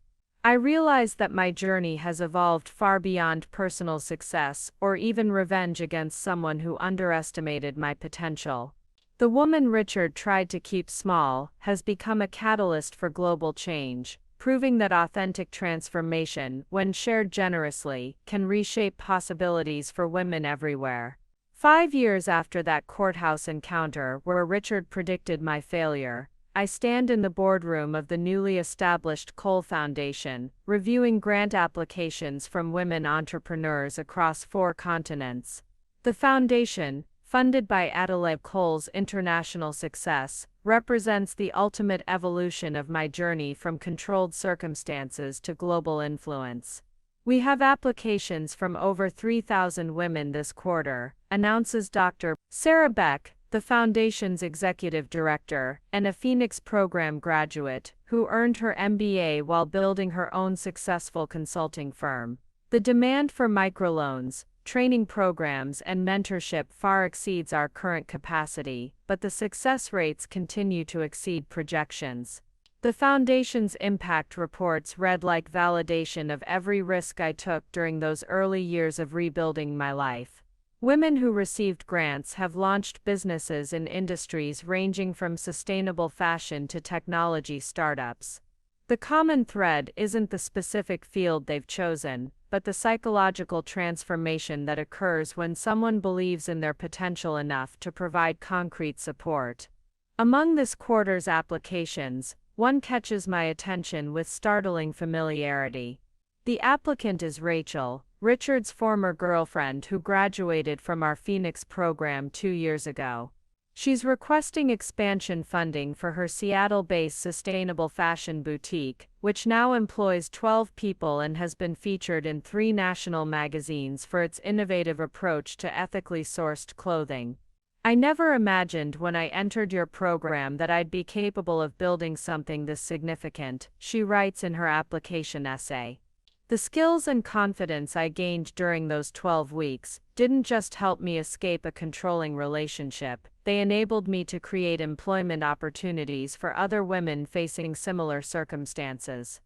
I realize that my journey has evolved far beyond personal success or even revenge against someone who underestimated my potential. The woman Richard tried to keep small has become a catalyst for global change, proving that authentic transformation, when shared generously, can reshape possibilities for women everywhere. 5 years after that courthouse encounter where Richard predicted my failure, I stand in the boardroom of the newly established Cole Foundation, reviewing grant applications from women entrepreneurs across 4 continents. The foundation, funded by Adelaide Cole's international success, represents the ultimate evolution of my journey from controlled circumstances to global influence. We have applications from over 3,000 women this quarter, announces Dr. Sarah Beck, the Foundation's executive director, and a Phoenix program graduate, who earned her MBA while building her own successful consulting firm. The demand for microloans, training programs, and mentorship far exceeds our current capacity, but the success rates continue to exceed projections. The Foundation's impact reports read like validation of every risk I took during those early years of rebuilding my life. Women who received grants have launched businesses in industries ranging from sustainable fashion to technology startups. The common thread isn't the specific field they've chosen, but the psychological transformation that occurs when someone believes in their potential enough to provide concrete support. Among this quarter's applications, one catches my attention with startling familiarity. The applicant is Rachel, Richard's former girlfriend who graduated from our Phoenix program 2 years ago. She's requesting expansion funding for her Seattle-based sustainable fashion boutique, which now employs 12 people and has been featured in 3 national magazines for its innovative approach to ethically sourced clothing. I never imagined when I entered your program that I'd be capable of building something this significant, she writes in her application essay. The skills and confidence I gained during those 12 weeks didn't just help me escape a controlling relationship, they enabled me to create employment opportunities for other women facing similar circumstances.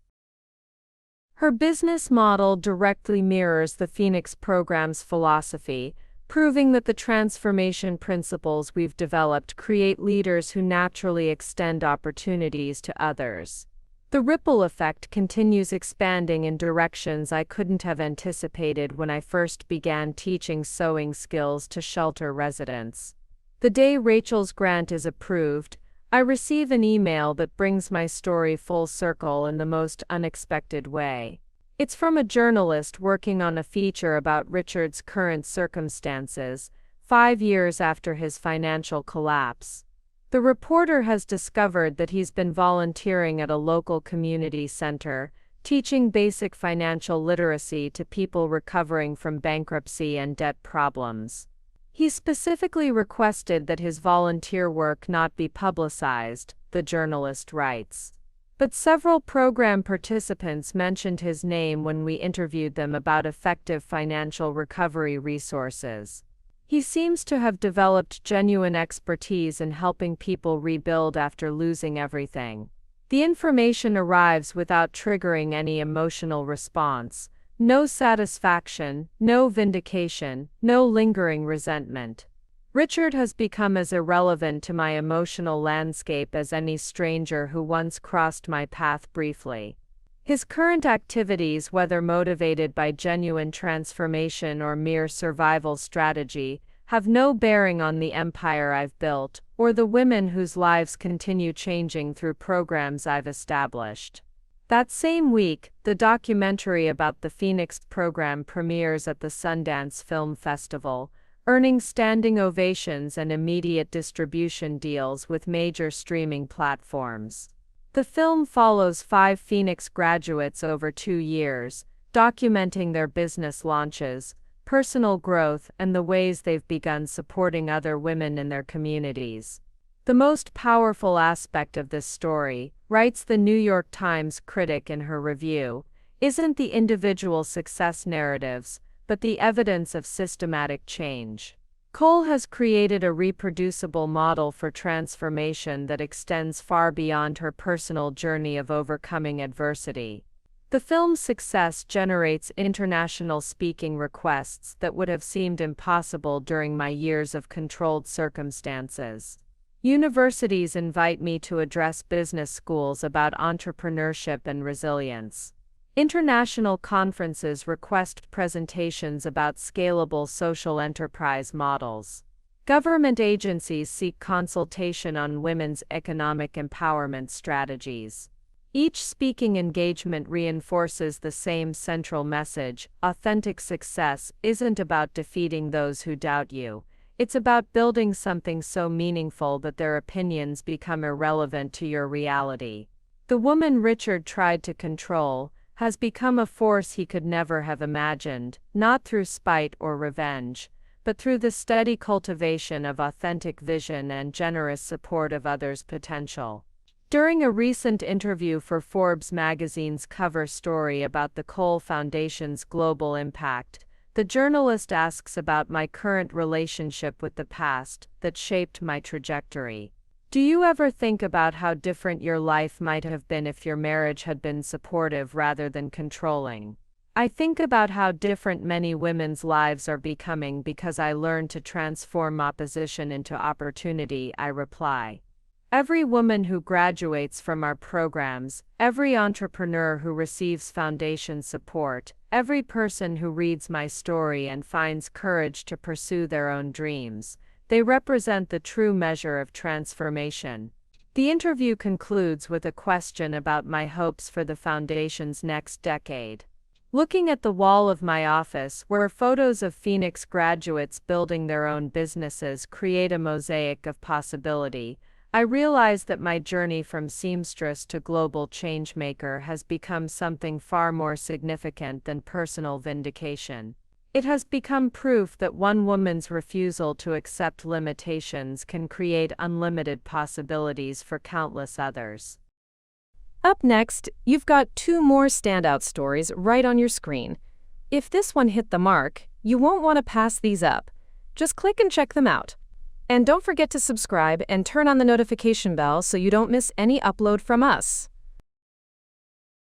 Her business model directly mirrors the Phoenix program's philosophy, proving that the transformation principles we've developed create leaders who naturally extend opportunities to others. The ripple effect continues expanding in directions I couldn't have anticipated when I first began teaching sewing skills to shelter residents. The day Rachel's grant is approved, I receive an email that brings my story full circle in the most unexpected way. It's from a journalist working on a feature about Richard's current circumstances, 5 years after his financial collapse. The reporter has discovered that he's been volunteering at a local community center, teaching basic financial literacy to people recovering from bankruptcy and debt problems. He specifically requested that his volunteer work not be publicized, the journalist writes. But several program participants mentioned his name when we interviewed them about effective financial recovery resources. He seems to have developed genuine expertise in helping people rebuild after losing everything. The information arrives without triggering any emotional response. No satisfaction, no vindication, no lingering resentment. Richard has become as irrelevant to my emotional landscape as any stranger who once crossed my path briefly. His current activities, whether motivated by genuine transformation or mere survival strategy, have no bearing on the empire I've built, or the women whose lives continue changing through programs I've established. That same week, the documentary about the Phoenix program premieres at the Sundance Film Festival, earning standing ovations and immediate distribution deals with major streaming platforms. The film follows 5 Phoenix graduates over 2 years, documenting their business launches, personal growth, and the ways they've begun supporting other women in their communities. The most powerful aspect of this story, writes the New York Times critic in her review, isn't the individual success narratives, but the evidence of systematic change. Cole has created a reproducible model for transformation that extends far beyond her personal journey of overcoming adversity. The film's success generates international speaking requests that would have seemed impossible during my years of controlled circumstances. Universities invite me to address business schools about entrepreneurship and resilience. International conferences request presentations about scalable social enterprise models. Government agencies seek consultation on women's economic empowerment strategies. Each speaking engagement reinforces the same central message: authentic success isn't about defeating those who doubt you. It's about building something so meaningful that their opinions become irrelevant to your reality. The woman Richard tried to control has become a force he could never have imagined, not through spite or revenge, but through the steady cultivation of authentic vision and generous support of others' potential. During a recent interview for Forbes magazine's cover story about the Cole Foundation's global impact, the journalist asks about my current relationship with the past that shaped my trajectory. Do you ever think about how different your life might have been if your marriage had been supportive rather than controlling? I think about how different many women's lives are becoming because I learned to transform opposition into opportunity, I reply. Every woman who graduates from our programs, every entrepreneur who receives foundation support, every person who reads my story and finds courage to pursue their own dreams, they represent the true measure of transformation. The interview concludes with a question about my hopes for the foundation's next decade. Looking at the wall of my office, where photos of Phoenix graduates building their own businesses create a mosaic of possibility, I realize that my journey from seamstress to global changemaker has become something far more significant than personal vindication. It has become proof that one woman's refusal to accept limitations can create unlimited possibilities for countless others.
Up next, you've got 2 more standout stories right on your screen. If this one hit the mark, you won't want to pass these up. Just click and check them out. And don't forget to subscribe and turn on the notification bell so you don't miss any upload from us.